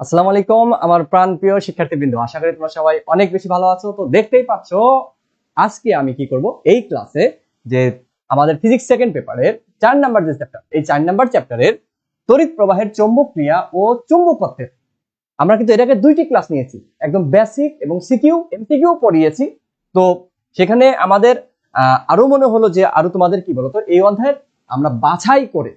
আসসালামু আলাইকুম আমার প্রাণপ্রিয় শিক্ষার্থীবৃন্দ, আশা করি তোমরা সবাই অনেক বেশি ভালো আছো। তো দেখতেই পাচ্ছো আজকে আমি কি করব, এই ক্লাসে যে আমাদের ফিজিক্স সেকেন্ড পেপারের 4 নাম্বার যে চ্যাপ্টার, এই 4 নাম্বার চ্যাপ্টারের তড়িৎ প্রবাহের চৌম্বক ক্রিয়া ও চুম্বকত্বের আমরা কিন্তু এটাকে দুইটি ক্লাস নিয়েছি, একদম বেসিক এবং সিকিউ এমসিকিউ পড়িয়েছি। তো সেখানে আমাদের আরো মনে হলো যে আরো তোমাদের কি বলতো এই অধ্যায়ের আমরা বাছাই করে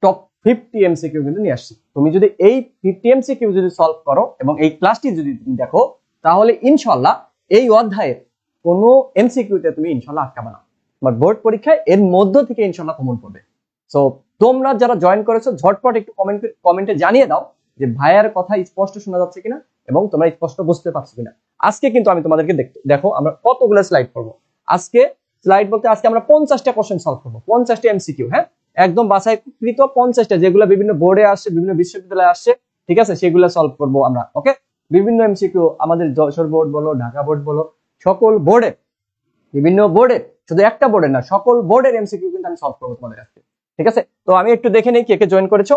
টপ 50 এমসিকিউ কিন্তু নিয়ে আসছি। তুমি যদি এই 50 এমসিকিউ যদি সলভ করো এবং এই ক্লাসটি যদি তুমি দেখো, তাহলে ইনশাআল্লাহ এই অধ্যায়ের কোনো এমসিকিউতে তুমি ইনশাআল্লাহ আটকাবে না। তোমার বোর্ড পরীক্ষায় এর মধ্য থেকে ইনশাআল্লাহ কমন পড়বে। সো তোমরা যারা জয়েন করেছো ঝটপট একটু কমেন্টে জানিয়ে দাও যে ভাইয়ার কথা স্পষ্ট শোনা যাচ্ছে কিনা এবং তোমরা স্পষ্ট বুঝতে পারছো কিনা। আজকে কিন্তু আমি তোমাদেরকে দেখো আমরা কতগুলো স্লাইড করবো। আজকে স্লাইড বলতে আজকে আমরা 50টা কোশ্চেন সলভ করবো, 50টা এমসিকিউ। হ্যাঁ, একদম বাছাইকৃত 50টা, যেগুলো বিভিন্ন বোর্ডে আসছে, বিভিন্ন বিশ্ববিদ্যালয়ে আসছে, ঠিক আছে, সেগুলো সলভ করবো আমরা। ওকে, বিভিন্ন এমসিকিউ আমাদের যশোর বোর্ড বলো, ঢাকা বোর্ড বলো, সকল বোর্ডে, বিভিন্ন বোর্ডে, শুধু একটা বোর্ডে না, সকল বোর্ডের এমসিকিউ কিন্তু আমি সলভ করবো তোমাদের আজকে। ঠিক আছে, তো আমি একটু দেখে নেই কে কে জয়েন করেছো,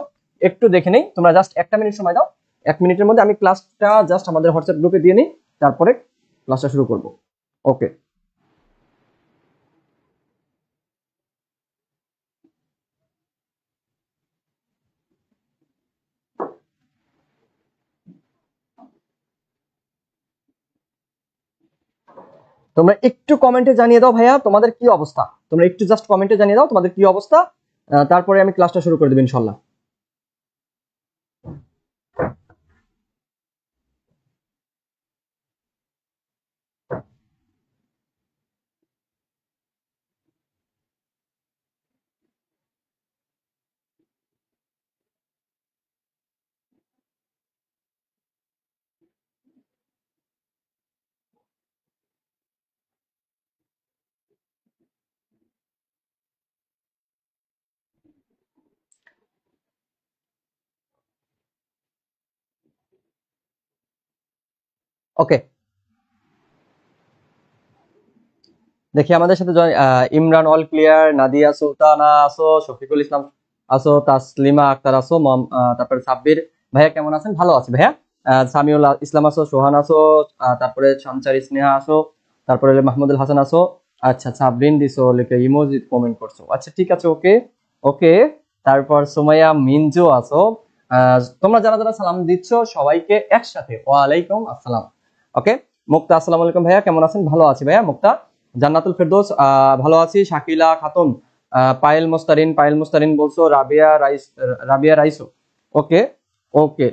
একটু দেখে নেই। তোমরা জাস্ট 1 মিনিট সময় দাও, 1 মিনিটের মধ্যে আমি ক্লাসটা জাস্ট আমাদের হোয়াটসঅ্যাপ গ্রুপে দিয়ে নিই, তারপরে ক্লাসটা শুরু করবো। ওকে, তোমরা একটু কমেন্টে জানিয়ে দাও ভাইয়া তোমাদের কি অবস্থা। তোমরা একটু জাস্ট কমেন্টে জানিয়ে দাও তোমাদের কি অবস্থা, তারপরে আমি ক্লাসটা শুরু করে দেব ইনশাল্লাহ। ওকে, দেখি আমাদের সাথে ইমরান অল ক্লিয়ার, নাদিয়া সুলতানা আসো, শফিকুল ইসলাম আসো, তাসলিমা আক্তার আসো, তারপরে সাব্বির ভাইয়া কেমন আছেন? ভালো আছে ভাইয়া। সামিউল ইসলাম আসো, সোহান আসো, তারপরে সঞ্চার স্নেহা আসো, তারপরে মাহমুদুল হাসান আসো। আচ্ছা, সাবরিন দিছো লিখে ইমোজি কমেন্ট করছো, আচ্ছা ঠিক আছে, ওকে ওকে। তারপর সুমাইয়া মিনজো আসো। তোমরা যারা যারা সালাম দিচ্ছ সবাইকে একসাথে ওয়ালাইকুম আসসালাম। ওকে, মুক্তা আসসালামু আলাইকুম ভাইয়া, কেমন আছেন? ভালো আছি ভাইয়া। মুক্তা, জান্নাতুল ফেরদৌস ভালো আছি। শাকিলা খাতুন, পায়েল মুস্তারিন বলছো, রাবিয়া রাইসো। ওকে ওকে,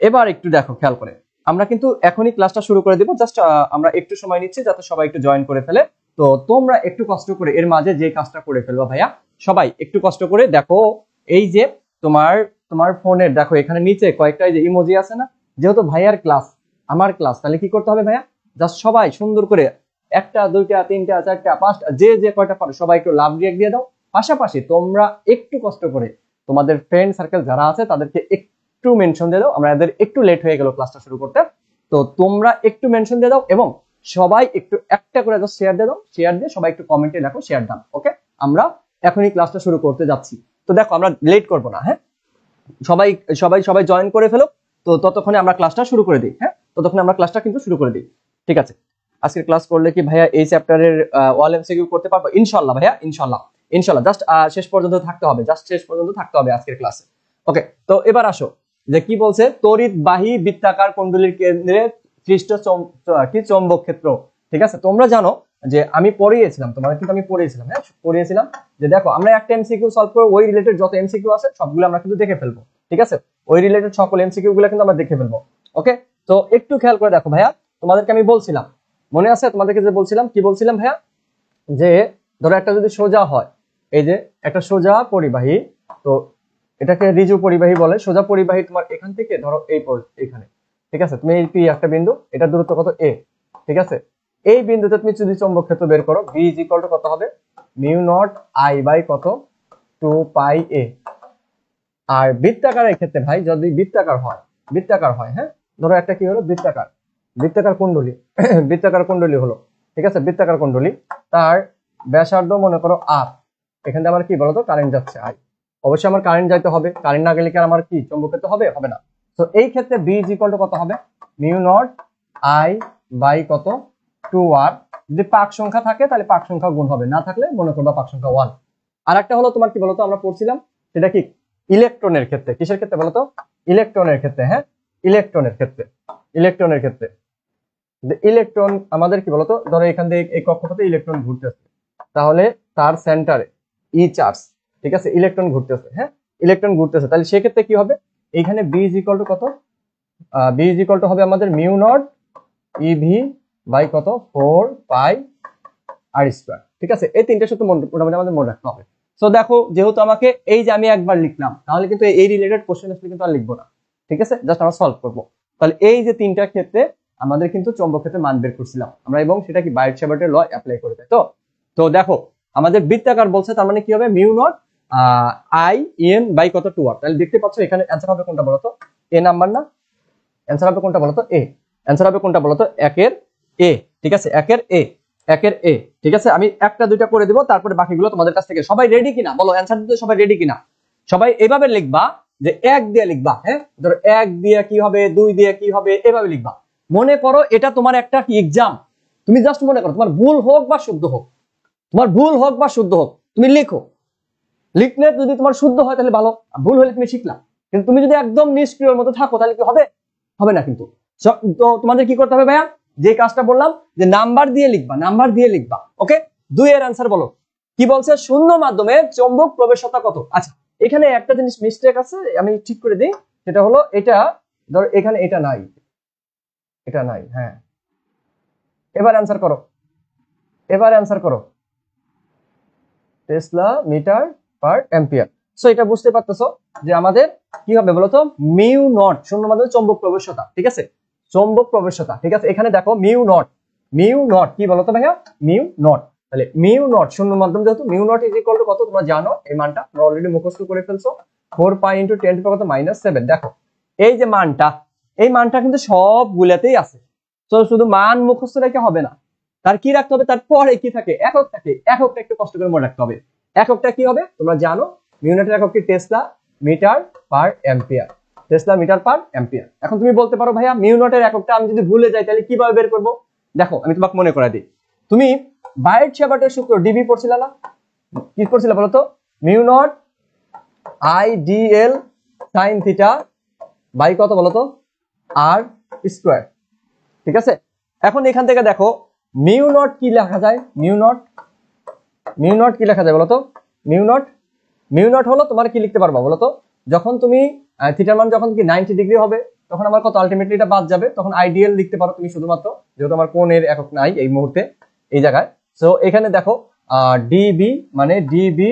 এবার একটু দেখো খেয়াল করে, আমরা কিন্তু এখনই ক্লাসটা শুরু করে দিব। জাস্ট আমরা একটু সময় নিচ্ছি যাতে সবাই একটু জয়েন করে ফেলে। তো তোমরা একটু কষ্ট করে এর মাঝে যে কাজটা করে ফেলবা ভাইয়া, সবাই একটু কষ্ট করে দেখো। এই যে তোমার তোমার ফোনের দেখো এখানে নিচে কয়েকটা এই যে ইমোজি আছে না, যেহেতু ভাইয়ার ক্লাস আমার ক্লাস, তাহলে কি করতে হবে ভাইয়া, জাস্ট সবাই সুন্দর করে 1টা 2টা 3টা 4টা 5টা যে যে কয়টা পারো সবাই একটু লাভ রিঅ্যাক্ট দিয়ে দাও। পাশাপাশি তোমরা একটু কষ্ট করে তোমাদের ফ্রেন্ড সার্কেল যারা আছে তাদেরকে একটু মেনশন দিয়ে দাও। আমরা এদের একটু লেট হয়ে গেল ক্লাসটা শুরু করতে, তো তোমরা একটু মেনশন দিয়ে দাও এবং সবাই একটু একটা করে জাস্ট শেয়ার দিয়ে দাও। শেয়ার দিয়ে সবাই একটু কমেন্টে লেখো শেয়ার দাও। ওকে, আমরা এখনই ক্লাসটা শুরু করতে যাচ্ছি। তো দেখো আমরা লেট করব না। হ্যাঁ, সবাই সবাই সবাই জয়েন করে ফেলো। তো ততক্ষণে আমরা ক্লাসটা শুরু করে দিই। হ্যাঁ, ততক্ষণে আমরা ক্লাসটা কিন্তু শুরু করে দিই। ঠিক আছে, আজকের ক্লাস করলে কি ভাইয়া এই চ্যাপ্টারের ওয়াল এমসিকিউ করতে পারবো? ইনশাআল্লাহ ভাইয়া, ইনশাআল্লাহ ইনশাআল্লাহ। জাস্ট শেষ পর্যন্ত থাকতে হবে, জাস্ট শেষ পর্যন্ত থাকতে হবে আজকের ক্লাসে। ওকে, তো এবার আসো যে কি বলছে, তড়িৎবাহী বৃত্তাকার কুণ্ডলীর কেন্দ্রে সৃষ্ট কি চৌম্বক ক্ষেত্র। ঠিক আছে, তোমরা জানো যে আমি পড়িয়েছিলাম তোমাদের, কিন্তু আমি পড়িয়েছিলাম, হ্যাঁ পড়িয়েছিলাম যে দেখো আমরা একটা এমসিকিউ সলভ করে ওই রিলেটেড যত এমসিকিউ আছে সবগুলো আমরা কিন্তু দেখে ফেলবো। ঠিক আছে, ওই রিলেটেড সকল এমসিকিউ গুলো কিন্তু আমরা দেখে ফেলবো। ওকে, তো একটু খেয়াল করে দেখো ভাইয়া, তোমাদেরকে আমি বলছিলাম, মনে আছে তোমাদেরকে যে বলছিলাম, কি বলছিলাম ভাইয়া, যে ধরো একটা যদি সোজা হয়, এই যে একটা সোজা পরিবাহী, তো এটাকে ঋজু পরিবাহী বলে। সোজা পরিবাহী তোমার এখান থেকে ধরো এইখানে, ঠিক আছে, তুমি এই পি একটা বিন্দু, এটা দূরত্ব কত এ। ঠিক আছে, এই বিন্দুতে তুমি যদি চৌম্বক ক্ষেত্র বের করো, বি ইজ ইকুয়াল টু কত হবে, মিউ নট আই বাই কত 2 পাই এ। আর বৃত্তাকারের ক্ষেত্রে ভাই যদি বৃত্তাকার হয়, হ্যাঁ ধরো একটা কি হলো বৃত্তাকার কুণ্ডলী বৃত্তাকার কুণ্ডলী হলো, ঠিক আছে, বৃত্তাকার কুণ্ডলী, তার ব্যাসার্ধ মনে করো আর, এখান থেকে আমার কি বলতো কারেন্ট যাচ্ছে আই। অবশ্যই আমার কারেন্ট যাইতে হবে, কারেন্ট না গেলে কি আমার কি চৌম্বক ক্ষেত্র হবে? হবে না। তো এই ক্ষেত্রে বি ইজ ইকুয়াল টু কত হবে, মিউ নট আই বাই কত 2r। যদি পাক সংখ্যা থাকে তাহলে পাক সংখ্যা গুণ হবে, না থাকলে মনে করবা পাক সংখ্যা 1। আর একটা হলো তোমার কি বলতো, আমরা পড়ছিলাম সেটা কি ইলেকট্রনের ক্ষেত্রে, কিসের ক্ষেত্রে বলতো, ইলেকট্রনের ক্ষেত্রে। হ্যাঁ, ইলেকট্রনের ক্ষেত্রে, ইলেকট্রনের ক্ষেত্রে ইলেকট্রন আমাদের কি বলতো, ধরো এখান থেকে এই কক্ষপথে ইলেকট্রন ঘুরতেছে, তাহলে তার সেন্টারে ই চার্জ, ঠিক আছে, ইলেকট্রন ঘুরতেছে। হ্যাঁ, ইলেকট্রন ঘুরতেছে, তাহলে সেক্ষেত্রে কি হবে, এইখানে বি ইজ ইকুয়াল টু কত, বি ইজ ইকুয়াল টু হবে আমাদের মিউ নট ইভি বাই কত 4 পাই আর স্কয়ার। ঠিক আছে, এই তিনটা সূত্র মোটামুটি আমাদের মনে রাখতে হবে। সো দেখো, যেহেতু আমাকে এই যে আমি একবার লিখলাম, তাহলে কিন্তু এই রিলেটেড কোশ্চেন আসলে কিন্তু আর লিখবো না। ঠিক আছে, জাস্ট আমরা সলভ করবো। তাহলে এই যে তিনটা ক্ষেত্রে আমাদের কিন্তু চৌম্বক ক্ষেত্রে মান বের করছিলাম আমরা, এবং সেটা কি বায়ট-সাভার্টের ল অ্যাপ্লাই করে দেয়। তো দেখো আমাদের বৃত্তাকার বলছে, তার মানে কি হবে, mu naught I N by কত 2r। তাহলে দেখতে পাচ্ছ এখানে অ্যান্সার হবে কোনটা বলতো, এ নাম্বার না, অ্যান্সার হবে কোনটা বলতো, এ। অ্যান্সার হবে কোনটা বলতো, একের এ। ঠিক আছে, একের এ, একের এ। ঠিক আছে, আমি একটা দুইটা করে দিব, তারপরে বাকিগুলো তোমাদের কাছ থেকে। সবাই রেডি কিনা বলো, অ্যান্সার দিতে সবাই রেডি কিনা? সবাই এভাবে লিখবা যে এক দিয়ে লিখবা। হ্যাঁ, ধরো এক দিয়ে কি হবে, দুই দিয়ে কি হবে, এভাবে লিখবা। মনে করো এটা তোমার একটা এক্সাম, তুমি জাস্ট মনে করো, তোমার ভুল হোক বা শুদ্ধ হোক, তোমার ভুল হোক বা শুদ্ধ হোক, তুমি লিখো। লিখলে যদি তোমার শুদ্ধ হয় তাহলে ভালো, ভুল হলে তুমি শিখলা। কিন্তু তুমি যদি একদম নিষ্ক্রিয়র মতো থাকো তাহলে কি হবে, হবে না কিন্তু। তো তোমাদের কি করতে হবে ভাইয়া, যে কাজটা বললাম যে নাম্বার দিয়ে লিখবা, নাম্বার দিয়ে লিখবা। ওকে, 2 এর অ্যান্সার বলো। কি বলছে, শূন্য মাধ্যমে চৌম্বক প্রবেশতা কত। আচ্ছা, এখানে একটা জিনিস মিস্টেক আছে, আমি ঠিক করে দিই। সেটা হলো এটা, ধর এখানে এটা নাই, এটা নাই। হ্যাঁ, এবার অ্যান্সার করো, এবার অ্যান্সার করো, tesla metre per ampere. So এটা বুঝতে পারতেছো যে আমাদের কি হবে বলতো, মিউ নট শূন্য মাধ্যমে চৌম্বক প্রবেশতা। ঠিক আছে, চৌম্বক প্রবেশতা। ঠিক আছে, এখানে দেখো মিউ নট, মিউ নট কি বলতো ভাইয়া, মিউ নট। তাহলে মিউ নট শূন্য মাধ্যম, যেহেতু mu not is equal to কত তোমরা জানো, এই মানটা তোমরা অলরেডি মুখস্থ করে ফেলছো, 4 পাই ইনটু 10 টু কত -7। দেখো এই যে মানটা, এই মানটা কিন্তু সবগুলাতেই আছে। তো শুধু মান মুখস্থ রেখে হবে না, তার কি রাখতে হবে, তারপরে কি থাকে, একক থাকে। এককটা একটু কষ্ট করে মনে রাখতে হবে। এককটা কি হবে তোমরা জানো, ইউনিটের একক কি, tesla metre per ampere, tesla metre per ampere. এখন তুমি বলতে পারো ভাইয়া মিউনটের এককটা আমি যদি ভুলে যাই তাহলে কিভাবে বের করব। দেখো আমি তোমাকে মনে করাই দিই, তুমি বায়ট-সাভার্টের সূত্র ডিবি পড়ছিলা না, কি পড়ছিলা বলো তো, mu naught I D L sine theta by কত বলো তো, আর স্কয়ার। ঠিক আছে, এখন এখান থেকে দেখো মিউ নট কি লেখা যায়, মিউ নট, মিউ নট কি লেখা যায় বলতো, মিউ নট, মিউ নট হলো তোমার কি লিখতে পারবা বলতো, যখন তুমি থিটার মান যখন কি 90 ডিগ্রি হবে, তখন আমার কত আলটিমেটলি এটা বাদ যাবে, তখন আইডিয়াল লিখতে পারো তুমি শুধুমাত্র, যেহেতু আমার কোণের একক নাই এই মুহূর্তে এই জায়গায়। সো এখানে দেখো ডিবি মানে ডিবি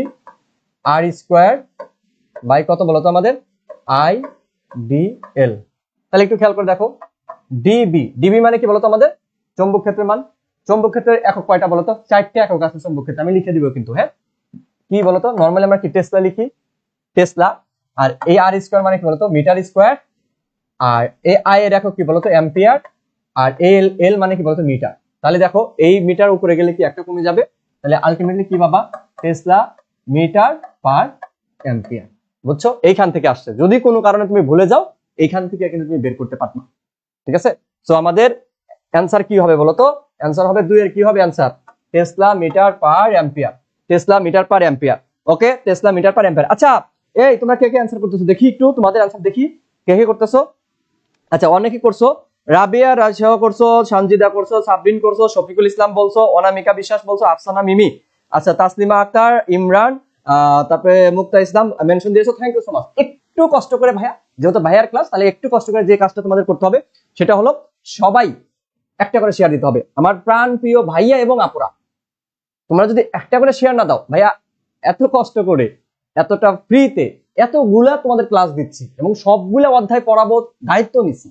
আর স্কয়ার বাই কত বলতো আমাদের, আই ডি এল। তাহলে একটু খেয়াল করে দেখো, ডিবি, ডিবি মানে কি বলতো আমাদের চৌম্বক ক্ষেত্রের মান। চৌম্বক ক্ষেত্রের একক কয়টা বলতো, 4টে একক আছে চৌম্বক ক্ষেত্রে, আমি লিখে দিব কিন্তু। হ্যাঁ, কি বলতো, নরমালি আমরা কি টেসলা লিখি, টেসলা। আর এই আর স্কয়ার মানে কি বলতো, মিটার স্কয়ার। আর এই আই এর একক কি বলতো, অ্যাম্পিয়ার। আর এল, এল মানে কি বলতো, মিটার। তাহলে দেখো এই মিটার উপরে গেলে কি একটা কমে যাবে, তাহলে আলটিমেটলি কি পাবা, টেসলা মিটার পার অ্যাম্পিয়ার। বুঝছো, এইখান থেকে আসছে। যদি কোনো কারণে তুমি ভুলে যাও, এইখান থেকে কিন্তু তুমি বের করতে পারবে। ঠিক আছে, সো আমাদের অ্যান্সার কি হবে বলতো, অ্যান্সার হবে 2 এর কি হবে answer, tesla metre per ampere, tesla metre per ampere. Okay, tesla metre per ampere. আচ্ছা, এই তোমরা কে কে অ্যান্সার করতেছো দেখি, একটু তোমাদের অ্যান্সার দেখি, কে কে করতেছো। আচ্ছা, অনেকে করছো, রাবিয়া রাজশাহ করছো, সানজিদা করছো, সাবরিন করছো, শফিকুল ইসলাম বলছো, অনামিকা বিশ্বাস বলছো, আফসানা মিমি, আচ্ছা তাসলিমা আক্তার, ইমরান, তারপরে মুক্তা ইসলাম মেনশন দিয়েছো, থ্যাংক ইউ সো মাচ। একটু কষ্ট করে ভাইয়া, যেহেতু ভাইয়ার ক্লাস, তাহলে একটু কষ্ট করে যে কাজটা তোমাদের করতে হবে সেটা হলো সবাই একটা করে শেয়ার দিতে হবে। আমার প্রাণ প্রিয় ভাইয়া এবং আপুরা, তোমরা যদি একটা করে শেয়ার না দাও, ভাইয়া এত কষ্ট করে, এতটা ফ্রিতে এতগুলা তোমাদের ক্লাস দিচ্ছি এবং সবগুলা অধ্যায় পড়াবো, দায়িত্ব নিচ্ছি।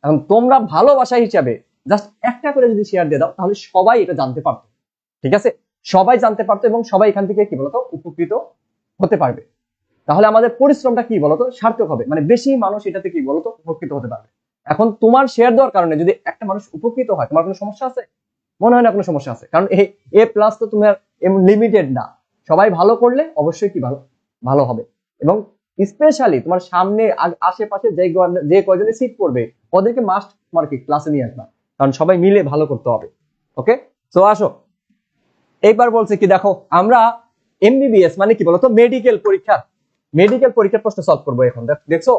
এখন তোমরা ভালোবাসা হিসাবে জাস্ট একটা করে যদি শেয়ার দিয়ে দাও, তাহলে সবাই এটা জানতে পারতো। ঠিক আছে, সবাই জানতে পারতো এবং সবাই এখান থেকে কি বলতো উপকৃত হতে পারবে। তাহলে আমাদের পরিশ্রমটা কি বলতো সার্থক হবে, মানে বেশি মানুষ এটাতে কি বলতো উপকৃত হতে পারবে। এখন তোমার শেয়ার দেওয়ার কারণে যদি একটা মানুষ উপকৃত হয়, তোমার কোনো সমস্যা আছে? মনে হয় না কোনো সমস্যা আছে, কারণ এ প্লাস তো তোমার লিমিটেড না। সবাই ভালো করলে অবশ্যই কি ভালো ভালো হবে। এবং স্পেশালি তোমার সামনে আশেপাশে যে কয়জনে সিট পড়বে ওদেরকে মাস্ট তোমার কি ক্লাসে নিয়ে আসবা, কারণ সবাই মিলে ভালো করতে হবে। ওকে, তো আসো এইবার বলছে কি দেখো আমরা এমবিবিএস মানে কি বলতো মেডিকেল পরীক্ষার প্রশ্ন সলভ করবো এখন। দেখছো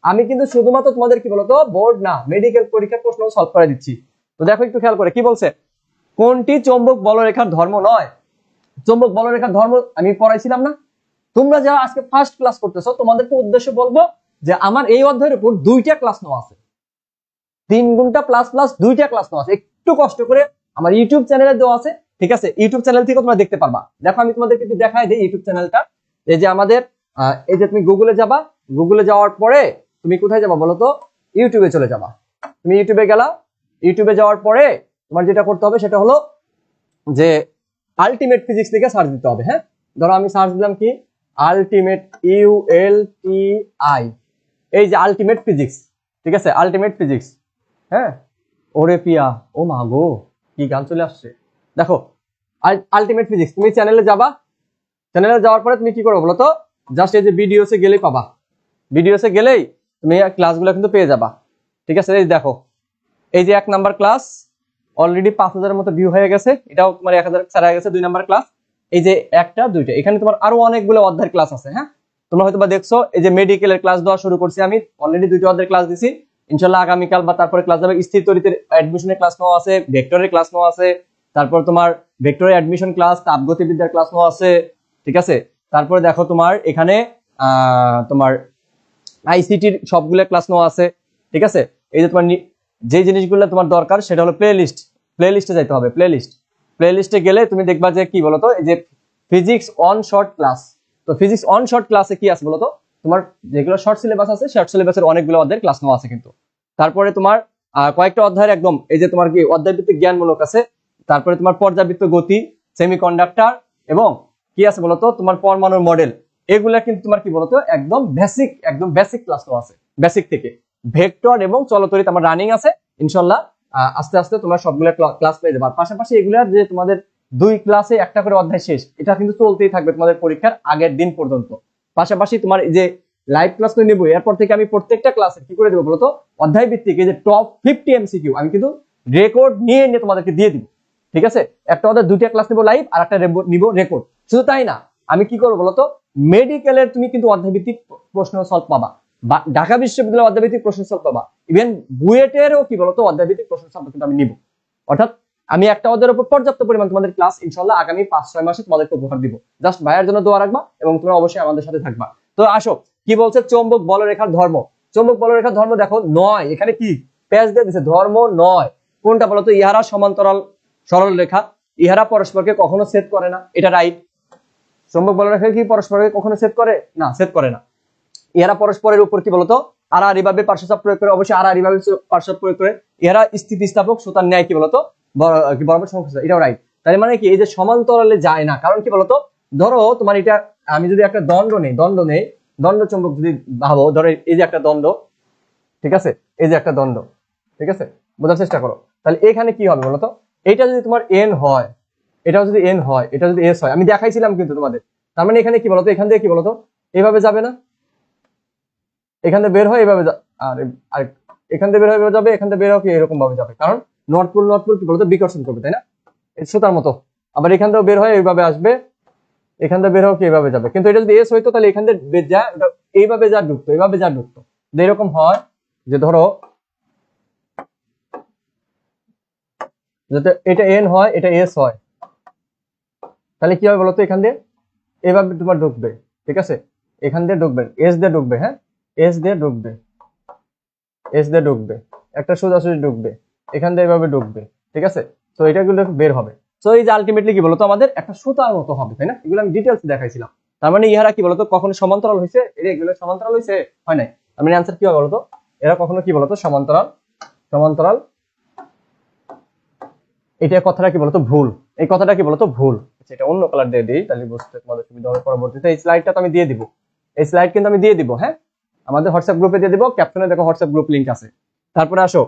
আমি কিন্তু শুধুমাত্র তোমাদের কি বলতো বোর্ড না মেডিকেল পরীক্ষার প্রশ্ন সলভ করে দিচ্ছি। তো দেখো একটু খেয়াল করে কি বলছে, কোনটি চৌম্বক বলরেখার ধর্ম নয়? চৌম্বক বলরেখার ধর্ম আমি পড়াইছিলাম না? তোমরা যারা আজকে ফার্স্ট ক্লাস করতেছো তোমাদেরকে উদ্দেশ্য বলবো যে আমার এই অধ্যায়ের উপর 2টা ক্লাস নেওয়া আছে, 3 ঘন্টা প্লাস 2টা ক্লাস নেওয়া আছে। একটু কষ্ট করে আমার ইউটিউব চ্যানেলে দেওয়া আছে, ঠিক আছে? ইউটিউব চ্যানেল থেকে তোমরা দেখতে পারবা। দেখো আমি তোমাদেরকে একটু দেখাই দিই ইউটিউব চ্যানেলটা। এই যে আমাদের এই যে তুমি গুগলে যাবা, গুগলে যাওয়ার পরে তুমি কোথায় যাবা বলো তো? ইউটিউবে চলে যাবা। তুমি ইউটিউবে গেলা, ইউটিউবে যাওয়ার পরে তোমার যেটা করতে হবে সেটা হলো যে আলটিমেট ফিজিক্স লিখে সার্চ দিতে হবে। হ্যাঁ, ধরো আমি সার্চ দিলাম কি আলটিমেট ULTI, এই যে আলটিমেট ফিজিক্স, ঠিক আছে? Ultimate physics. হ্যাঁ, ওরে পিয়া, ও মা গো কি গান চলে আসছে। দেখো আলটিমেট ফিজিক্স, তুমি চ্যানেলে যাবা, চ্যানেলে যাওয়ার পরে তুমি কি করবে বলো তো? জাস্ট এই যে ভিডিওসে গেলেই পাবা, ভিডিওসে গেলেই তুমি ক্লাসগুলো কিন্তু পেয়ে যাবা, ঠিক আছে? এই দেখো এই যে 1 নাম্বার ক্লাস অলরেডি 5000 এর মতো ভিউ হয়ে গেছে, এটাও তোমার 1000 ছাড়া গেছে। 2 নাম্বার ক্লাস, এই যে একটা দুইটা, এখানে তোমার আরো অনেকগুলো অধ্যায়ের ক্লাস আছে। হ্যাঁ, তোমরা হয়তো বা দেখছো এই যে মেডিকেলের ক্লাস দেওয়া শুরু করছি আমি, অলরেডি 2টা অধ্যায়ের ক্লাস দিছি। ইনশাআল্লাহ আগামীকাল বা তারপরে ক্লাস যাবে। স্থির তড়িতের অ্যাডমিশনের ক্লাস নেওয়া আছে, ভেক্টরের ক্লাস নেওয়া আছে, তারপর তোমার ভেক্টরের অ্যাডমিশন ক্লাস, তাপগতিবিদ্যার ক্লাস নেওয়া আছে, ঠিক আছে? তারপরে দেখো তোমার এখানে তোমার আইসিটির সবগুলো ক্লাস নেওয়া আছে, ঠিক আছে? এই যে তোমার যে জিনিসগুলো তোমার দরকার সেটা হলো প্লেলিস্টে যাইতে হবে। প্লেলিস্টে গেলে তুমি দেখবা যে কি বলতো এই যে ফিজিক্স অন শর্ট ক্লাস। তো ফিজিক্স অন শর্ট ক্লাসে কি আছে বলতো? তোমার যেগুলো শর্ট সিলেবাস আছে শর্ট সিলেবাসের অনেকগুলো অধ্যায়ের ক্লাস নেওয়া আছে কিন্তু। তারপরে তোমার কয়েকটা অধ্যায়ের একদম এই যে তোমার কি অধ্যায়ভিত্তিক জ্ঞানমূলক আছে। তারপরে তোমার পর্যাবৃত্ত গতি, সেমিকন্ডাক্টর এবং কি আছে বলতো তোমার পরমাণুর মডেল, এগুলা কিন্তু তোমার কি বলতো একদম বেসিক ক্লাস নেওয়া আছে। বেসিক থেকে ভেক্টর এবং চলতরিৎ আমার রানিং আছে। ইনশাআল্লাহ আস্তে আস্তে তোমরা সবগুলো ক্লাস পেয়ে যাবে। আর পাশাপাশি এগুলার যে তোমাদের 2 ক্লাসে একটা করে অধ্যায় শেষ, এটা কিন্তু চলতেই থাকবে তোমাদের পরীক্ষার আগের দিন পর্যন্ত। পাশাপাশি তোমার এই যে লাইভ ক্লাস তো নেবো, এরপর থেকে আমি প্রত্যেকটা ক্লাসে কি করে দেবো বলতো অধ্যায় ভিত্তিক এই যে টপ 50 MCQ আমি কিন্তু রেকর্ড নিয়ে তোমাদেরকে দিয়ে দিব, ঠিক আছে? একটা অধ্যায় 2টা ক্লাস নেবো লাইভ আর একটা নিবো রেকর্ড। শুধু তাই না, আমি কি করবো বলতো মেডিকেলের তুমি কিন্তু অধ্যায় ভিত্তিক প্রশ্ন সলভ পাবা, ঢাকা বিশ্ববিদ্যালয়ের অধ্যায় ভিত্তিক প্রশ্ন সলভ পাবা, ইভেন বুয়েটেরও কি বলতো অধ্যায় ভিত্তিক প্রশ্ন সলভ কিন্তু আমি নিব। অর্থাৎ আমি একটা অধ্যায়ের উপর পর্যাপ্ত পরিমাণ তোমাদের ক্লাস ইনশাআল্লাহ আগামী 5-6 মাসে তোমাদেরকে উপহার দিব। জাস্ট ভাইয়ের জন্য দোয়া রাখবা এবং তোমরা অবশ্যই আমাদের সাথে থাকবা। তো আসো কি বলছে চৌম্বক বলরেখার ধর্ম। চৌম্বক বলরেখার ধর্ম দেখো 9, এখানে কি পেজ দিয়ে দিয়েছে ধর্ম 9। কোনটা বলতো? ইহারা সমান্তরাল সরল রেখা, ইহারা পরস্পরকে কখনো ছেদ করে না, এটা রাইট। চৌম্বক বলরেখা কি পরস্পরকে কখনো ছেদ করে না? ছেদ করে না। ইহারা পরস্পরের উপর কি বলতো আড়াআড়ি ভাবে পার্শ্বচাপ প্রয়োগ করে, অবশ্যই আড়াআড়ি ভাবে পার্শ্বচাপ প্রয়োগ করে। ইহারা স্থিতিস্থাপক সুতার ন্যায় কি বলতো বরাবর সংশ্লিষ্ট, এটাও রাইট। তার মানে কি এই যে সমান্তরালে যায় না, কারণ কি বলতো ধরো তোমার এটা আমি যদি একটা দণ্ড নেই, দণ্ড চৌম্বক যদি ভাবো, ধরো এই যে একটা দণ্ড, ঠিক আছে? এই যে একটা দণ্ড, ঠিক আছে? বোঝার চেষ্টা করো। তাহলে এখানে কি হবে বলতো? এটা যদি তোমার এন হয়, এটাও যদি এন হয়, এটা যদি এস হয়, আমি দেখাইছিলাম কিন্তু তোমাদের। তার মানে এখানে কি বলতো এখান থেকে কি বলতো এইভাবে যাবে না, এখান থেকে বের হয় এইভাবে, আর এখান থেকে বের হয়ে যাবে, এখান থেকে বের হবে এরকম ভাবে যাবে, কারণ নর্থ পোল কি বলতো বিকর্ষণ করবে, তাই না? সুতার মতো। আবার এখান থেকে বের হয় এইভাবে আসবে, এখান থেকে বের হোক এইভাবে যাবে। কিন্তু এটা যদি এস হইতো তাহলে এখান থেকে যা এইভাবে যা ঢুকতো, এইভাবে যা ঢুকতো। এরকম হয় যে ধরো যাতে এটা এন হয়, এটা এস হয়, তাহলে কি হবে বলতো এখান দিয়ে এইভাবে তোমার ঢুকবে, ঠিক আছে? এখান দিয়ে ঢুকবে, এস দিয়ে ঢুকবে, হ্যাঁ এস দিয়ে ঢুকবে, এস দিয়ে ঢুকবে, একটা সোজাসুজি ঢুকবে, এখান দিয়ে এইভাবে ঢুকবে, ঠিক আছে? তো এটা গুলো বের হবে। তো এই যে আলটিমেটলি কি বলতো আমাদের একটা সুতার মতো হবে, তাই না? এগুলো আমি ডিটেলস দেখাইছিলাম। তার মানে ইহারা কি বলতো কখনো সমান্তরাল হয়েছে, এগুলো সমান্তরাল হয়েছে, হয় নাই? তার মানে অ্যান্সার কি হবে বলতো এরা কখনো কি বলতো সমান্তরাল। এটা কথাটা কি বলতো ভুল, এই কথাটা কি বলতো ভুল। এটা অন্য কালার দিয়ে দিই তাহলে বুঝতে তোমাদের সুবিধা হবে। পরবর্তীতে এই স্লাইডটা তো আমি দিয়ে দিব, এই স্লাইড কিন্তু আমি দিয়ে দিব, হ্যাঁ আমাদের হোয়াটসঅ্যাপ গ্রুপে দিয়ে দিব, ক্যাপশনে দেখো হোয়াটসঅ্যাপ গ্রুপ লিংক আছে। তারপরে আসো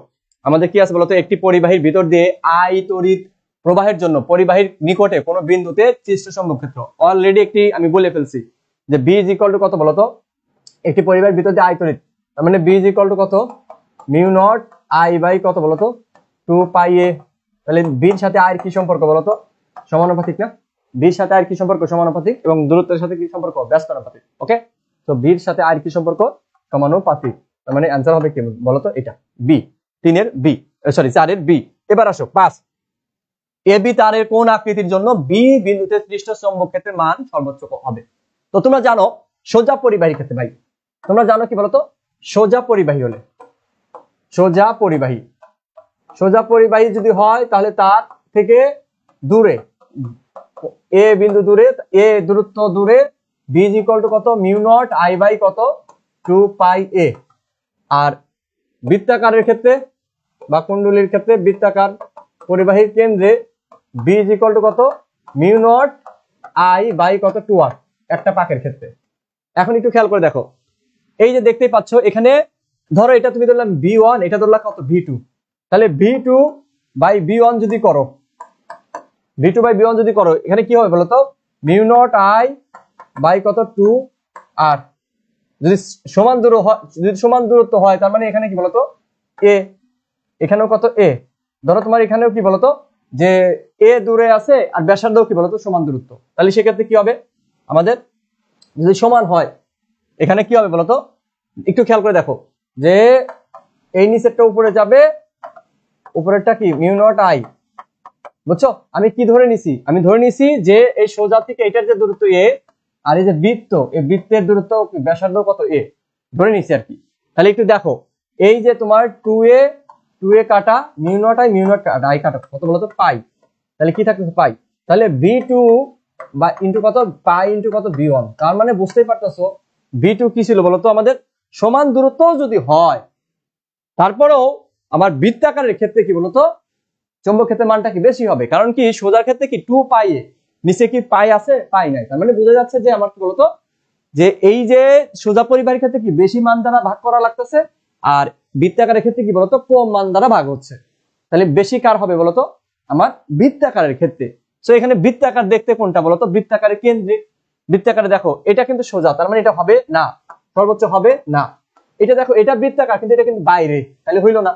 আমাদের কি আছে বলতো একটি পরিবাহীর ভিতর দিয়ে আই তড়িৎ প্রবাহের জন্য পরিবাহীর নিকটে কোনো বিন্দুতে সৃষ্ট চৌম্বক ক্ষেত্র। অলরেডি একটি আমি বলে ফেলছি যে বি ইজ ইকুয়াল টু কত বলতো একটি পরিবাহের ভিতর দিয়ে আই তড়িৎ, তার মানে বি ইজ ইকুয়াল টু কত, মিউ নট আই বাই কত বলতো, 2 পাই এ। তাহলে বির সাথে আয়ের কি সম্পর্ক বলতো, সমানুপাতিক না? বির সাথে আয়ের কি সম্পর্ক, সমানুপাতিক, এবং দূরত্বের সাথে কি সম্পর্ক, ব্যস্তানুপাতিক। ওকে, তো বির সাথে আয়ের কি সম্পর্ক, সমানুপাতিক। তার মানে অ্যান্সার হবে কি বলতো, এটা বি, 3 এর বি, সরি 4 এর বি। এবার আসো 5, এ বি তারের কোন আকৃতির জন্য বি বিন্দুতে সৃষ্ট চৌম্বক ক্ষেত্রের মান সর্বোচ্চ হবে? তো তোমরা জানো সোজা পরিবাহী ক্ষেত্রে ভাই, তোমরা জানো কি বলতো, সোজা পরিবাহী হলে, সোজা পরিবাহী, সোজা পরিবাহী যদি হয় তাহলে তার থেকে দূরে, এ বিন্দু দূরে, এ দূরত্ব দূরে, বি ইজ ইকুয়াল টু কত, মিউ নট আই বাই কত, 2 পাই এ। আর বৃত্তাকারের ক্ষেত্রে বা কুণ্ডলীর ক্ষেত্রে, বৃত্তাকার পরিবাহীর কেন্দ্রে বি ইজ ইকুয়াল টু কত, মিউ নট আই বাই কত, 2r, একটা পাকের ক্ষেত্রে। এখন একটু খেয়াল করে দেখো, এই যে দেখতেই পাচ্ছ এখানে, ধরো এটা তুমি ধরলাম B1, এটা ধরলাম কত, B2, তাহলে B2 বাই B1 যদি করো, B2 বাই B1 যদি করো, এখানে কি হবে বলতো, মিউ নট আই বাই কত, 2r। যদি সমান দূর হয়, যদি সমান দূরত্ব হয়, তার মানে এখানে কি বলতো, এ, এখানেও কত, এ। ধরো তোমার এখানেও কি বলতো, যে এ দূরে আছে আর ব্যাসার্ধ কি বলতো, সমান দূরত্ব, তাহলে সেক্ষেত্রে কি হবে আমাদের, যদি সমান হয় এখানে কি হবে বলতো, একটু খেয়াল করে দেখো, যে এই নিচেরটা উপরে যাবে, উপরেরটা কি, মিউ নট আই, বুঝছো? আমি কি ধরে নিছি, আমি ধরে নিছি যে এই সোজা থেকে এটার যে দূরত্ব এ, আর এই যে বৃত্ত, এই বৃত্তের দূরত্ব ব্যাসার্ধ কত, এ ধরে নিছি আর কি। তাহলে একটু দেখো, এই যে তোমার 2a কাটা mu naught I, mu naught I কাটা কত বলতো, পাই। তাহলে কি থাকতেছে, পাই। তাহলে B2 বা ইন্টু কত, পাই ইন্টু কত, B1। তার মানে বুঝতেই পারতেছো B2 কি ছিল বলতো, আমাদের সমান দূরত্ব যদি হয়, তারপরেও আমার বৃত্তাকারের ক্ষেত্রে কি বলতো, চৌম্বক ক্ষেত্রের মানটা কি বেশি হবে। কারণ কি, সোজার ক্ষেত্রে কি 2 পাই এ, নিচে কি পাই আছে, পাই নাই। তার মানে বোঝা যাচ্ছে যে আমার কি বলতো, যে এই যে সোজা পরিবাহীর ক্ষেত্রে কি বেশি মান দ্বারা ভাগ করা লাগতেছে, আর বৃত্তাকারের ক্ষেত্রে কি বলতো, কম মান দ্বারা ভাগ হচ্ছে। তাহলে বেশি কার হবে বলতো, আমার বৃত্তাকারের ক্ষেত্রে। তো এখানে বৃত্তাকার দেখতে কোনটা বলতো, বৃত্তাকারের কেন্দ্রে। বৃত্তাকারে দেখো এটা কিন্তু সোজা, তার মানে এটা হবে না, সর্বোচ্চ হবে না। এটা দেখো এটা বৃত্তাকার, কিন্তু এটা কিন্তু বাইরে, তাহলে হইলো না।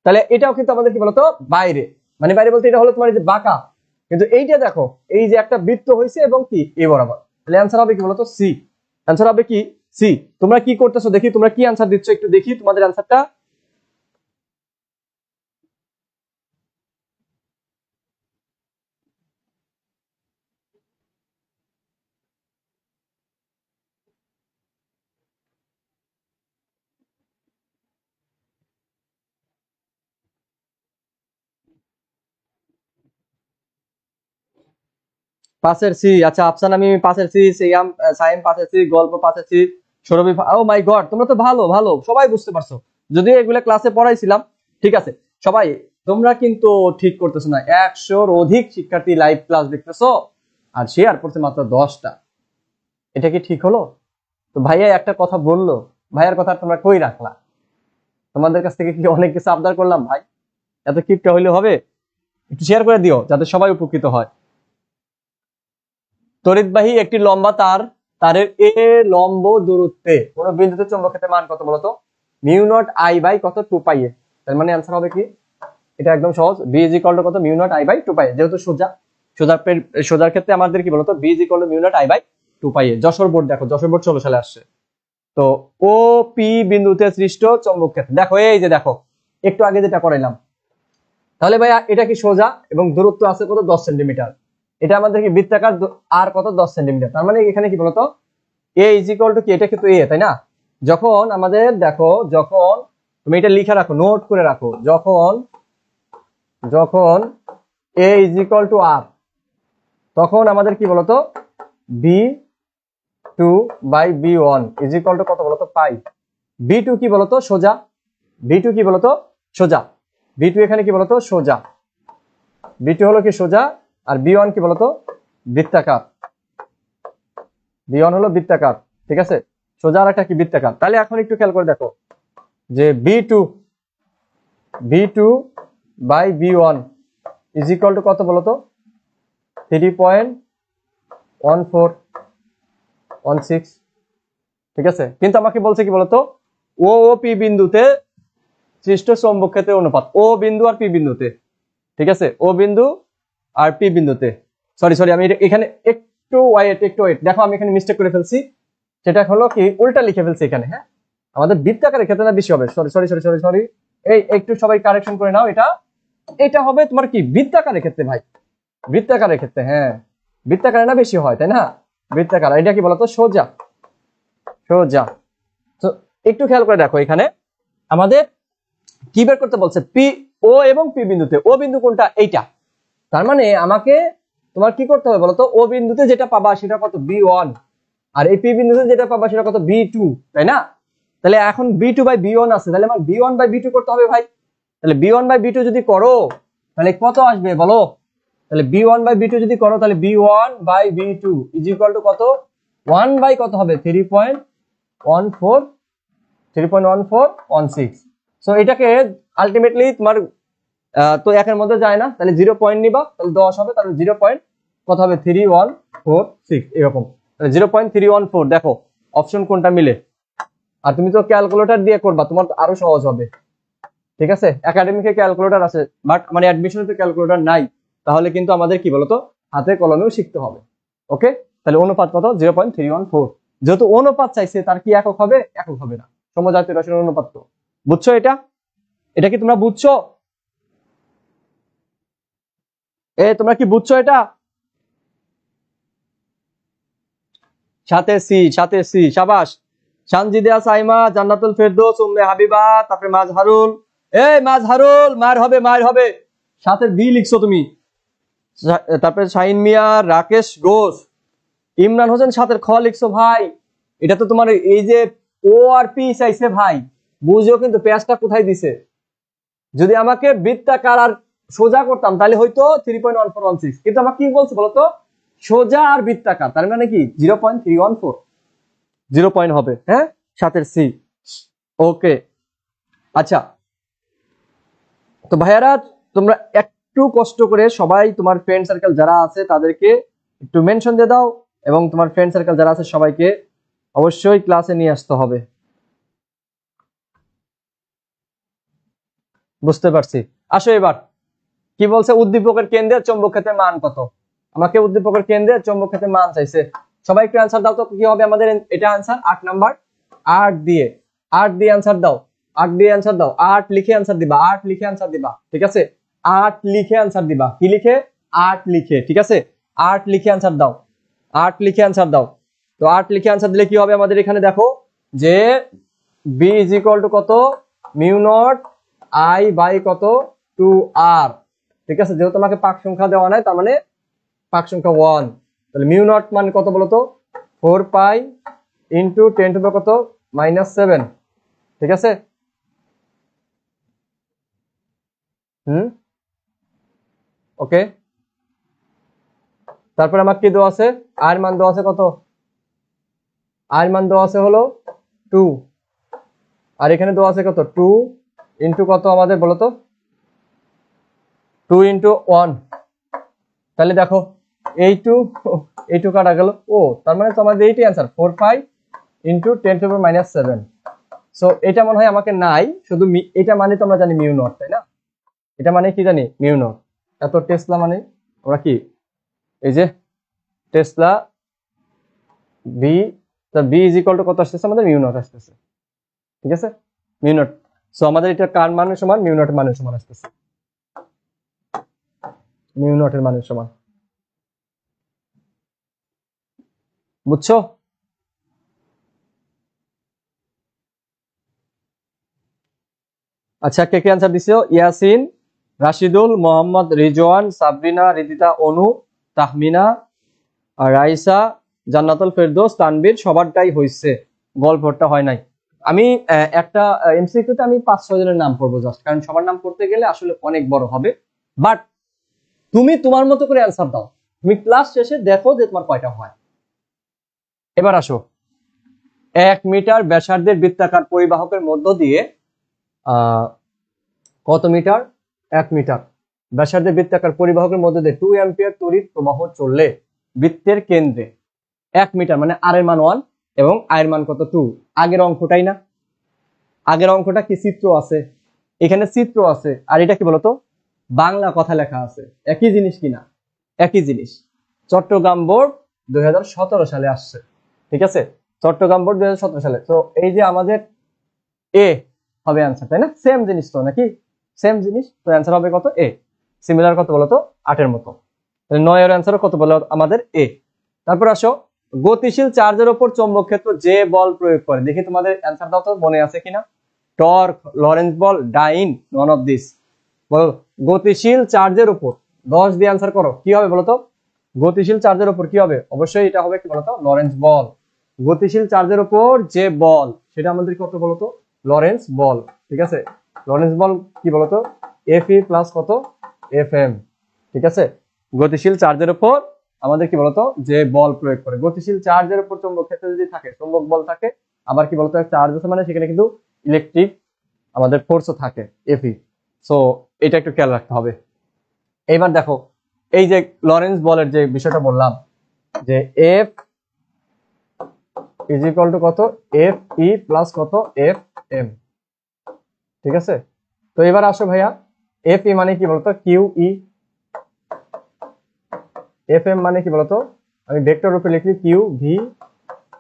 তাহলে এটাও কিন্তু আমাদের কি বলতো, বাইরে, মানে বাইরে বলতে এটা হলো তোমার এই যে বাঁকা, কিন্তু এইটা দেখো, এই যে একটা বৃত্ত হয়েছে এবং কি এ বরাবর। তাহলে অ্যান্সার হবে কি বলতো, সি। অ্যান্সার হবে কি, সি। তোমরা কি করতেছো দেখি, তোমরা কি অ্যান্সার দিচ্ছ একটু দেখি তোমাদের অ্যান্সারটা। পাঁচের সি, আচ্ছা আফসান, আমি পাঁচের সি, সিয়াম, সাইম পাঁচের সি, গল্প পাঁচের সি, সৌরভী, ও মাই গড, তোমরা তো ভালো ভালো সবাই বুঝতে পারছো, যদিও এগুলা ক্লাসে পড়াইছিলাম। ঠিক আছে সবাই, তোমরা কিন্তু ঠিক করতেছো না, 100-র অধিক শিক্ষার্থী লাইভ ক্লাস দেখতেছো আর শেয়ার করছে মাত্র 10টা। এটা কি ঠিক হলো? তো ভাইয়া একটা কথা বললো, ভাইয়ার কথা তোমরা কই রাখলা? তোমাদের কাছ থেকে কি অনেক কিছু আবদার করলাম ভাই? এত কিপটা হইলে হবে? একটু শেয়ার করে দিও যাতে সবাই উপকৃত হয়। তড়িৎবাহী একটি লম্বা তার, তারের এ লম্ব দূরত্বে কোন বিন্দুতে চৌম্বক ক্ষেত্রের মান কত বলতো, মিউ নট আই বাই কত, 2 পাই এ। তার মানে অ্যান্সার হবে কি, এটা একদম সহজ, বি ইজ ইকুয়াল টু কত, mu naught I by 2 pi A. যেহেতু সোজা, সোজার ক্ষেত্রে আমাদের কি বলতো, B is equal to mu naught I by 2 pi A. Jessore board দেখো, যশোর বোর্ড 16 সালে আসছে। তো ও পি বিন্দুতে সৃষ্ট চৌম্বক ক্ষেত্র দেখো, এই যে দেখো একটু আগে যেটা করাইলাম। তাহলে ভাইয়া এটা কি সোজা এবং দূরত্ব আছে কত, 10 সেন্টিমিটার। এটা আমাদের কি বৃত্তাকার, আর কত, 10 সেন্টিমিটার। তার মানে এখানে কি বলতো, এ ইজ ইকুয়াল টু কি, এটা কিন্তু এ, তাই না? যখন আমাদের দেখো, যখন তুমি এটা লিখে রাখো, নোট করে রাখো, যখন যখন এ ইজ ইকুয়াল টু আর, তখন আমাদের কি বলতো, B2 by B1 is equal to কত বলতো, পাই। B2 কি বলতো, সোজা। B2 কি বলতো, সোজা। B2 এখানে কি বলতো, সোজা। B2 হলো কি সোজা, আর B1 কি বলতো, বৃত্তাকার। B1 হলো বৃত্তাকার, ঠিক আছে, সোজা আর একটা কি, বৃত্তাকার। তাহলে এখন একটু খেয়াল করে দেখো, যে B2 by B1 is equal to কত বলতো, 3.1416। ঠিক আছে, কিন্তু আমাকে বলছে কি বলতো, ও ও পি বিন্দুতে সৃষ্ট চৌম্বক ক্ষেত্রের অনুপাত, ও বিন্দু আর পি বিন্দুতে। ঠিক আছে, ও বিন্দু আর পি বিন্দুতে। সরি সরি, আমি এখানে একটু ওয়েট, দেখো আমি এখানে মিস্টেক করে ফেলছি, সেটা হলো কি উল্টা লিখে ফেলছি এখানে। হ্যাঁ, আমাদের বৃত্তাকারের ক্ষেত্রে না বেশি হবে, sorry sorry sorry sorry sorry, এই একটু সবাই কারেকশন করে নাও। এটা হবে তোমার কি বৃত্তাকারের ক্ষেত্রে ভাই, বৃত্তাকারের ক্ষেত্রে। হ্যাঁ, বৃত্তাকারে না বেশি হয়, তাই না? বৃত্তাকার, এটা কি বলতো, সোজা সোজা। তো একটু খেয়াল করে দেখো, এখানে আমাদের কি বের করতে বলছে, পি ও এবং পি বিন্দুতে। ও বিন্দু কোনটা? এইটা। তার মানে আমাকে তোমার কি করতে হবে বলতো, ও বিন্দুতে যেটা পাবা সেটা কত, B1, আর এই পি বিন্দুতে যেটা পাবা সেটা কত, B2, তাই না? তাহলে এখন B2 বাই B1 আছে, তাহলে আমার B1 বাই B2 করতে হবে ভাই। তাহলে B1 বাই B2 যদি করো তাহলে কত আসবে বলো? তাহলে B1 বাই B2 যদি করো তাহলে B1 by B2 is equal to কত, 1 বাই কত হবে, 3.1416। সো এটাকে আলটিমেটলি তোমার তো একের মধ্যে যায় না, তাহলে 0 পয়েন্ট নিবা, তাহলে 10 হবে, তাহলে 0 পয়েন্ট কত হবে, 3146 এরকম। তাহলে 0.314। দেখো অপশন কোনটা মিলে। আর তুমি তো ক্যালকুলেটর দিয়ে করবা, তোমার তো আরো সহজ হবে। ঠিক আছে, একাডেমিকে ক্যালকুলেটর আছে, বাট মানে অ্যাডমিশনে তো ক্যালকুলেটর নাই, তাহলে কিন্তু আমাদের কি বলতো হাতে কলমেও শিখতে হবে। ওকে, তাহলে অনুপাত কত, 0.314। যেহেতু অনুপাত চাইছে, তার কি একক হবে? একক হবে না, সমজাতীয় রাশির অনুপাত। তো বুঝছো এটা? এটা কি তোমরা বুঝছো? তোমরা কি বুঝছো এটা? সাথে সি, শাবাশ। সানজিদা, সাইমা, জান্নাতুল ফেরদৌস, উম্মে হাবিবা, তারপরে মাজহারুল। মাজহারুল, মার হবে। সাথে বি লিখছো তুমি। তারপরে শাহিন মিয়া, রাকেশ ঘোষ, ইমরান হোসেন সাথের খ লিখছো ভাই। এটা তো তোমার এই যে ও আর পি চাইছে ভাই, বুঝো কিন্তু পেঁয়াজটা কোথায় দিছে। যদি আমাকে বৃত্তাকার আর সোজা করতাম তাহলে হয়তো 3.1416, কিন্তু আমাকে কি বলছে বলতো, সোজা আর বৃত্তাকার, তার মানে কি 0.314, 0 পয়েন্ট হবে। হ্যাঁ, সাথের সি। ওকে, আচ্ছা তো ভাইয়ারা, তোমরা একটু কষ্ট করে সবাই তোমার ফ্রেন্ড সার্কেল যারা আছে তাদেরকে একটু মেনশন দিয়ে দাও, এবং তোমার ফ্রেন্ড সার্কেল যারা আছে সবাইকে অবশ্যই ক্লাসে নিয়ে আসতে হবে। বুঝতে পারছি। আসো এবার কি বলছে, উদ্দীপকের কেন্দ্রের চৌম্বক ক্ষেত্রের মান কত? আমাকে উদ্দীপকের কেন্দ্রের চৌম্বক ক্ষেত্রের মান চাইছে। সবাই একটু অ্যান্সার দাও তো, কি হবে আমাদের এটা অ্যান্সার? 8 নাম্বার, 8 দিয়ে অ্যান্সার দাও, 8 দিয়ে অ্যান্সার দাও, 8 লিখে অ্যান্সার দিবা, 8 লিখে অ্যান্সার দিবা। ঠিক আছে, 8 লিখে অ্যান্সার দিবা। কি লিখে? 8 লিখে। ঠিক আছে, 8 লিখে অ্যান্সার দাও, 8 লিখে অ্যান্সার দাও। তো 8 লিখে অ্যান্সার দিলে কি হবে আমাদের এখানে দেখো যে b ইজ ইকুয়াল টু কত, মিউ নট I বাই কত, 2r। ঠিক আছে, যেহেতু আমাকে পাক সংখ্যা দেওয়া নাই, তার মানে পাক সংখ্যা 1। তাহলে মিউ নট মানে কত বলতো, 4 পাই ইন্টু 10 টু কত, -7। ঠিক আছে, ওকে। তারপরে আমার কি দেওয়া আছে, আর মান দেওয়া আছে কত, আর মান দেওয়া আছে হলো 2, আর এখানে দেওয়া আছে কত, 2 ইন্টু কত আমাদের বলতো, 2 ইন্টু 1। তাহলে দেখো এই টু কাটা গেল। ও, তার মানে তো আমাদের এইটাই answer, 4 pi into 10 to -7। So এটা মনে হয় আমাকে নাই, শুধু এটা মানে তো আমরা জানি মিউ নট, তাই না? এটা মানে কি জানি, মিউ নট। এত টেসলা মানে আমরা কি, এই যে tesla B, B is equal to কত আসতেছে আমাদের, মিউ নট আসতেছে। ঠিক আছে, মিউ নট। সো আমাদের এটা কার মানের সমান, মিউ নটের মানের সমান আসতেছে, মিউ নটের মানের সমান। বুঝছো? আচ্ছা, কে কে আনসার দিছো? ইয়াসিন, রাশিদুল, মোহাম্মদ রিজওয়ান, সাবরিনা, রিদিতা, অনু, তাহমিনা, রাইসা, জান্নাতুল ফেরদৌস, তানবীর, সবারটাই হইছে, গল্পটা হয় নাই। আমি একটা এমসিকিউতে আমি 5-6 জনের নাম পড়বো জাস্ট, কারণ সবার নাম পড়তে গেলে আসলে অনেক বড় হবে। বাট তুমি তোমার মতো করে অ্যান্সার দাও, তুমি ক্লাস শেষে দেখো যে তোমার কয়টা হয়। এবার আসো, 1 মিটার ব্যাসার্ধের বৃত্তাকার পরিবাহকের মধ্য দিয়ে কত মিটার, 1 মিটার ব্যাসার্ধের বৃত্তাকার পরিবাহকের মধ্যে দিয়ে 2 অ্যাম্পিয়ার তড়িৎ প্রবাহ চললে বৃত্তের কেন্দ্রে 1 মিটার মানে আর এর মান 1, এবং আয়ের মান কত 2। আগের অঙ্কটাই না, আগের অঙ্কটা কি চিত্র আছে, এখানে চিত্র আছে, আর এটা কি বলতো বাংলা কথা লেখা আছে, একই জিনিস কিনা, একই জিনিস। চট্টগ্রাম বোর্ড 2017 সালে আসছে, ঠিক আছে, চট্টগ্রাম বোর্ড 2017 সালে। তো এই যে আমাদের এ হবে অ্যান্সার, তাই না, সেম জিনিস তো নাকি, সেম জিনিস, তো অ্যান্সার হবে কত এ। সিমিলার কত বলতো 8 এর মতো, তাহলে 9 এর অ্যান্সার কত বলো আমাদের এ। তারপর আসো, গতিশীল চার্জের উপর চৌম্বক ক্ষেত্র যে বল প্রয়োগ করে, দেখি তোমাদের অ্যান্সার দাও তো মনে আছে কিনা। টর্ক, লরেন্স বল, ডাইন, নন অফ দিস। বলো গতিশীল চার্জের উপর 10 দিয়ে অ্যান্সার করো, কি হবে বলতো, গতিশীল চার্জের উপর কি হবে, অবশ্যই এটা হবে কি বলতো লরেন্স বল। গতিশীল চার্জের উপর যে বল সেটা আমাদের কত বলতো লরেন্স বল, ঠিক আছে। লরেন্স বল কি বলতো এফ ই প্লাস কত এফ এম, ঠিক আছে। গতিশীল চার্জের উপর আমাদের কি বলতো যে বল প্রয়োগ করে, গতিশীল চার্জের উপর চৌম্বক ক্ষেত্র যদি থাকে, চৌম্বক বল থাকে, আবার কি বলতো চার্জ আছে মানে সেখানে কিন্তু ইলেকট্রিক আমাদের ফোর্সও থাকে এফি। সো এটা একটু খেয়াল রাখতে হবে। এইবার দেখো এই যে লরেন্স বলের যে বিষয়টা বললাম যে এফ ইজ ইকুয়াল টু কত এফ ই প্লাস কত এফ এম, ঠিক আছে। তো এবার আসো ভাইয়া, এফ ই মানে কি বলতো কিউ ই, এফ এম মানে কি বলতো, আমি ভেক্টর রূপে লিখি কিউ ভি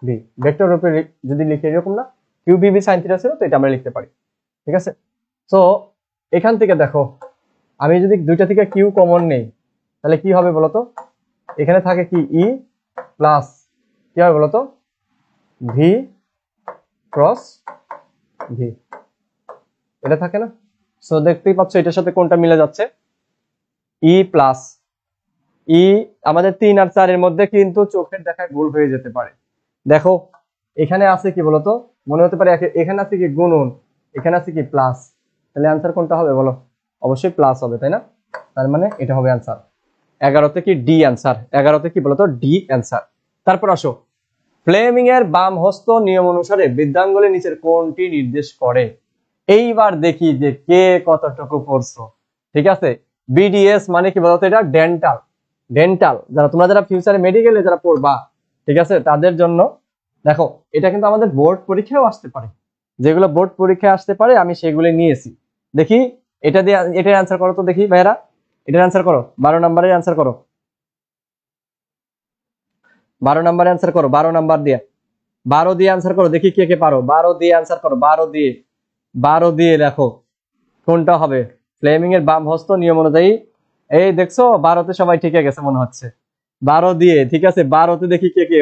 ভি, ভেক্টর রূপে যদি লিখি এরকম না Q V V sine theta ছিল, তো এটা আমরা লিখতে পারি, ঠিক আছে। তো এখান থেকে দেখো আমি যদি দুইটা থেকে কিউ কমন নেই তাহলে কি হবে বলতো, এখানে থাকে কি ই প্লাস কি হবে বলতো ভি ক্রস ভি, এটা থাকে না। সো দেখতেই পাচ্ছ এটার সাথে কোনটা মিলে যাচ্ছে, ই প্লাস ই। আমাদের 3 আর 4 এর মধ্যে কিন্তু চোখের দেখায় ভুল হয়ে যেতে পারে। দেখো এখানে আছে কি বলতো, মনে হতে পারে এখানে আছে কি গুণন, এখানে আছে কি প্লাস, তাহলে অ্যান্সার কোনটা হবে বলো, অবশ্যই প্লাস হবে, তাই না। তার মানে এটা হবে অ্যান্সার 11তে কি ডি অ্যান্সার, 11তে কি বলতো ডি অ্যান্সার। তারপর আসো, ফ্লেমিং এর বাম হস্ত নিয়ম অনুসারে বৃদ্ধাঙ্গুলি নিচের কোনটি নির্দেশ করে। এইবার দেখি যে কে কতটুকু পড়ছো, ঠিক আছে। বিডিএস মানে কি বলতো, এটা ডেন্টাল, ডেন্টাল যারা তোমরা যারা ফিউচারে মেডিকেলে যারা পড়বা, ঠিক আছে, তাদের জন্য দেখো এটা কিন্তু আমাদের বোর্ড পরীক্ষায় আসতে পারে, যেগুলো বোর্ড পরীক্ষায় আসতে পারে আমি সেগুলো নিয়েছি। দেখি এটা দিয়ে এটার অ্যান্সার করো তো দেখি ভাইরা, এটার অ্যান্সার করো, 12 নম্বরের অ্যান্সার করো, 12 নম্বরের অ্যান্সার করো, 12 নাম্বার দিয়ে 12 দিয়ে অ্যান্সার করো, দেখি কে কে পারো, 12 দিয়ে অ্যান্সার করো, 12 দিয়ে, 12 দিয়ে দেখো কোনটা হবে। ফ্লেমিং এর বাম হস্ত নিয়ম অনুযায়ী, এই দেখছো 12তে সবাই ঠিক গেছে মনে হচ্ছে, 12 দিয়ে, ঠিক আছে। 12তে দেখি কে কে,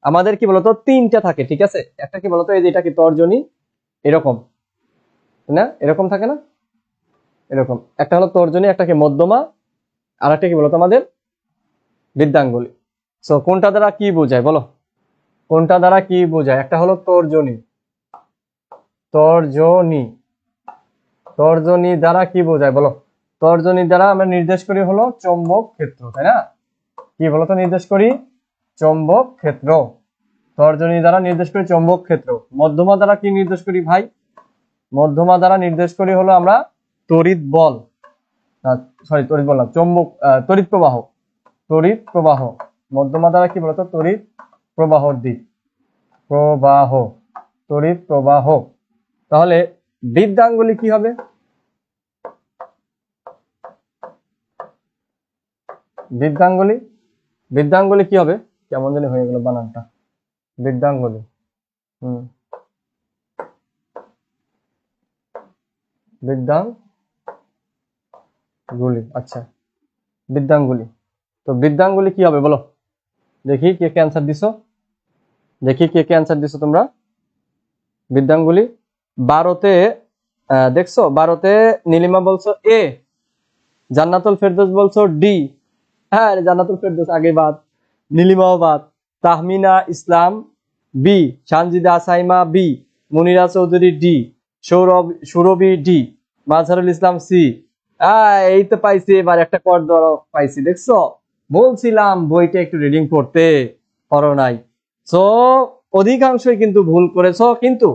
আমাদের কি বলতো 3টা থাকে, ঠিক আছে। একটা কি বলতো এই যে এটা কি তর্জনী, এরকম না, এরকম থাকে না, এরকম একটা হলো তর্জনী, একটা কি মধ্যমা, আর একটা কি বলতো আমাদের বৃদ্ধাঙ্গুলি। সো কোনটা দ্বারা কি বোঝায় বলো, কোনটা দ্বারা কি বোঝায়, একটা হলো তর্জনী, তর্জনী, তর্জনী দ্বারা কি বোঝায় বলো, তর্জনী দ্বারা আমরা নির্দেশ করি হলো চৌম্বক ক্ষেত্র, তাই না, কি বলতো নির্দেশ করি চৌম্বক ক্ষেত্র, তর্জনী দ্বারা নির্দেশ করি চৌম্বক ক্ষেত্র। মধ্যমা দ্বারা কি নির্দেশ করি ভাই, মধ্যমা দ্বারা নির্দেশ করি হলো আমরা তড়িৎ বল, সরি তড়িৎ বল না, চৌম্বক তড়িৎ প্রবাহ, তড়িৎ প্রবাহ। মধ্যমা দ্বারা কি বলতো তড়িৎ প্রবাহর দিক, প্রবাহ, তড়িৎ প্রবাহ। তাহলে বৃদ্ধাঙ্গুলি কি হবে, বৃদ্ধাঙ্গুলি, বৃদ্ধাঙ্গুলি কি হবে, কেমন জানি হয়ে গেল বানানটা, বৃদ্ধাঙ্গুলি, বৃদ্ধাঙ্গুলি, আচ্ছা বৃদ্ধাঙ্গুলি। তো বৃদ্ধাঙ্গুলি কি হবে বলো, দেখি কে কে অ্যান্সার দিছো, দেখি কে কে অ্যান্সার দিছো তোমরা। বৃদ্ধাঙ্গুলি 12তে দেখছো, 12তে নীলিমা বলছো এ, জান্নাতুল ফেরদৌস বলছো ডি, হ্যাঁ জান্নাতুল ফেরদৌস আগে বাদ, নীলিমাও বাদ, তাহমিনা ইসলাম বি, সানজিদা সাইমা বি, মুনিরা চৌধুরী ডি, সুরভি ডি, মাজহারুল ইসলাম সি। এই তো পাইছি, এবার একটা কর ধরো পাইছি, দেখছো বলছিলাম বইটা একটু রিডিং করতে, করো নাই। সো অধিকাংশই কিন্তু ভুল করেছো, কিন্তু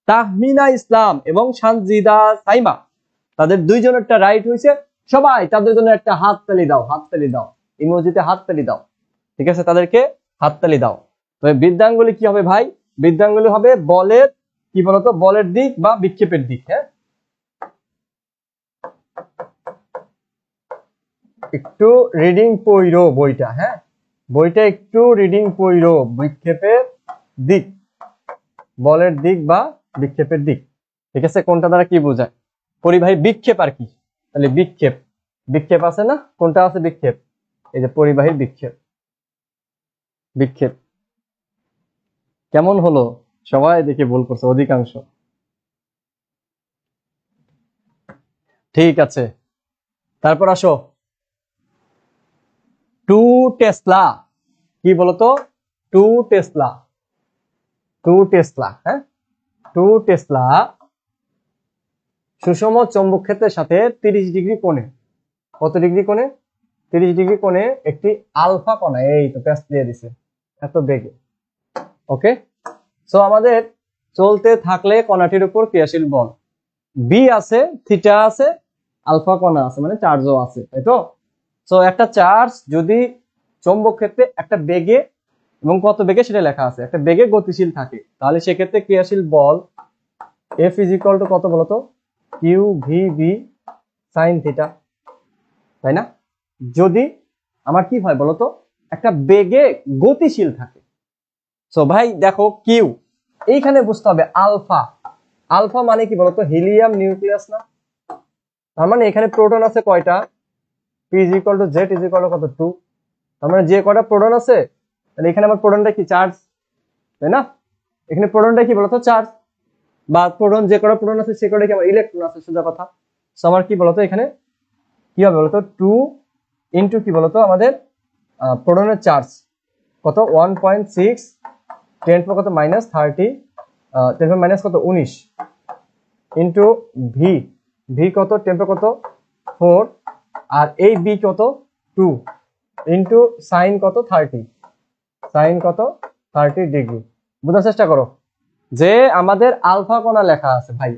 তাহমিনা ইসলাম এবং সানজিদা সাইমা তাদের দুইজনেরটা রাইট হয়েছে। সবাই তাদের জন্য একটা হাততালি দাও, হাততালি দাও, ইমোজিতে হাততালি দাও, ঠিক আছে, তাদেরকে হাততালি দাও। তবে বৃদ্ধাঙ্গুলি কি হবে ভাই, বৃদ্ধাঙ্গুলি হবে বলের কি বলতো, বলের দিক বা বিক্ষেপের দিক। হ্যাঁ, একটু রিডিং পড়ো বইটা। হ্যাঁ, বইটা একটু রিডিং পড়ো। বিক্ষেপের দিক, বলের দিক বা বিক্ষেপের দিক। ঠিক আছে, কোনটা দ্বারা কি বোঝায়? পরিবাহী বিক্ষেপ আর কি। তাহলে বিক্ষেপ, বিক্ষেপ আছে না, কোনটা আছে বিক্ষেপ? এই যে পরিবাহীর বিক্ষেপ। বিক্ষেপ কেমন হলো? সবাই দেখে ভুল করছে অধিকাংশ। ঠিক আছে, তারপর আসো 2 টেসলা। কি বলতো? 2 টেসলা, 2 টেসলা। হ্যাঁ, 2 টেসলা সুষম চৌম্বক ক্ষেত্রের সাথে 30 ডিগ্রি কোণে, কত ডিগ্রি কোণে? 30 ডিগ্রি কোণে একটি আলফা কণা, এই তো প্যাচ দিয়ে দিছে এত বেগে। ওকে, সো আমাদের চলতে থাকলে কণাটির উপর ক্রিয়াশীল বল বি আছে, থিটা আছে, আলফা কণা আছে, মানে চার্জও আছে, তাই তো? সো একটা চার্জ যদি চৌম্বক ক্ষেত্রে একটা বেগে, এবং কত বেগে সেটা লেখা আছে, একটা বেগে গতিশীল থাকে, তাহলে সেক্ষেত্রে ক্রিয়াশীল বল এফ ইজ ইকুয়াল টু কত বলতো? Q V B sine theta, তাই না? যদি আমার কি হয় বলতো, একটা বেগে গতিশীল থাকে। সো ভাই দেখো কিউ, এইখানে বুঝতে হবে আলফা। আলফা মানে কি বলতো? হিলিয়াম নিউক্লিয়াস না? তার মানে এখানে প্রোটন আছে কয়টা? P is equal to Z is equal to কত? 2। তার মানে যে কয়টা প্রোটন আছে, তাহলে এখানে আমার প্রোটনটা কি? চার্জ, তাই না? এখানে প্রোটনটা কি বলতো? চার্জ। বা প্রোটন, যে কয়টা প্রোটন আছে সে কয়টা কি আমার ইলেকট্রন আছে, সোজা কথা। সো আমার কি বলতো এখানে কি হবে বলতো? 2 ইন্টু কি বলতো আমাদের প্রোটনের চার্জ কত? 1.6 10 কত মাইনাস 30, 10 মাইনাস কত 19 ইন্টু ভি, ভি কত? 10 কত 4, আর এই বি কত? 2 ইন্টু সাইন কত? 30, সাইন কত? 30 ডিগ্রি। বোঝার চেষ্টা করো যে আমাদের আলফা কণা লেখা আছে ভাই।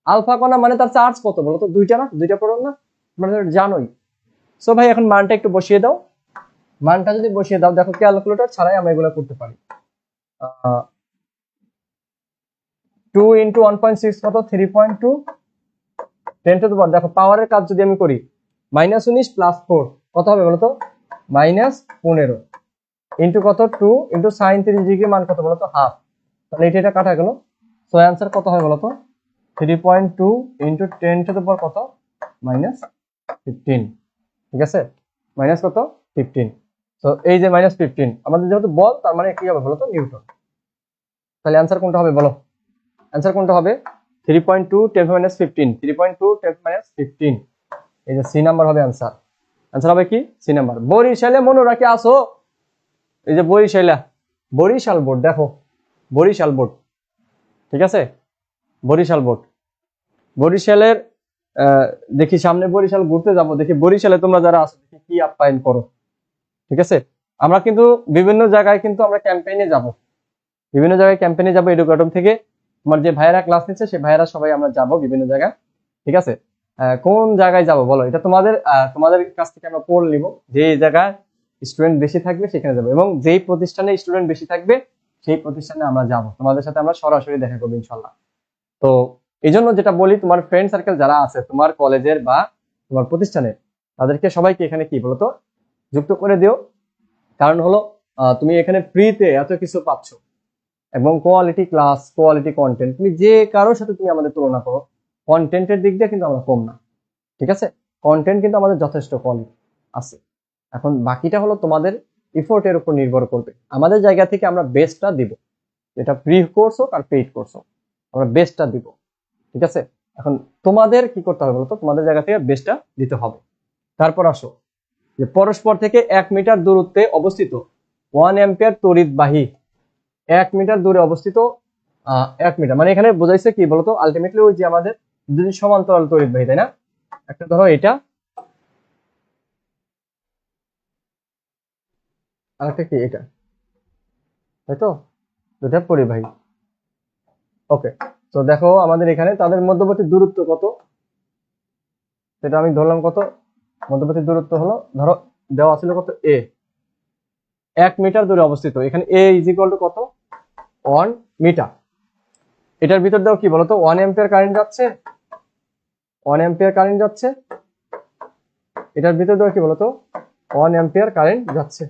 আলফা কণা মানে তার চার্জ কত বলতো? দুইটা না? দুইটা প্রোটন না? মানে জানোই। সো ভাই এখন মানটা একটু বসিয়ে দাও। মানটা যদি বসিয়ে দাও, দেখো ক্যালকুলেটর ছাড়াই আমরা এগুলো করতে পারি। 2 ইন্টু 1.6 কত? 3.2, 10 টু দি পাওয়ার, দেখো পাওয়ারের কাজ যদি আমি করি, -19 প্লাস 4 কত হবে বলতো? -15 ইন্টু কত? 2 ইন্টু সাইন 30 ডিগ্রি, মান কত বলতো? হাফ। তাহলে এটা কাটা গেল। সো অ্যান্সার কত হয় বলতো? 3.2 ইন্টু 10 টু দি পাওয়ার কত? -15। ঠিক আছে, মাইনাস কত? 15। তো এই যে -15 আমাদের যেহেতু বল, তার মানে কি হবে বলতো? নিউটন। তাহলে অ্যান্সার কোনটা হবে বলো? অ্যান্সার কোনটা হবে? 3.2 10 -15, 3.2 10 -15, এই যে সি নাম্বার হবে অ্যান্সার। অ্যান্সার হবে কি? C number. বরিশালে মনে রাখি আসো, এই যে বরিশালা, বরিশাল বোর্ড, দেখো বরিশাল বোর্ড। ঠিক আছে, বরিশাল বোর্ড। বরিশালের দেখি সামনে বরিশাল ঘুরতে যাব, দেখি বরিশালে তোমরা যারা আছো দেখি কি আপ্যায়ন করো। ঠিক আছে, আমরা কিন্তু বিভিন্ন জায়গায় কিন্তু আমরা ক্যাম্পেইনে যাব, বিভিন্ন জায়গায় ক্যাম্পেইনে যাব। এডুকেটম থেকে তোমার যে ভাইয়েরা ক্লাস নিচ্ছে, সেই ভাইয়েরা সবাই আমরা যাব বিভিন্ন জায়গায়। ঠিক আছে, কোন জায়গায় যাব বলো? এটা তোমাদের তোমাদের কাছ থেকে আমরা পোল নিব, যে জায়গায় স্টুডেন্ট বেশি থাকবে সেখানে যাব, এবং যেই প্রতিষ্ঠানে স্টুডেন্ট বেশি থাকবে সেই প্রতিষ্ঠানে আমরা যাব। তোমাদের সাথে আমরা সরাসরি দেখা করবো ইনশাল্লাহ। তো এই জন্য যেটা বলি, তোমার ফ্রেন্ড সার্কেল যারা আছে তোমার কলেজের বা তোমার প্রতিষ্ঠানের, তাদেরকে সবাইকে এখানে কি বলতো যুক্ত করে দিও। কারণ হলো তুমি এখানে ফ্রিতে এত কিছু পাচ্ছ, এবং কোয়ালিটি ক্লাস, কোয়ালিটি কন্টেন্ট, তুমি যে কারোর সাথে তুমি আমাদের তুলনা করো, কন্টেন্টের দিক দিয়ে কিন্তু আমরা কম না। ঠিক আছে, কন্টেন্ট কিন্তু আমাদের যথেষ্ট কোয়ালিটি আছে। এখন বাকিটা হলো তোমাদের ইফোর্টের উপর নির্ভর করবে। আমাদের জায়গা থেকে আমরা বেস্টটা দিব, এটা ফ্রি কোর্স হোক আর পেইড কোর্স হোক, আমরা বেস্টটা দিব। ঠিক আছে, এখন তোমাদের কি করতে হবে বলতো? তোমাদের জায়গা থেকে বেস্টটা দিতে হবে। তারপর আসো যে পরস্পর থেকে 1 মিটার দূরত্বে অবস্থিত 1 অ্যাম্পিয়ার তড়িৎবাহী, 1 মিটার দূরে অবস্থিত 1 মিটার মানে এখানে বোঝাইছে কি বলতো? আলটিমেটলি ওই যে আমাদের দুটি সমান্তরাল তড়িৎবাহী, তাই না? একটা ধরো এটা, আর একটা কি এটা, তাই তো? দুটা পরিবাহী। ওকে, তো দেখো আমাদের এখানে তাদের মধ্যবর্তী দূরত্ব কত, সেটা আমি ধরলাম কত? মধ্যবর্তী দূরত্ব হলো, ধরো দেওয়া ছিল কত? এ, 1 মিটার দূরে অবস্থিত। এখানে এ ইজ ইকুয়াল টু কত? 1 মিটার। এটার ভিতর দাও কি বলতো 1 অ্যাম্পিয়ার কারেন্ট যাচ্ছে, 1 অ্যাম্পিয়ার কারেন্ট যাচ্ছে। এটার ভিতর দাও কি বলতো 1 অ্যাম্পিয়ার কারেন্ট যাচ্ছে।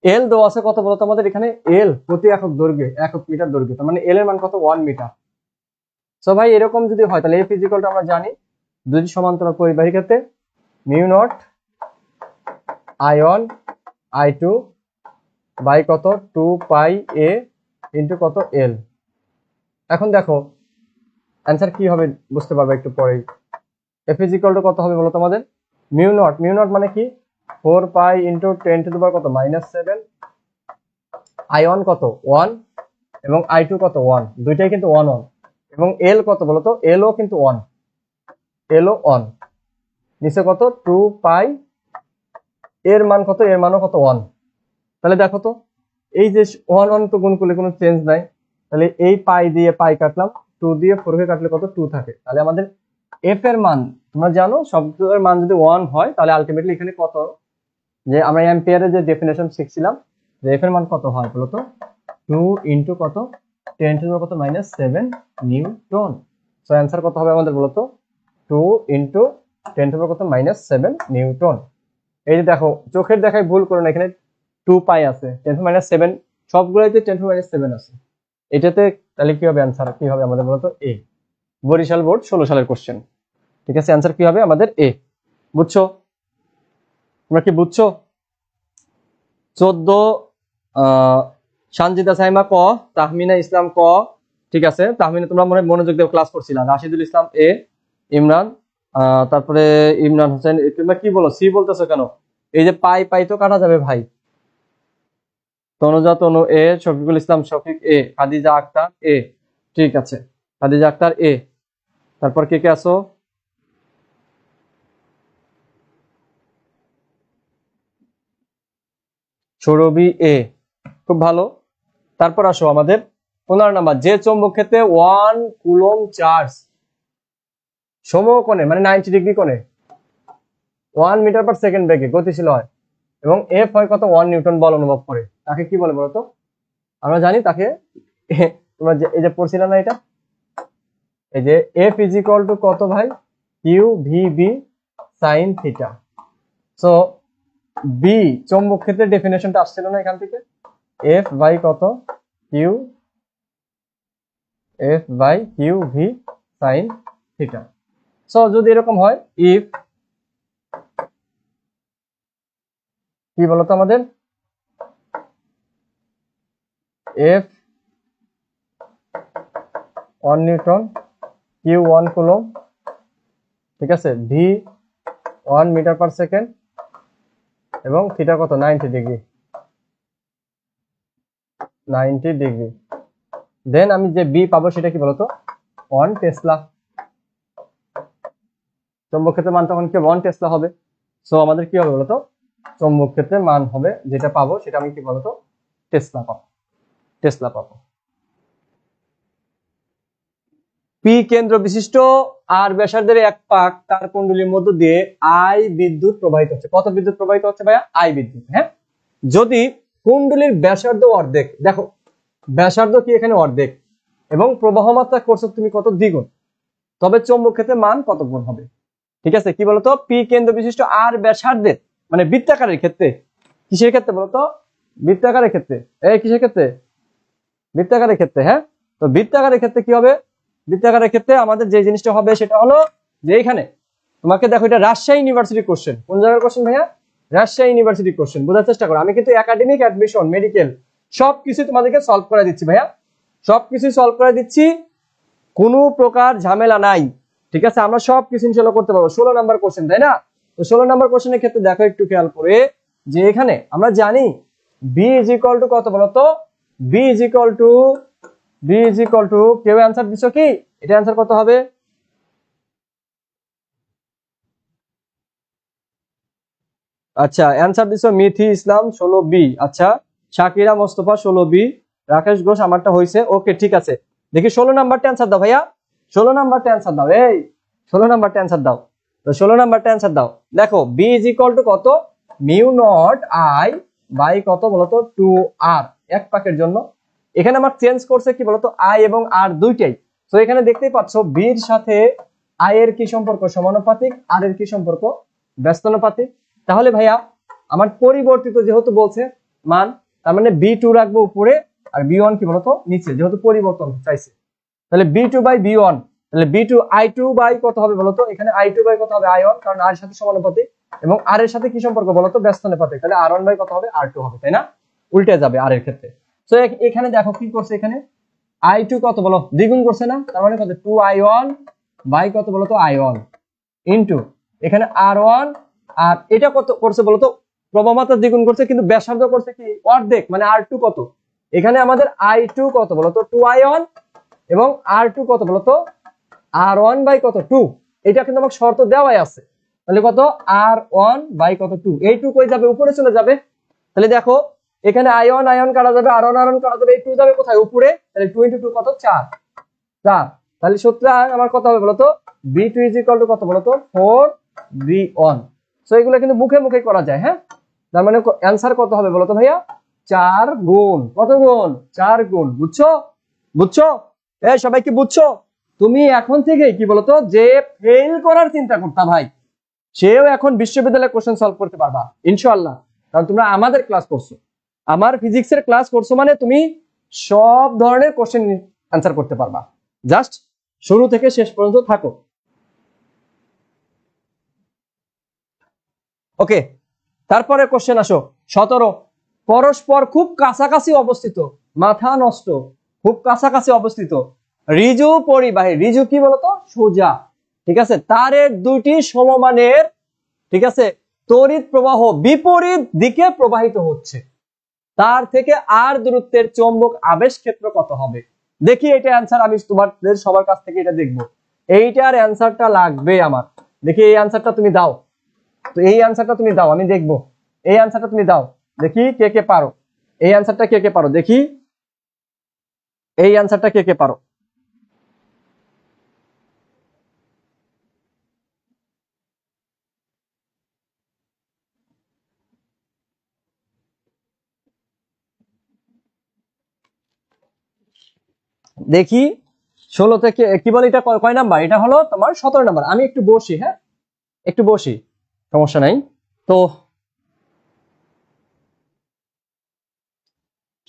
এল দেওয়া আছে কত বলতো আমাদের এখানে, এল প্রতি একক দৈর্ঘ্যে, একক মিটার দৈর্ঘ্যে, তার মানে এল এর মান কত 1 মিটার। সো ভাই এরকম যদি হয় তাহলে এফ ইজিক্যাল টু আমরা জানি দুটি সমান্তরাল পরিবাহী ক্ষেত্রে mu naught I1 I2 by কত 2 পাই এ ইন্টু কত এল। এখন দেখো অ্যান্সার কি হবে বুঝতে পারবে একটু পরেই। এফ ইজিক্যাল টু কত হবে বলো তোমাদের, মিউ নট মানে কি 4 পাই ইন্টু 10 টু দি পাওয়ার কত -7, I1 কত 1 এবং I2 কত 1, দুইটাই কিন্তু 1 1, এবং এল কত বলতো, এল ও কিন্তু 1, এল ও 1, নিচে কত 2 পাই, এর মান কত, এর মানও কত 1। তাহলে দেখো তো এই যে 1 1 তো গুণ করলে কোনো চেঞ্জ নাই, তাহলে এই পাই দিয়ে পাই কাটলাম, 2 দিয়ে 4 কে কাটলে কত 2 থাকে। তাহলে আমাদের এফ এর মান তোমরা জানো সবগুলোর মান যদি 1 হয় তাহলে আলটিমেটলি এখানে কত, যে আমরা অ্যাম্পিয়ারের যে ডেফিনেশন শিখছিলাম যে এফ এর মান কত হয় বলতো 2 ইনটু কত 10 টু দি পাওয়ার কত -7 নিউটন। সো অ্যানসার কত হবে আমাদের বলতো 2 ইনটু 10 টু দি পাওয়ার কত -7 নিউটন। এই যে দেখো চোখের দেখায় ভুল করো না, এখানে 2 পাই আছে, 10 টু দি -7 সবগুলোতে 10 টু দি -7 আছে এটাতে। তাহলে কি হবে অ্যানসার, কি হবে আমাদের বলতো এ। বরিশাল বোর্ড 16 সালের কোশ্চেন। ঠিক আছে, অ্যানসার কি হবে আমাদের এ। বুঝছো, তোমরা কি বুঝছো? 14 সানজিদা সাইমা ক, তাহমিনা ইসলাম ক। ঠিক আছে, তাহমিনা তোমরা মনোযোগ দিয়ে ক্লাস করছিলা। রাশিদুল ইসলাম এ, ইমরান, তারপরে ইমরান হোসেন। তোমরা কি বলো সি বলতেছো কেন? এই যে পাই পাই তো কাটা যাবে ভাই। তনুজা তনু এ, শফিকুল ইসলাম শফিক এ, খাদিজা আক্তার এ। ঠিক আছে, খাদিজা আক্তার এ। তারপর কে কে আসো? সৌরভী এ, খুব ভালো। তারপর আসো আমাদের 15 নাম্বার, যে চৌম্বক ক্ষেত্রে 1 কুলম্ব চার্জ সমকোণে মানে 90 ডিগ্রি কোণে 1 মিটার পার সেকেন্ড বেগে গতিশীল হয় এবং এফ হয় কত 1 নিউটন বল অনুভব করে, তাকে কি বলে বলতো? আমরা জানি তাকে, তোমরা এই যে পড়ছিলা না এটা, এই যে এফ ইজ ইকুয়াল টু কত ভাই, Q V B sine theta. So B চৌম্বক ক্ষেত্রের ডেফিনেশনটা আসছিল না এখান থেকে, এফ বাই কত Q, F by Q V sine theta. So যদি এরকম হয়, ইফ কি বলতো আমাদের, এফ 1 নিউটন, কিউ 1 কুলম্ব, ঠিক আছে, ভি 1 মিটার পার সেকেন্ড এবং থিটা কত 90 ডিগ্রি, 90 ডিগ্রি। দেন আমি যে বি পাবো সেটা কি বলতো 1 টেসলা। চৌম্বক ক্ষেত্রের মান তখন কি 1 টেসলা হবে। সো আমাদের কি হবে বলতো, চৌম্বক ক্ষেত্রের মান হবে যেটা পাবো সেটা আমি কি বলতো টেসলা পাবো, টেসলা পাবো। পি কেন্দ্র বিশিষ্ট আর ব্যাসার্ধের এক পাক তার কুণ্ডলীর মধ্য দিয়ে আই বিদ্যুৎ প্রবাহিত হচ্ছে। কত বিদ্যুৎ প্রবাহিত হচ্ছে ভাইয়া? আই বিদ্যুৎ। হ্যাঁ, যদি কুণ্ডলীর ব্যাসার্ধ অর্ধেক, দেখো ব্যাসার্ধ কি এখানে অর্ধেক এবং প্রবাহ মাত্রা করছো তুমি কত দ্বিগুণ, তবে চৌম্বক ক্ষেত্রে মান কত গুণ হবে। ঠিক আছে, কি বলতো পি কেন্দ্র বিশিষ্ট আর ব্যাসার্ধের মানে বৃত্তাকারের ক্ষেত্রে, কিসের ক্ষেত্রে বলতো, বৃত্তাকারের ক্ষেত্রে, এই কিসের ক্ষেত্রে, বৃত্তাকারের ক্ষেত্রে। হ্যাঁ, তো বৃত্তাকারের ক্ষেত্রে কি হবে, বৃত্তাকারের ক্ষেত্রে আমাদের যে জিনিসটা হবে সেটা হলো যে এখানে তোমাকে দেখো এটা রাজশাহী ইউনিভার্সিটি কোশ্চেন। কোন জায়গার কোশ্চেন ভাইয়া? Rajshahi university question. বোঝার চেষ্টা করো, আমি কিন্তু একাডেমিক, অ্যাডমিশন, মেডিকেল সবকিছু তোমাদেরকে সলভ করে দিচ্ছি ভাইয়া, সবকিছু সলভ করে দিচ্ছি, কোনো প্রকার ঝামেলা নাই। ঠিক আছে, আমরা সবকিছু ইনশাআল্লাহ করতে পারবো। 16 নাম্বার কোশ্চেন, তাই না? তো 16 নাম্বার কোশ্চেনের ক্ষেত্রে দেখো একটু খেয়াল করে যে এখানে আমরা জানি বি ইজ ইকুয়াল টু কত বলতো, বি ইজ ইকুয়াল টু কেউ অ্যান্সার দিছো কি? এটা অ্যান্সার কত হবে? আচ্ছা, অ্যান্সার দিছো মিথি ইসলাম 16 বি। আচ্ছা, শাকিরা মোস্তফা 16 বি, রাকেশ ঘোষ আমারটা হইছে। ওকে, ঠিক আছে, দেখি 16 নাম্বারটা অ্যান্সার দাও ভাইয়া, 16 নাম্বারটা অ্যান্সার দাও, এই 16 নাম্বারটা অ্যান্সার দাও। তো 16 নাম্বারটা অ্যান্সার দাও। দেখো বি ইজ ইকুয়াল টু কত, মিউ নট আই বাই কত বলতো 2 আর, এক পাকের জন্য এখানে আমার চেঞ্জ করছে কি বলতো আই এবং আর দুইটাই। তো এখানে দেখতেই পাচ্ছ বির সাথে আই এর কি সম্পর্ক, সমানুপাতিক, আর এর কি সম্পর্ক, ব্যস্তানুপাতিক। তাহলে ভাইয়া আমার পরিবর্তিত যেহেতু বলছে মান, তার মানে বি2 রাখবো উপরে আর বি1 কি বলতো নিচে, যেহেতু পরিবর্তন চাইছে। তাহলে বি2 বাই বি1, তাহলে বি2 আই2 বাই কত হবে বলতো, এখানে আই2 বাই কত হবে আই1, কারণ আর এর সাথে সমানুপাতিক এবং আর এর সাথে কি সম্পর্ক বলতো ব্যস্তানুপাতিক, তাহলে আর1 বাই কত হবে আর2 হবে, তাই না? উল্টে যাবে আর এর ক্ষেত্রে। তো এখানে দেখো কি করছে, এখানে আই2 কত বলো দ্বিগুণ করছে না, তার মানে কত 2i1 বাই কত বলতো i1 ইনটু এখানে r1, আর এটা কত করছে বলতো প্রবণতা দ্বিগুণ করছে কিন্তু ব্যাসার্ধ করছে কি অর্ধেক, মানে r2 কত, এখানে আমাদের i2 কত বলতো 2i1 এবং r2 কত বলতো r1 বাই কত 2, এটা কিন্তু আমার শর্ত দেওয়াই আছে। তাহলে কত r1 বাই কত 2, এই 2 কই যাবে উপরে চলে যাবে। তাহলে দেখো এখানে i1 i1 কাটা যাবে, r1 r1 কাটা যাবে, এই 2 যাবে কোথায় উপরে, তাহলে 2 * 2 কত 4, তাহলে সুতরাং আমার কত হবে বলতো b2 = কত বলতো 4b1। সো এগুলো কিন্তু মুখে মুখে করা যায়, হ্যাঁ। তার মানে অ্যানসার কত হবে বলতো ভাইয়া 4 গুণ, কত গুণ 4 গুণ, বুঝছো বুঝছো, এই সবাই কি বুঝছো? তুমি এখন থেকে কি বলতো যে ফেল করার চিন্তা করতা ভাই, সেও এখন বিশ্ববিদ্যালয়ে কোশ্চেন সলভ করতে পারবা ইনশাআল্লাহ, কারণ তোমরা আমাদের ক্লাস করছো, আমার ফিজিক্সের ক্লাস করছো, মানে তুমি সব ধরনের কোশ্চেন অ্যানসার করতে পারবা, জাস্ট শুরু থেকে শেষ পর্যন্ত থাকো। ওকে, তারপরে কোশ্চেন আসো 17, পরস্পর খুব কাছাকাছি অবস্থিত, মাথা নষ্ট, খুব কাছাকাছি অবস্থিত ঋজু পরিবাহী, ঋজু কি বলতো সোজা, ঠিক আছে, তারের দুইটি সমমানের, ঠিক আছে, তড়িৎ প্রবাহ বিপরীত দিকে প্রবাহিত হচ্ছে, তার থেকে আর দূরত্বের চৌম্বক আবেশ ক্ষেত্র কত হবে? দেখি এটা অ্যানসার আমি তোমাদের সবার কাছ থেকে এটা দেখবো, এইটার অ্যানসারটা লাগবে আমার। দেখি এই অ্যানসারটা তুমি দাও, তো এই অ্যানসারটা তুমি দাও, আমি দেখবো এই অ্যানসারটা তুমি দাও, দেখি কে কে পারো, এই অ্যানসারটা কে কে পারো, দেখি এই অ্যানসারটা কে কে পারো। দেখি 16 থেকে কি বলে এটা কয় নাম্বার, এটা হলো তোমার 17 নাম্বার। আমি একটু বসি, হ্যাঁ একটু বসি, সমস্যা নাই। তো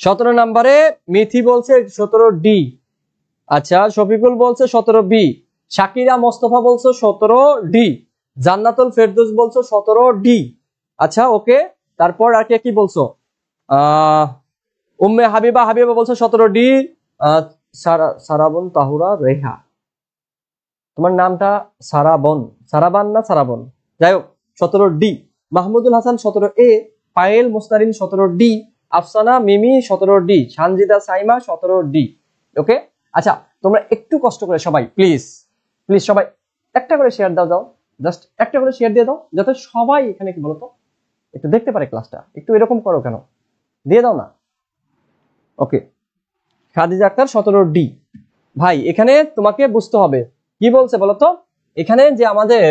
17 নাম্বারে মিথি বলছে 17D, আচ্ছা শফিকুল বলছে 17B, শাকিরা মোস্তফা বলছে 17D, জান্নাতুল ফেরদৌস বলছো 17D। আচ্ছা ওকে, তারপর আর কে কি বলছো, উম্মে হাবিবা বলছো 17D, সারাবন তাহুরা রেহা, তোমার নামটা সারাবান না সারাবন, যাই হোক 17D, Mahmudul Hasan 17A, Payel Mustarin 17D, Afsana মিমি 17D, সানজিদা সাইমা 17D। ওকে, আচ্ছা তোমরা একটু কষ্ট করে সবাই প্লিজ প্লিজ সবাই একটা করে শেয়ার দাও, জাস্ট একটা করে শেয়ার দিয়ে দাও, যাতে সবাই এখানে কি বলতো একটু দেখতে পারে ক্লাসটা, একটু এরকম করো কেন, দিয়ে দাও না। ওকে, খাদিজা আক্তার 17D। ভাই এখানে তোমাকে বুঝতে হবে কি বলছে বলতো, এখানে যে আমাদের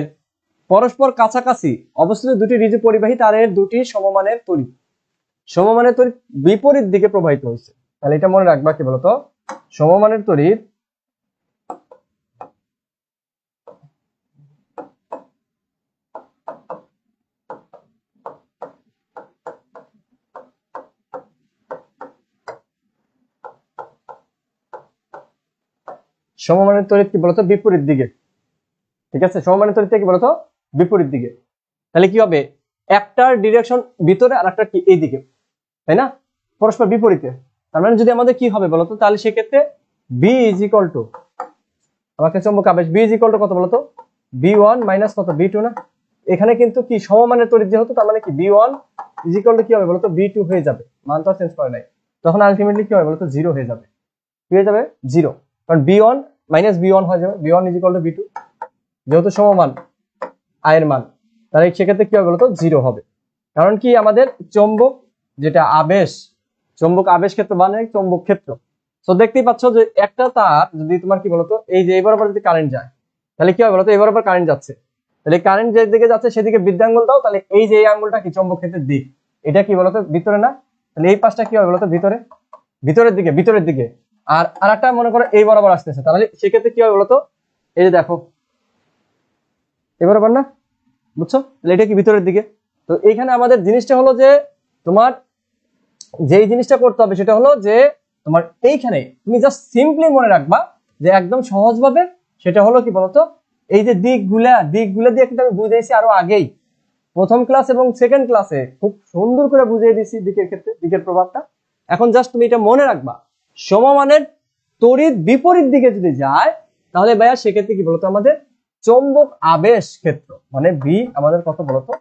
পরস্পর কাছাকাছি অবস্থিত দুটি ঋজু পরিবাহী তারের দুটি সমমানের তড়িৎ বিপরীত দিকে প্রবাহিত হয়েছে, তাহলে এটা মনে রাখবা কি বলতো সমমানের তড়িৎ কি বলতো বিপরীত দিকে, ঠিক আছে, সমমানের তড়িৎ কি বলতো বিপরীত দিকে, তাহলে কি হবে একটার ডিরেকশন ভিতরে আর একটা কি এইদিকে, তাই না, পরস্পর বিপরীতে। তার মানে যদি আমাদের কি হবে বলতো, তাহলে সেক্ষেত্রে বি ইজ ইকুয়াল টু আমাকে চৌম্বক আবেশ বি ইজ ইকুয়াল টু কত বলতো B1 মাইনাস কত B2 না, এখানে কিন্তু কি সমমানের তড়িৎ যেহেতু, তার মানে কি B1 ইজ ইকুয়াল টু কি হবে বলতো B2 হয়ে যাবে, মানটা চেঞ্জ করে নাই, তখন আলটিমেটলি কি হবে বলতো 0 হয়ে যাবে, কি হয়ে যাবে 0, কারণ B1 মাইনাস B1 হয়ে যাবে, B1 is equal two B2, যেহেতু সমমান আয়ের মান, তাহলে সেক্ষেত্রে কি হবে বলতো 0 হবে। কারণ কি আমাদের চৌম্বক যেটা আবেশ, চৌম্বক আবেশ ক্ষেত্র মানে চৌম্বক ক্ষেত্র। তো দেখতেই পাচ্ছ যে একটা তার যদি তোমার কি বলতো এই যে এবার যদি কারেন্ট যায়, তাহলে কি হবে বলতো এবার কারেন্ট যাচ্ছে, তাহলে কারেন্ট যে দিকে যাচ্ছে সেদিকে বৃদ্ধাঙ্গুল দাও, তাহলে এই যে এই আঙ্গুলটা কি চৌম্বক ক্ষেত্রের দিক, এটা কি বলতো ভিতরে না, তাহলে এই পাশটা কি হবে বলতো ভিতরে, ভিতরের দিকে, ভিতরের দিকে। আর আরেকটা মনে করো এই বরাবর আসতেছে, তাহলে সেক্ষেত্রে কি হবে বলতো, এই যে দেখো এই বরাবর না, বুঝছো, তাহলে এটা কি ভিতরের দিকে। তো এইখানে আমাদের জিনিসটা হলো যে তোমার যেই জিনিসটা করতে হবে সেটা হলো যে তোমার এইখানে তুমি জাস্ট সিম্পলি মনে রাখবা যে একদম সহজভাবে, সেটা হলো কি বলতো, এই যে দিকগুলা দিয়ে কিন্তু আমি বুঝাইছি আরো আগেই, প্রথম ক্লাস এবং সেকেন্ড ক্লাসে খুব সুন্দর করে বুঝিয়ে দিছি দিকের ক্ষেত্রে, দিকের প্রভাবটা। এখন জাস্ট তুমি এটা মনে রাখবা, সমমানের তড়িৎ বিপরীত দিকে যদি যায় তাহলে ভাইয়া সেক্ষেত্রে কি বলতো, আমাদের চৌম্বক আবেশ ক্ষেত্র মানে বি আমাদের কত বলতো,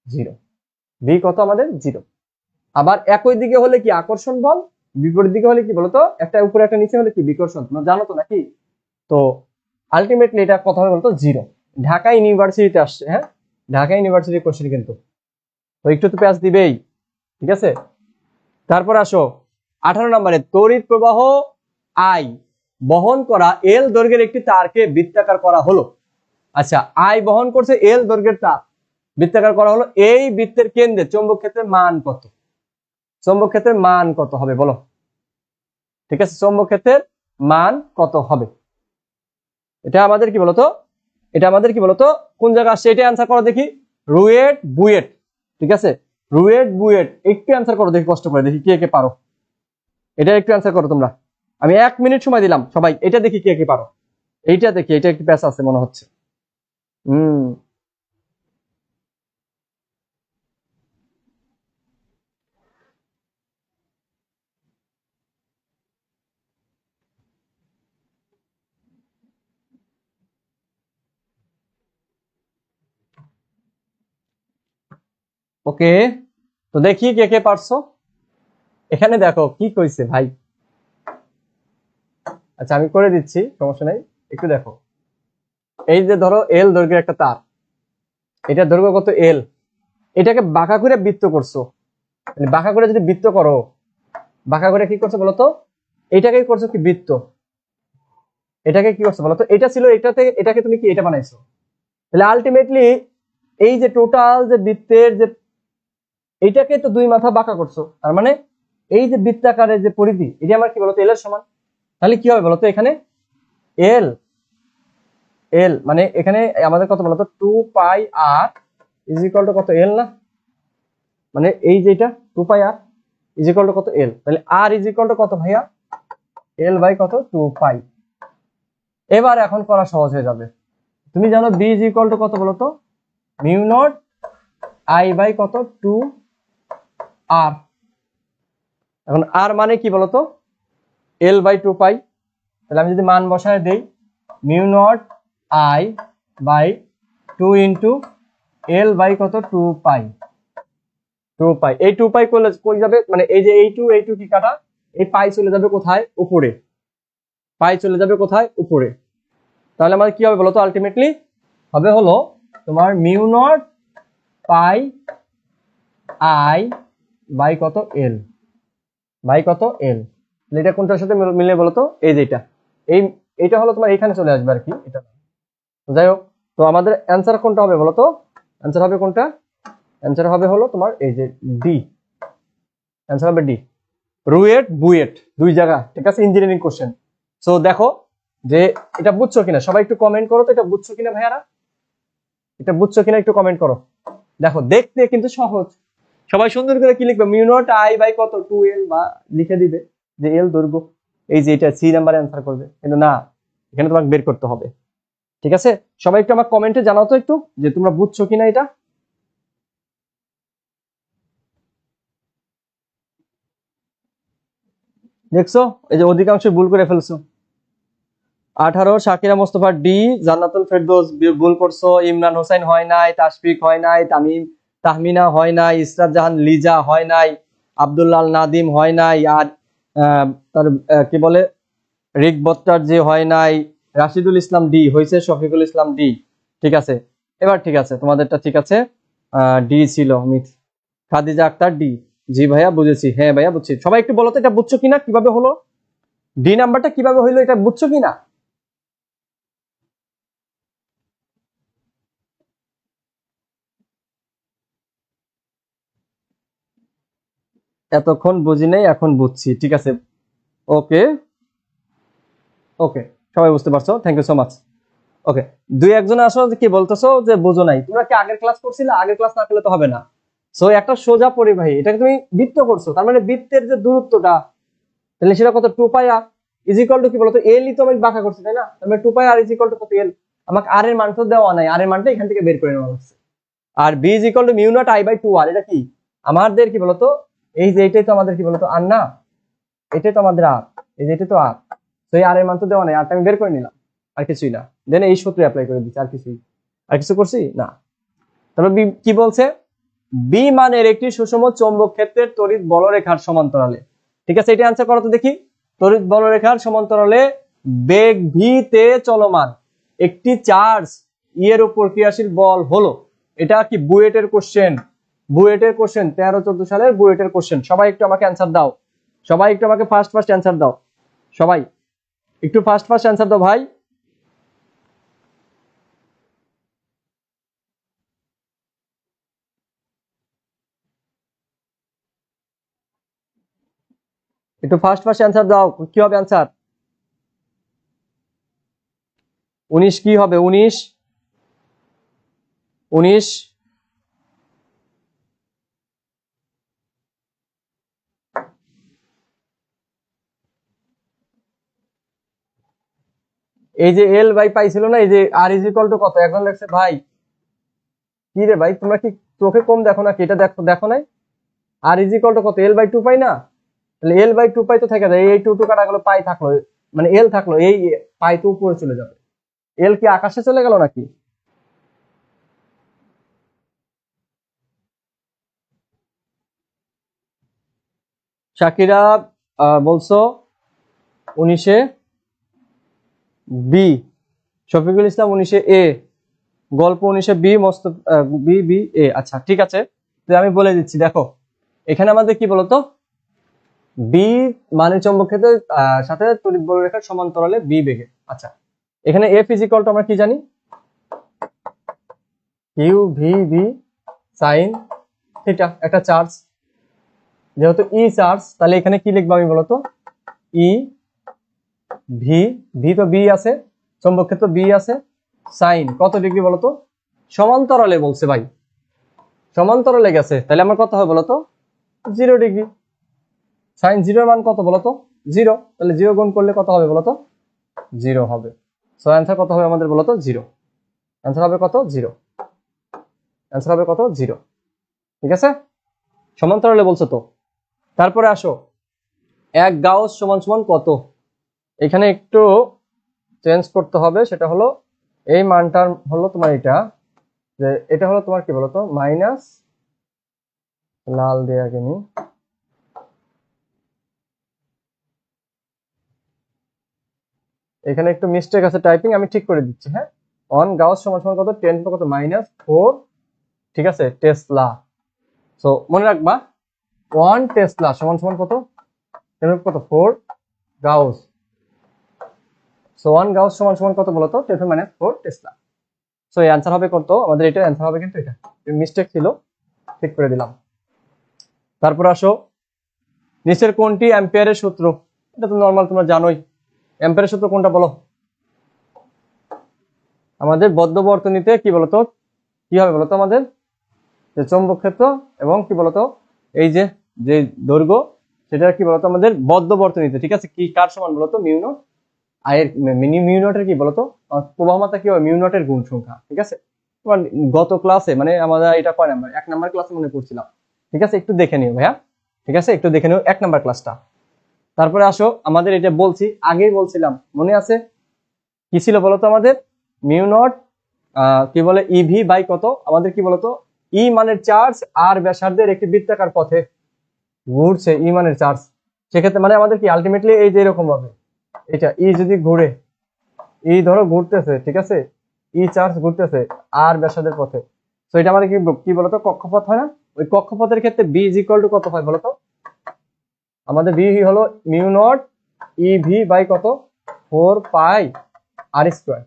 0। বি কত আমাদের 0। আবার একই দিকে হলে কি আকর্ষণ বল, বিপরীত দিকে হলে কি বলতো, একটা উপরে একটা নিচে হলে কি বিকর্ষণ, তোমরা জানো তো নাকি। তো আলটিমেটলি এটা কত হবে বলতো, 0। ঢাকা ইউনিভার্সিটিতে আসছে, হ্যাঁ, ঢাকা ইউনিভার্সিটির কোশ্চেন কিন্তু, তো একটু তো প্যাচ দিবেই, ঠিক আছে। তারপর আসো 18 নম্বরে, তড়িৎ প্রবাহ আই বহন করা এল দৈর্ঘ্যের একটি তারকে বৃত্তাকার করা হলো। আচ্ছা, আই বহন করছে এল দৈর্ঘ্যের তার, বৃত্তাকার করা হলো, এই বৃত্তের কেন্দ্রে চৌম্বক ক্ষেত্রের মান কত, চৌম্বক ক্ষেত্রের মান কত হবে বলো, ঠিক আছে, চৌম্বক ক্ষেত্রের মান কত হবে, এটা আমাদের কি বলতো, এটা আমাদের কি বলতো কোন জায়গা আসছে, এটা অ্যান্সার করো দেখি, রুয়েট বুয়েট, ঠিক আছে, রুয়েট বুয়েট, একটু অ্যান্সার করো দেখি, কষ্ট করে দেখি কে কে পারো, এটা একটু অ্যান্সার করো তোমরা, আমি 1 মিনিট সময় দিলাম সবাই, এটা দেখি কে কে পারো, এইটা দেখি, এটা একটু প্যাচ আছে মনে হচ্ছে। হুম, ওকে, তো দেখি কে কে পারছো। এখানে দেখো কি কইছে ভাই, আচ্ছা আমি করে দিচ্ছি, সমস্যা নাই, একটু দেখো, এই যে ধরো এল দৈর্ঘ্যের একটা তার, এটা দৈর্ঘ্য কত এল, এটাকে বাঁকা করে বৃত্ত করছো, মানে বাঁকা করে যদি বৃত্ত করো, বাঁকা করে কি করছো বলতো, এটাকে করছো কি বৃত্ত, এটাকে কি করছো বলতো, এটা ছিল এটাতে, এটাকে তুমি কি এটা বানাইছো, তাহলে আলটিমেটলি এই যে টোটাল যে বৃত্তের যে এইটাকে তো দুই মাথা বাঁকা করছো, তার মানে এই যে বৃত্তাকারের যে পরিধি, এটা আমার কি বলতো এল এর সমান, তাহলে কি হবে বলতো এখানে এল, এল মানে এখানে আমাদের কত বলতো 2 পাই আর ইজ ইকুয়াল টু কত এল না, মানে এই যেটা 2 পাই আর ইজ ইকুয়াল টু কত এল, তাহলে আর ইজ ইকুয়াল টু কত ভাইয়া, এল বাই কত 2 পাই। এবার এখন করা সহজ হয়ে যাবে, তুমি জানো বি ইজ ইকুয়াল টু কত বলতো, মিউ নট আই বাই কত 2 আর, এখন আর মানে কি বলতো এল বাই 2 পাই, তাহলে আমি যদি মান বসায় দেই, mu naught I by 2 into L by কত 2 পাই, 2 পাই, এই 2 পাই করলে কই যাবে, মানে এই যে এই টু কি কাটা, এই পাই চলে যাবে কোথায় উপরে, পাই চলে যাবে কোথায় উপরে, তাহলে আমাদের কি হবে বলতো, আলটিমেটলি হবে হলো তোমার mu naught pi I by কত এল, বাই কত এল, এটা কোনটার সাথে মিলে বলতো, এই যেটা, এই এইটা হলো তোমার এখানে চলে আসবে আর কি, এটা যাই হোক। তো আমাদের অ্যান্সার কোনটা হবে বলতো, অ্যান্সার হবে কোনটা, অ্যান্সার হবে হলো তোমার এই যে ডি, অ্যান্সার হবে ডি, রুয়েট বুয়েট দুই জায়গা, ঠিক আছে, ইঞ্জিনিয়ারিং কোশ্চেন। সো দেখো যে এটা বুঝছো কিনা, সবাই একটু কমেন্ট করো তো, এটা বুঝছো কিনা ভাইয়ারা, এটা বুঝছো কিনা একটু কমেন্ট করো। দেখো দেখতে কিন্তু সহজ, সবাই সুন্দর করে কি লিখবে, মিউ নট আই বাই কত 2L বা লিখে দিবে যে এল দৈর্ঘ্য, এই যে এটা সি নাম্বারে অ্যান্সার করবে, কিন্তু না, এখানে তোমাকে বের করতে হবে, ঠিক আছে। সবাই একটু আমার কমেন্টে জানাও তো একটু যে তোমরা বুঝছো কিনা এটা। দেখছো এই যে অধিকাংশ ভুল করে ফেলছো। 18 শাকিরা মোস্তফা ডি, জান্নাতুল ফেরদৌস ভুল করছো, ইমরান হোসেন হয় নাই, তাশফিক হয় নাই, তামিম তাহমিনা হয় নাই, ইসরাত জাহান লিজা হয় নাই, আব্দুল্লাহ নাদিম হয় নাই, আর তার কি বলে রিক বত্তার যে হয় নাই, রাশিদুল ইসলাম ডি হয়েছে, শফিকুল ইসলাম ডি, ঠিক আছে। এবার ঠিক আছে, তোমাদেরটা ঠিক আছে, ডি ছিল, খাদিজা আক্তার ডি, জি ভাইয়া বুঝেছি, হ্যাঁ ভাইয়া বুঝছি। সবাই একটু বলো তো এটা বুঝছো কিনা, কিভাবে হলো ডি নাম্বারটা, কিভাবে হইলো এটা বুঝছো কিনা। এতক্ষণ বুঝি নাই, এখন বুঝছি, ঠিক আছে। ওকে ওকে, সবাই বুঝতে পারছো, থ্যাংক ইউ সো মাচ। ওকে, দুই একজন আসো কি বলতেছো যে বুঝো নাই, তোমরা কি আগের ক্লাস করছিলে? আগের ক্লাস না করলে তো হবে না। সো একটা সোজা পরিবাহী, এটাকে তুমি বৃত্ত করছো, তার মানে বৃত্তের যে দূরত্বটা, তাহলে সেটা কত? 2 পাই আর ইজ ইকুয়াল টু কি বলতো, এল ই তো আমি বাঁকা করছি তাই না, তার মানে 2 পাই আর ইজ ইকুয়াল টু কত? এল। আমাকে আর এর মান তো দেওয়া নাই, আর এর মানটা এখান থেকে বের করে নেওয়া হচ্ছে। আর B is equal to mu naught I by 2 r, এটা কি আমাদের কি বলতো, এই যে এটাই তো আমাদের কি বলতো আর না, এটাই তো আমাদের আর, এই যে এটা তো আর, তো এই আর এর মান তো দেওয়া নাই, আরটা আমি বের করে নিলাম, আর কিছুই না। দেন এই সূত্র অ্যাপ্লাই করে দিচ্ছি, আর কিছুই, আর কিছু করছি না। তারপর কি বলছে, বি মানের একটি সুষম চৌম্বক ক্ষেত্রের তড়িৎ বলরেখার সমান্তরালে, ঠিক আছে, এটা আনসার করো তো দেখি। তড়িৎ বলরেখার সমান্তরালে বেগ ভি তে চলমান একটি চার্জ ই এর উপর ক্রিয়াশীল বল হলো, এটা কি বুয়েটের কোশ্চেন, বুয়েটের কোশ্চেন 13-14 সালের বুয়েটের কোশ্চেন। সবাই একটু আমাকে অ্যান্সার দাও, সবাই একটু আমাকে ফার্স্ট অ্যান্সার দাও, সবাই একটু ফার্স্ট অ্যান্সার দাও ভাই। একটু ফার্স্ট অ্যান্সার দাও, কি হবে অ্যান্সার? 19 কি হবে? 19 19 এই যে এল বাই পাইছিল না, এই যে আর ইজ ইকুয়াল টু কত, এখন লেখছে ভাই কি রে ভাই, তোমরা কি চোখে কম দেখো না, এটা দেখো, দেখো নাই আর ইজ ইকুয়াল টু কত? এল বাই 2 পাই না, তাহলে এল বাই 2 পাই তো থেকে যায়, এই 2 কাটা গেল, পাই থাকলো, মানে এল থাকলো, এই পাই তো উপরে চলে যাবে। এল কি আকাশে চলে গেল নাকি? শাকিরা বলছো 19-এ বি, শফিকুল ইসলাম 19-এ এ, গল্প 19-এ বি, মস্ত বি বি এ। আচ্ছা ঠিক আছে, তো আমি বলে দিচ্ছি, দেখো এখানে আমাদের কি বলতো, বি মানে চৌম্বক ক্ষেত্রের সাথে তড়িৎ বলরেখার সমান্তরালে বি বেগে। আচ্ছা, এখানে এফ ইজ ইকুয়াল টু আমরা কি জানি, Q V B sine theta, একটা চার্জ, যেহেতু ই চার্জ, তাহলে এখানে কি লিখবো আমি বলতো, ই ভি, ভি তো বি আছে, চৌম্বক ক্ষেত্র বি আছে, সাইন কত ডিগ্রি বলতো, সমান্তরালে বলছে ভাই, সমান্তরালে গেছে, তাহলে আমার কত হবে বলতো, 0 ডিগ্রি। সাইন 0 মান কত বলতো, 0, তাহলে 0 গুণ করলে কত হবে বলতো, 0 হবে। সো অ্যান্সার কত হবে আমাদের বলতো, 0। অ্যান্সার হবে কত, 0। অ্যান্সার হবে কত, 0। ঠিক আছে, সমান্তরালে বলছো তো। তারপরে আসো, 1 গাউস সমান সমান কত, এখানে একটু চেঞ্জ করতে হবে, সেটা হলো এই মানটা হলো তোমার এটা, যে এটা হলো তোমার কি বলতো মাইনাস, লাল দিয়ে আগে নি, এখানে একটু মিস্টেক আছে টাইপিং, আমি ঠিক করে দিচ্ছি। হ্যাঁ, 1 গাউস সমান সমান কত, 10 কত -4, ঠিক আছে, টেসলা। সো মনে রাখবা 1 টেসলা সমান সমান কত, 10 কত 4 গাউস। সো 1 গাউস সমান সমান কত বলতো, 10 - 4 টেসলা। সো এই অ্যান্সার হবে কত আমাদের, এটা অ্যান্সার হবে কিন্তু এটা মিস্টেক ছিল, ঠিক করে দিলাম। তারপর আসো, নিচের কোনটি অ্যাম্পিয়ারের সূত্র, এটা তো নরমাল তোমরা জানোই, অ্যাম্পিয়ারের সূত্র কোনটা বলো? আমাদের বদ্ধ বর্তনীতে কি বলতো, কি হবে বলতো, আমাদের যে চৌম্বক ক্ষেত্র এবং কি বলতো এই যে যে দৈর্ঘ্য, সেটা কি বলতো আমাদের বদ্ধ বর্তনীতে, ঠিক আছে, কি কার সমান বলতো, মিউ নট আয়ের, মিউ নটের কি বলতো প্রবাহ মাত্রা কি হবে, মিউ নটের গুণ সংখ্যা। ঠিক আছে, তোমার গত ক্লাসে মানে আমরা এটা কয় নাম্বার, 1 নাম্বার ক্লাসে মনে করছিলাম। ঠিক আছে, একটু দেখে নিও ভাইয়া, ঠিক আছে, একটু দেখে নিও 1 নাম্বার ক্লাসটা। তারপরে আসো, আমাদের এটা বলছি, আগেই বলছিলাম, মনে আছে কি ছিল বলতো, আমাদের মিউ নট কি বলে ইভি বাই কত, আমাদের কি বলতো, ই মানের চার্জ আর ব্যাসার্ধের একটি বৃত্তাকার পথে ঘুরছে, ই মানের চার্জ, সেক্ষেত্রে মানে আমাদের কি আলটিমেটলি এই যে এরকম হবে, এটা ই যদি ঘুরে, ই ধরো ঘুরতেছে, ঠিক আছে, ই চার্জ ঘুরতেছে আর ব্যাসার্ধের পথে, তো এটা আমাদের কি বলতো, কক্ষপথ হয় না, ওই কক্ষপথের ক্ষেত্রে বি ইজ ইকুয়াল টু কত হয় বলতো, আমাদের বি হলো mu naught E V by কত, 4 pi R square,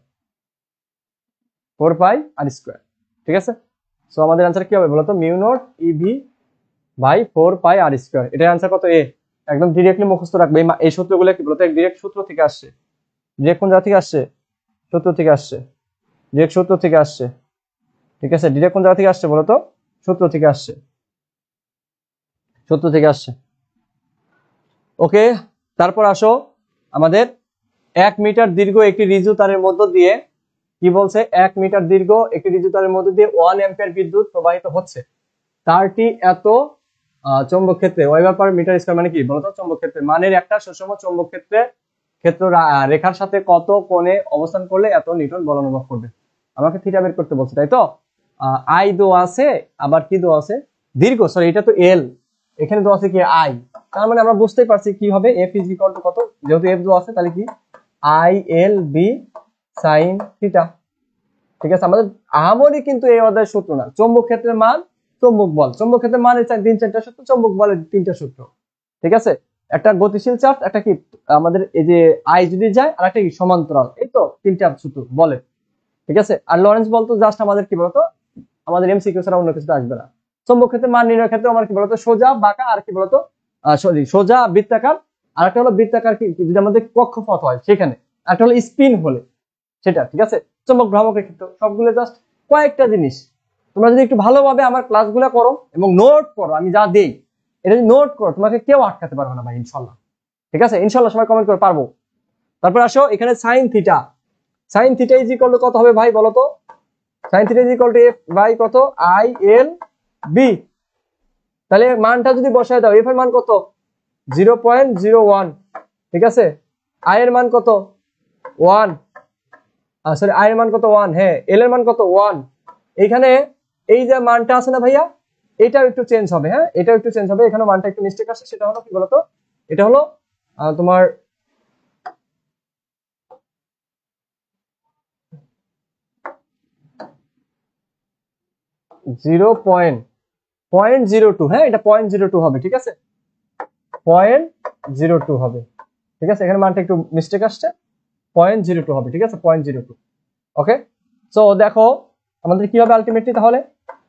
4 pi R square. ঠিক আছে, সো আমাদের অ্যান্সার কি হবে বলতো, mu naught E V by 4 pi R square, এটার অ্যান্সার কত, এ। একদম ডিরেক্টলি মুখস্থ রাখবে। এই সূত্রগুলো কি বলতো ডিরেক্ট সূত্র থেকে আসছে। ডিরেক্ট কোন জায়গা থেকে আসছে? সূত্র থেকে আসছে। ডিরেক্ট সূত্র থেকে আসছে। ঠিক আছে, ডিরেক্ট কোন জায়গা থেকে আসছে বলতো? সূত্র থেকে আসছে। সূত্র থেকে আসছে। ওকে, তারপর আসো আমাদের 1 মিটার দীর্ঘ একটি রিজু তারের মধ্য দিয়ে কি বলছে? 1 মিটার দীর্ঘ একটি রিজু তারের মধ্য দিয়ে 1 অ্যাম্পিয়ার বিদ্যুৎ প্রবাহিত হচ্ছে। তারটি এত চৌম্বক ক্ষেত্রে ওয়েবার পার মিটার স্কয়ার মানে কি বলতো? চৌম্বক ক্ষেত্রে মানের একটা সুষম চৌম্বক ক্ষেত্র রেখার সাথে কত কোণে অবস্থান করলে এত নিউটন বল অনুভব করবে। আমাকে থিটা বের করতে বলছে, তাই তো? আই দেওয়া আছে, আবার কি দেওয়া আছে? দীর্ঘ, সরি এটা তো এল, এখানে দেওয়া আছে কি আই। তার মানে আমরা বুঝতেই পারছি কি হবে, এফ ইজ ইকুয়াল টু কত? যেহেতু এফ দেওয়া আছে তাহলে কি I L B sine theta. ঠিক আছে, আমাদের আহামরি কিন্তু এই অধ্যায়ের সূত্র না। চৌম্বক ক্ষেত্রের মান, চৌম্বক বল, চৌম্বক ক্ষেত্রের মানের 3-4টা সূত্র, চৌম্বক বলের 3টা সূত্র। ঠিক আছে, একটা গতিশীল চার্জ, একটা কি আমাদের এই যে আই যদি যায়, আর একটা কি সমান্তরাল, এই তো 3টা সূত্র বলে। ঠিক আছে, আর লরেন্স বল তো জাস্ট আমাদের কি বলতো, আমাদের এমসিকিউ ছাড়া অন্য কিছু আসবে না। চৌম্বক ক্ষেত্রে মান নির্ণয়ের ক্ষেত্রে আমার কি বলতো সোজা বাঁকা, আর কি বলতো সোজা বৃত্তাকার, আর একটা হলো বৃত্তাকার কি যদি আমাদের কক্ষপথ হয় সেখানে, একটা হলো স্পিন হলে সেটা। ঠিক আছে, চৌম্বক ভ্রামকের ক্ষেত্রে সবগুলো জাস্ট কয়েকটা জিনিস। তোমরা যদি একটু ভালোভাবে আমার ক্লাসগুলো করো এবং নোট করো, আমি যা দেই এটা যদি নোট করো, তোমাকে কেউ আটকাতে পারবে না ভাই, ইনশাল্লাহ। ঠিক আছে, ইনশাল্লাহ সবাই কমেন্ট করে পারবো। তারপর আসো এখানে sine theta. Sine theta is equal to কত হবে ভাই বলো তো? Sine theta is equal to F by কত? I L B. তাহলে মানটা যদি বসায় দাও, এফ এর মান কত? 0.01। ঠিক আছে, আই এর মান কত? 1। সরি, আই এর মান কত? 1। হ্যাঁ, এল এর মান কত? 1। এইখানে এই যে মানটা আছে না ভাইয়া, এটাও একটু চেঞ্জ হবে। হ্যাঁ, এটাও একটু চেঞ্জ হবে, এখানে মানটা একটু মিস্টেক আসছে। সেটা হলো কি বলতো, এটা হলো তোমার .02। হ্যাঁ, এটা 0.02 হবে। ঠিক আছে, 0.02 হবে। ঠিক আছে, এখানে মানটা একটু মিস্টেক আসছে, 0.02 হবে। ঠিক আছে, 0.02। ওকে, সো দেখো আমাদের কি হবে আলটিমেটলি, তাহলে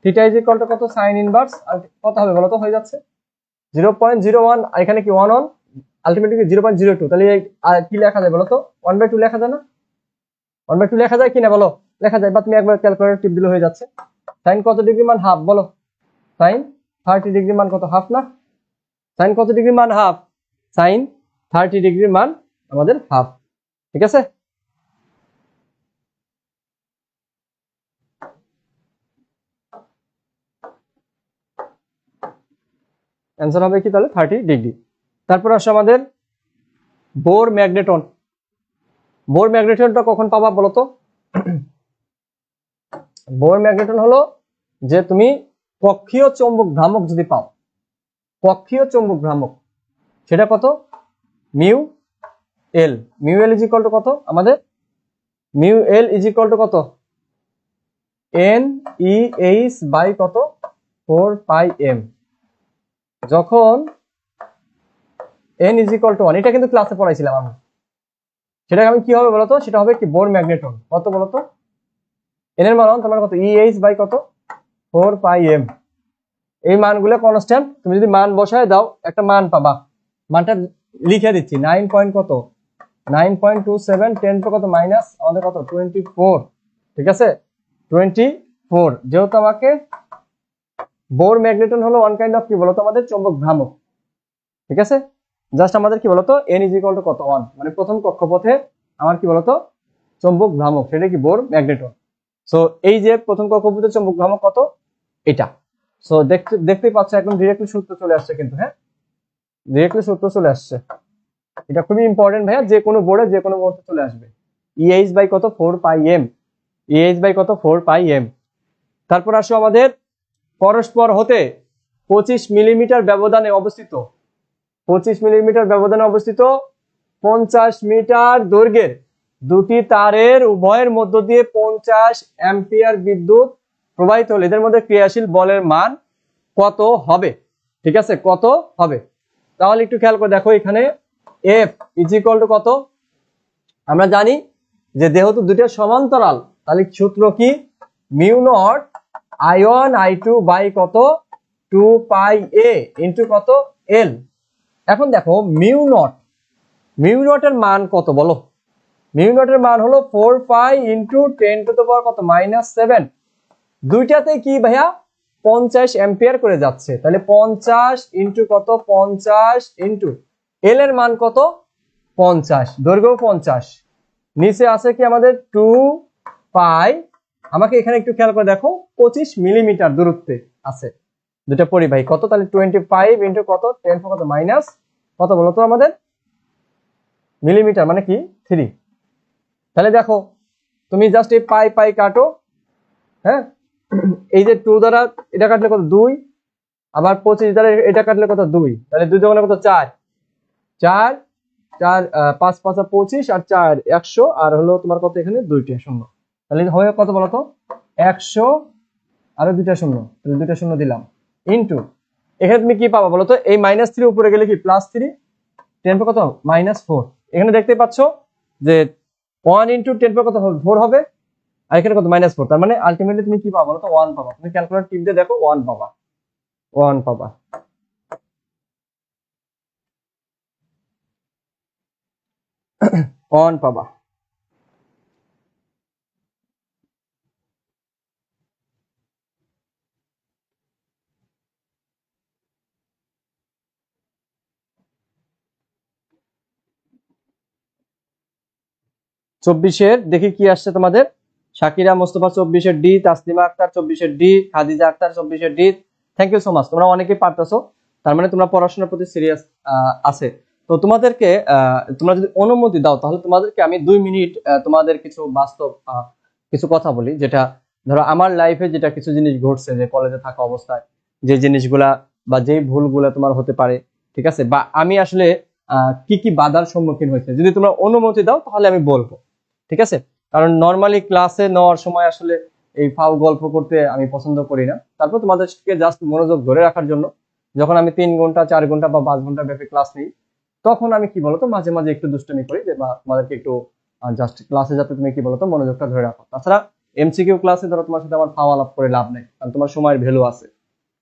থিটা ইজ ইকুয়াল টু কত? সাইন ইনভার্স কত হবে বলো তো? হয়ে যাচ্ছে 0.01, এখানে কি 1 আলটিমেটলি 0.02। তাহলে কি লেখা যায় বলো তো? 1/2 লেখা যায় না? 1/2 লেখা যায় কিনা বলো? লেখা যায়, বা তুমি একবার ক্যালকুলেটর টিপ দিলে হয়ে যাচ্ছে। সাইন কত ডিগ্রি মান? হাফ। বলো, সাইন 30 ডিগ্রি মান কত? হাফ না? সাইন কত ডিগ্রি মান? হাফ। সাইন 30 ডিগ্রির মান আমাদের হাফ। ঠিক আছে, অ্যান্সার হবে কি তাহলে? 30 ডিগ্রি। তারপর আসো আমাদের বোর ম্যাগনেটন। বোর ম্যাগনেটনটা কখন পাবা বলো তো? বোর ম্যাগনেটন হলো যে তুমি কক্ষীয় চৌম্বক ভ্রামক যদি পাও, কক্ষীয় চৌম্বক ভ্রামক, সেটা কত? Mu L. Mu L is equal to কত আমাদের? Mu L is equal to কত? এন ই এইচ বাই কত? 4 পাই এম। যখন এন ইজ ইকুয়াল টু 1, এটা কিন্তু ক্লাসে পড়াইছিলাম আমি। সেটা আমি কি হবে বলতো? সেটা হবে কি বোর ম্যাগনেটন। কত বলতো? এন এর মান তোমার কত? ই এইচ বাই কত? 4 পাই এম। এই মানগুলো কনস্ট্যান্ট, তুমি যদি মান বসায় দাও একটা মান পাবা। মানটা লিখে দিচ্ছি, 9 পয়েন্ট কত? 9.27, 10 কত মাইনাস আমাদের কত? 24। ঠিক আছে, 24। যেহেতু আমাকে বোর ম্যাগনেটন হলো ওয়ান কাইন্ড অফ কি বলতো আমাদের চৌম্বক ভ্রামক। ঠিক আছে, জাস্ট আমাদের কি বলতো এন ইজ ইকুয়াল টু কত? 1, মানে প্রথম কক্ষপথে আমার কি বলতো চৌম্বক ভ্রামক, সেটা কি বোর ম্যাগনেটন। সো এই যে প্রথম কক্ষপথে চৌম্বক ভ্রামক কত? এটা। সো দেখতেই পাচ্ছ একদম ডিরেক্টলি সূত্র চলে আসছে কিন্তু। হ্যাঁ, ডিরেক্টলি সূত্র চলে আসছে। এটা খুবই ইম্পর্টেন্ট ভাইয়া, যে কোনো বোর্ডে যে কোনো মুহূর্তে চলে আসবে। ইএইচ বাই কত? 4 পাই এম। ইএইচ বাই কত? 4 পাই এম। তারপর আসো আমাদের পরস্পর হতে 25 মিলিমিটার ব্যবধানে অবস্থিত, 25 মিলিমিটার ব্যবধানে অবস্থিত 50 মিটার দৈর্ঘ্যের দুটি তারের উভয়ের মধ্য দিয়ে 50 অ্যাম্পিয়ার বিদ্যুৎ প্রবাহিত হলে এদের মধ্যে ক্রিয়াশীল বলের মান কত হবে? ঠিক আছে, কত হবে? তাহলে একটু খেয়াল করে দেখো, এখানে এফ ইজ ইকুয়াল টু কত? আমরা জানি যে যেহেতু দুটো সমান্তরাল, তাহলে সূত্র কি? Mu naught I1 I2 by কত? 2 পাই এ ইন্টু কত? এল। এখন দেখো মিউ নটের মান কত বলো? মিউ নটের মান হলো 4 pi into 10 to the power কত -7। দুইটাতে কি ভাইয়া 50 অ্যাম্পিয়ার করে যাচ্ছে, তাহলে 50 ইন্টু কত 50 ইন্টু এল এর মান কত 50, দৈর্ঘ্য 50, নিচে আছে কি আমাদের 2 পাই, আমাকে এখানে একটু খেয়াল করে দেখো 25 মিলিমিটার দূরত্বে আছে দুটা পরিবাহী, কত তাহলে 25 ইন্টু কত 10 কত মাইনাস কত বলো তো আমাদের মিলিমিটার মানে কি 3। তাহলে দেখো তুমি জাস্ট এই পাই পাই কাটো, হ্যাঁ এই যে 2 দ্বারা এটা কাটলে কত 2, আবার 25 দ্বারা এটা কাটলে কত 2, তাহলে 2 দ্বারা কত 4 4 4 5 5 25 আর 4 100, আর হলো তোমার কত এখানে দুইটা শূন্য, তাহলে হবে কত বলো তো 100 আর দুইটা শূন্য, তাহলে দুইটা শূন্য দিলাম ইনটু এখানে তুমি কি পাবা বলো তো এই -3 উপরে গেলে কি +3, 10 কত -4, এখানে দেখতে পাচ্ছ যে 1 ইনটু 10 কত হবে 4 হবে, আর এখানে কত -4, তার মানে আলটিমেটলি তুমি কি পাবা বলো তো 1 পাবা। তুমি ক্যালকুলেটর টিপ দিয়ে দেখো 1 পাবা, 1 পাবা। 1 পাবা। চব্বিশের দেখি কি আসছে তোমাদের, শাকিরা মোস্তফা 24-এর ডি, তাসলিমা আক্তার 24-এর ডি, খাদিজা আক্তার 24-এর D. Thank you so much, তোমরা অনেকেই পারতেছো, তার মানে তোমরা পড়াশোনার প্রতি সিরিয়াস আছে। তো তোমাদেরকে তোমরা যদি অনুমতি দাও তাহলে তোমাদেরকে আমি 2 মিনিট তোমাদের কিছু বাস্তব কিছু কথা বলি, যেটা ধরো আমার লাইফে যেটা কিছু জিনিস ঘটছে, যে কলেজে থাকা অবস্থায় যে জিনিসগুলা বা যেই ভুলগুলা তোমার হতে পারে, ঠিক আছে, বা আমি আসলে কি কি বাধার সম্মুখীন হয়েছে, যদি তোমরা অনুমতি দাও তাহলে আমি বলবো, ঠিক আছে। কারণ নর্মালি ক্লাসে নেওয়ার সময় আসলে এই ফাউ গল্প করতে আমি পছন্দ করি না, তারপর তোমাদেরকে জাস্ট মনোযোগ ধরে রাখার জন্য যখন আমি 3 ঘন্টা 4 ঘন্টা বা 5 ঘন্টা ব্যাপী ক্লাস নিই, তখন আমি কি বলতো মাঝে মাঝে একটু দুষ্টুমি করি, যে বা তোমাদেরকে একটু জাস্ট ক্লাসে যাতে তুমি কি বলতো মনোযোগটা ধরে রাখো। তাছাড়া এমসিকিউ ক্লাসে ধরো তোমার সাথে আমার ফাও আলাপ করে লাভ নেই, কারণ তোমার সময়ের ভ্যালু আছে,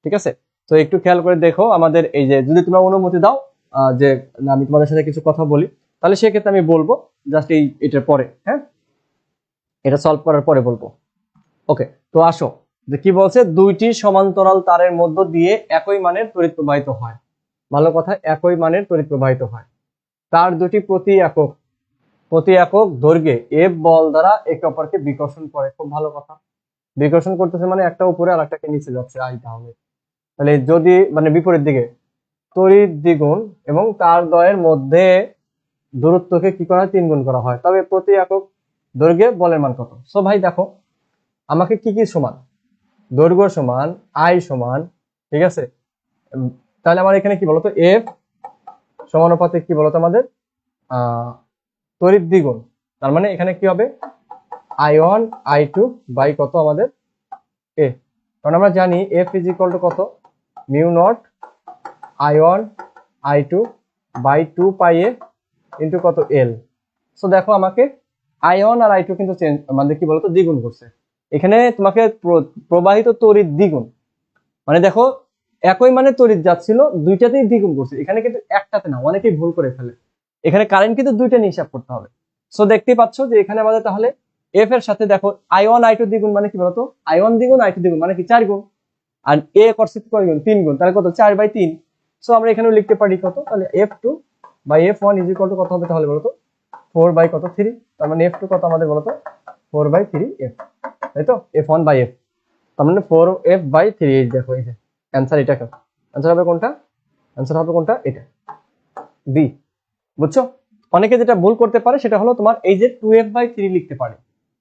ঠিক আছে। তো একটু খেয়াল করে দেখো আমাদের এই যে যদি তোমরা অনুমতি দাও যে আমি তোমাদের সাথে কিছু কথা বলি, তাহলে সেক্ষেত্রে আমি বলবো জাস্ট এটার পরে, হ্যাঁ এটা সলভ করার পরে বলবো। ওকে, তো আসো যে কি বলছে, দুইটি সমান্তরাল তারের মধ্য দিয়ে একই মানের তড়িৎ প্রবাহিত হয়। ভালো কথা, একই মানের তড়িৎ প্রবাহিত হয়। তার দুটি প্রতি একক দৈর্ঘ্যে এফ বল দ্বারা একে অপরকে বিকর্ষণ করে। খুব ভালো কথা, বিকর্ষণ করতেছে মানে একটা উপরে আর একটাকে নিচে যাচ্ছে, তাহলে তাহলে যদি মানে বিপরীত দিকে তড়িৎ দ্বিগুণ এবং তার দ্বয়ের মধ্যে দূরত্বকে কি করা হয় 3 গুণ করা হয়, তবে প্রতি একক দৈর্ঘ্যে বলের মান কত। সো ভাই দেখো আমাকে কি কি সমান, দৈর্ঘ্য সমান আই সমান, ঠিক আছে, তাহলে আমার এখানে কি বলতো এফ সমানুপাতে কি বলতো আমাদের তড়িৎ দ্বিগুণ, তার মানে এখানে কি হবে I1 I2 বাই কত আমাদের এ, কারণ আমরা জানি এফ ইজ ইকুয়াল টু কত mu naught I1 I2 by 2 pi A into কত এল। সো দেখো আমাকে I1 আর I2 কিন্তু চেঞ্জ মানে কি বলতো দ্বিগুণ করছে, এখানে তোমাকে প্রবাহিত তড়িৎ দ্বিগুণ, মানে দেখো একই মানে তড়িৎ যাচ্ছিল দুইটাতেই দ্বিগুণ করছে, এখানে কিন্তু একটাতে না, অনেকেই ভুল করে ফেলে, এখানে কারেন্ট কিন্তু দুইটা নিয়ে হিসাব করতে হবে। সো দেখতেই পাচ্ছ যে এখানে আমাদের তাহলে এফ এর সাথে দেখো I1 I2 দ্বিগুণ মানে কি বলতো I1 দ্বিগুণ I2 দ্বিগুণ মানে কি 4 গুণ, আর এ করছে কয় গুণ 3 গুণ, তাহলে কত 4/3। সো আমরা এখানেও লিখতে পারি কত, তাহলে F2 by F1 is equal to কত হবে তাহলে বলতো 4/3, তার মানে F2 কত আমাদের বলতো 4/3 F, তাই তো F1 বাই F, তার মানে 4F/3। এই দেখো এই যে অ্যানসার, এটা অ্যানসার হবে কোনটা, অ্যানসার হবে কোনটা এটা বি, বুঝছো। অনেকে যেটা ভুল করতে পারে সেটা হলো তোমার এই যে 2F/3 লিখতে পারে,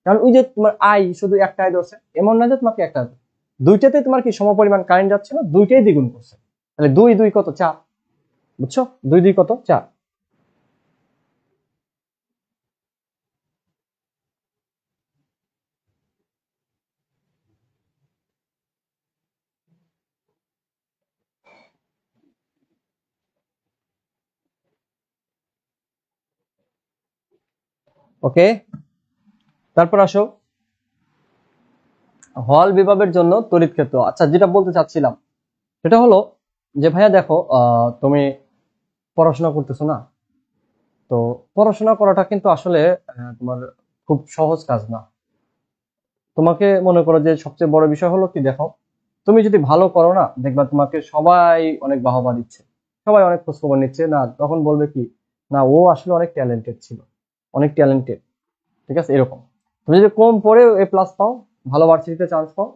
কারণ ওই যে তোমার আই শুধু একটাই ধরছে, এমন না যে তোমাকে একটা, দুইটাতে তোমার কি সমপরিমাণ কারেন্ট যাচ্ছে না, দুইটাই দ্বিগুণ করছে, তাহলে 2 2 কত 4, বুঝছো 2 2 কত 4। ওকে, তারপর আসো হল বিভবের জন্য তড়িৎ ক্ষেত্র। আচ্ছা যেটা বলতে চাচ্ছিলাম সেটা হলো যে ভাইয়া দেখো তুমি পড়াশোনা করতেছো না? তো পড়াশোনা করাটা কিন্তু আসলে তোমার খুব সহজ কাজ না। তোমাকে মনে করো যে সবচেয়ে বড় বিষয় হলো কি, দেখো তুমি যদি ভালো করো না, দেখবা তোমাকে সবাই অনেক বাহবা দিচ্ছে, সবাই অনেক খোঁজ খবর নিচ্ছে, না তখন বলবে কি, না ও আসলে অনেক ট্যালেন্টেড ছিল, অনেক ট্যালেন্টেড। ঠিক আছে, এরকম। তুমি যদি কম পড়েও A+ পাও, ভালো ভার্সিটিতে চান্স পাও,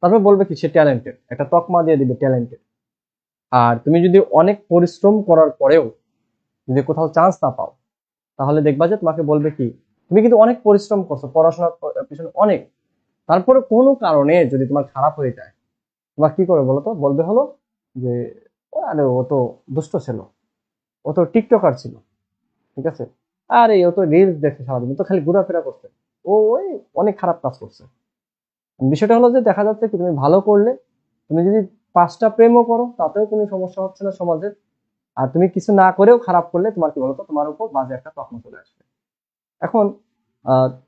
তারপর বলবে কি সে ট্যালেন্টেড, একটা তকমা দিয়ে দিবে ট্যালেন্টেড। আর তুমি যদি অনেক পরিশ্রম করার পরেও যদি কোথাও চান্স না পাও, তাহলে দেখবা যে তোমাকে বলবে কি, তুমি কিন্তু অনেক পরিশ্রম করছো পড়াশোনার পিছনে অনেক, তারপরে কোনো কারণে যদি তোমার খারাপ হয়ে যায়, তোমার কি করে বলো তো? বলবে হলো যে আরে ও তো দুষ্ট ছিল, ও তো টিকটকার ছিল, ঠিক আছে, আরে ও তো রিলস দেখে সারাদিন, ও তো খালি ঘোরাফেরা করছে, ও ওই অনেক খারাপ কাজ করছে। বিষয়টা হলো যে দেখা যাচ্ছে কি, তুমি ভালো করলে, তুমি যদি 5টা প্রেমও করো তাতেও কোনো সমস্যা হচ্ছে না সমাজের। আর তুমি কিছু না করেও খারাপ করলে তোমার কি বলতো, তোমার উপর বাজে একটা তকমা চলে আসবে। এখন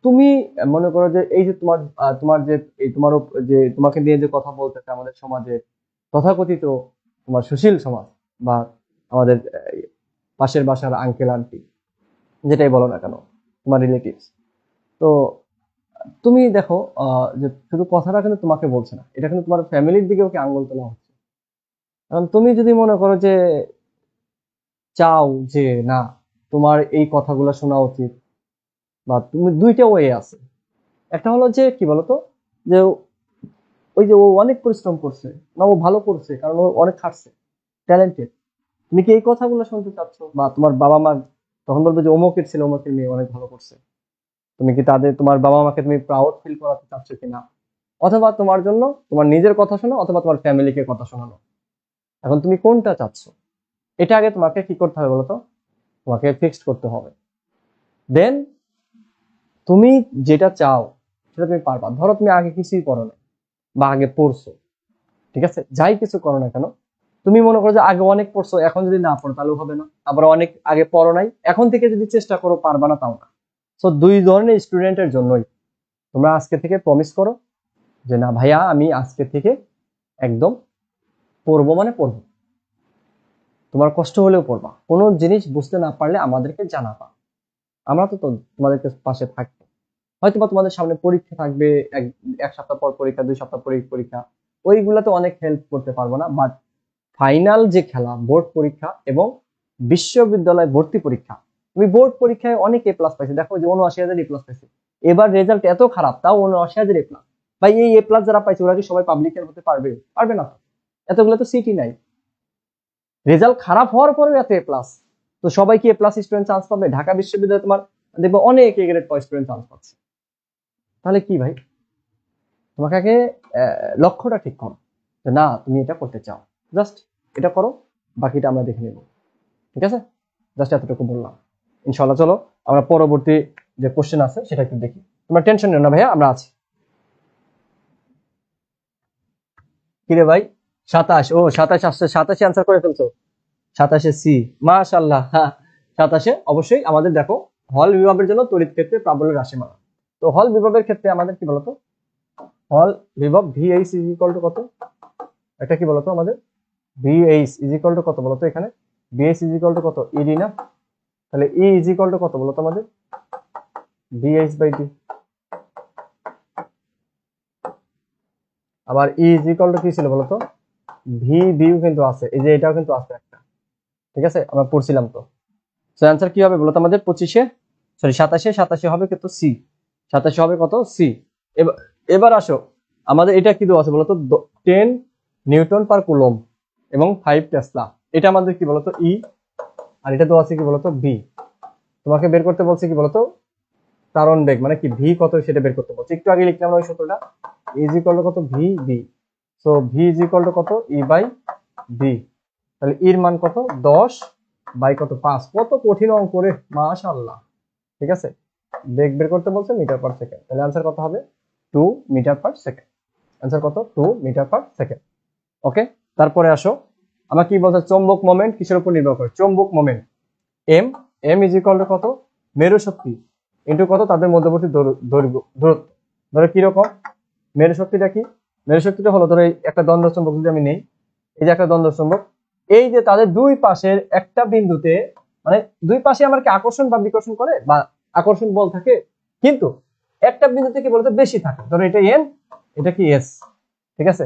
তুমি মনে করো যে এই যে তোমার তোমার যে এই তোমার যে তোমাকে নিয়ে যে কথা বলতেছে আমাদের সমাজে, তথাকথিত তোমার সুশীল সমাজ, বা আমাদের পাশের বাসার আঙ্কেল আন্টি, যেটাই বলো না কেন, তোমার রিলেটিভস, তো তুমি দেখো যে শুধু কথাটা কিন্তু তোমাকে বলছে না, এটা কিন্তু তোমার ফ্যামিলির দিকেও কি আঙ্গুল তোলা হচ্ছে। কারণ তুমি যদি মনে করো যে চাও যে না, তোমার এই কথাগুলো শোনা উচিত, বা তুমি দুইটা ওয়ে আছে। একটা হলো যে কি বলতো, যে ওই যে ও অনেক পরিশ্রম করছে, না ও ভালো করছে কারণ ও অনেক খাটছে, ট্যালেন্টেড। তুমি কি এই কথাগুলো শুনতে চাচ্ছ? বা তোমার বাবা মা তখন বলবে যে অমুকের ছেলে অমুকের মেয়ে অনেক ভালো করছে, তুমি কি তাদের, তোমার বাবা মাকে তুমি প্রাউড ফিল করাতে চাচ্ছ কিনা? অথবা তোমার জন্য তোমার নিজের কথা শোনো, অথবা তোমার ফ্যামিলিকে কথা শোনানো, এখন তুমি কোনটা চাচ্ছ? এটা আগে তোমাকে কি করতে হবে বলতো, তোমাকে ফিক্সড করতে হবে। দেন তুমি যেটা চাও সেটা তুমি পারবা। ধরো তুমি আগে কিছুই করো না, বা আগে পড়ছো, ঠিক আছে, যাই কিছু করো না কেন, তুমি মনে করো যে আগে অনেক পড়ছো, এখন যদি না পড়ো তাহলেও হবে না, আবার অনেক আগে পড়ো নাই, এখন থেকে যদি চেষ্টা করো পারবা না, তাও না। তো দুই ধরনের স্টুডেন্টের জন্যই তোমরা আজকে থেকে প্রমিস করো যে না ভাইয়া, আমি আজকে থেকে একদম পড়বো মানে পড়বো। তোমার কষ্ট হলেও পড়বা, কোনো জিনিস বুঝতে না পারলে আমাদেরকে জানাবা, আমরা তো তোমাদেরকে পাশে থাকবো। হয়তো বা তোমাদের সামনে পরীক্ষা থাকবে, এক এক সপ্তাহ পর পরীক্ষা, 2 সপ্তাহ পর পরীক্ষা, ওইগুলাতে অনেক হেল্প করতে পারবো না, বাট ফাইনাল যে খেলা, বোর্ড পরীক্ষা এবং বিশ্ববিদ্যালয় ভর্তি পরীক্ষা, তুমি বোর্ড পরীক্ষায় অনেক A+ পাইছে, দেখো যে 79,000 A+ পাইছে, এবার রেজাল্ট এত খারাপ তাও 79,000 A+। ভাই এই A+ যারা পাইছে ওরা কি সবাই পাবলিকের হতে পারবে? পারবে না তো, এতগুলো তো সিটি নাই। রেজাল্ট খারাপ হওয়ার পরেও এত A+, তো সবাই কি A+ স্টুডেন্ট চান্স পাবে? ঢাকা বিশ্ববিদ্যালয়ে তোমার দেখবো অনেক A গ্রেড পাওয়া স্টুডেন্ট চান্স পাচ্ছে। তাহলে কি ভাই, তোমাকে আগে লক্ষ্যটা ঠিক করো যে না তুমি এটা করতে চাও, জাস্ট এটা করো, বাকিটা আমরা দেখে নেব। ঠিক আছে, জাস্ট এতটুকু বললাম। ইনশাল্লাহ চলো আমরা পরবর্তী যে কোশ্চেন আছে সেটা একটু দেখি। তোমরা টেনশন নিও না ভাইয়া, আমরা আছি। কিরে ভাই, 27? ও 27 আসছে, 27 অ্যান্সার করে ফেলছো। 27 C, মাশাআল্লাহ। হ্যাঁ, 27 অবশ্যই আমাদের দেখো হল বিভাগের জন্য তড়িৎ ক্ষেত্রে প্রাবল্যের রাশিমালা। তো হল বিভাগের ক্ষেত্রে আমাদের কি বলতো, হল বিভব VH ইজ ইকুয়াল টু কত? এটা কি বলতো আমাদের, VH ইজ ইকুয়াল টু কত বলতো? এখানে VH ইজ ইকুয়াল টু কত? ED না? তাহলে E ইজ ইকুয়াল টু কত বলতো আমাদের? VH/D। আবার E ইজ ইকুয়াল টু কি ছিল বলতো? VB কিন্তু আছে, এই যে এটাও কিন্তু আছে একটা, ঠিক আছে, আমরা পড়ছিলাম তো। সো অ্যান্সার কি হবে বলতো আমাদের? 25-এ, সরি 27-এ হবে কত? C। 27 হবে কত? C। এবার এবার আসো, আমাদের এটা কি দেওয়া আছে বলতো? 10 নিউটন পার কুলম এবং 5 টেসলা। এটা আমাদের কি বলতো? E। আর এটা দেওয়া আছে কি বলতো? B। তোমাকে বের করতে বলছে কি বলতো? তারণ বেগ, মানে কি ভি কত সেটা বের করতে বলছে। একটু আগে লিখলাম ওই সূত্রটা, ইজ ইকুয়াল টু কত? V B. So V is equal to কত? E by B. তাহলে ইর মান কত? 10 বাই কত? 5। কত কঠিন অঙ্ক রে, মাশাআল্লাহ। ঠিক আছে, বেগ বের করতে বলছে মিটার পার সেকেন্ড, তাহলে आंसर কত হবে? 2 মিটার পার সেকেন্ড। आंसर কত? 2 মিটার পার সেকেন্ড। ওকে, তারপরে আসো, আমরা কি বলতে, চৌম্বক মোমেন্ট কিসের উপর নির্ভর করে? চৌম্বক moment M, M is equal to কত? মেরু শক্তি ইন্টু কত? তাদের মধ্যবর্তী দূরত্ব। ধরো কিরকম মেরু শক্তিটা কি? মেরু শক্তিটা হলো, ধরো একটা দ্বন্দ্ব চুম্বক যদি আমি নেই, এই যে একটা দ্বন্দ্ব চুম্বক, এই যে তাদের দুই পাশের একটা বিন্দুতে, মানে দুই পাশে আমার কি আকর্ষণ বা বিকর্ষণ করে বা আকর্ষণ বল থাকে, কিন্তু একটা বিন্দুতে কি বলতো বেশি থাকে, ধরো এটা এন, এটা কি এস, ঠিক আছে।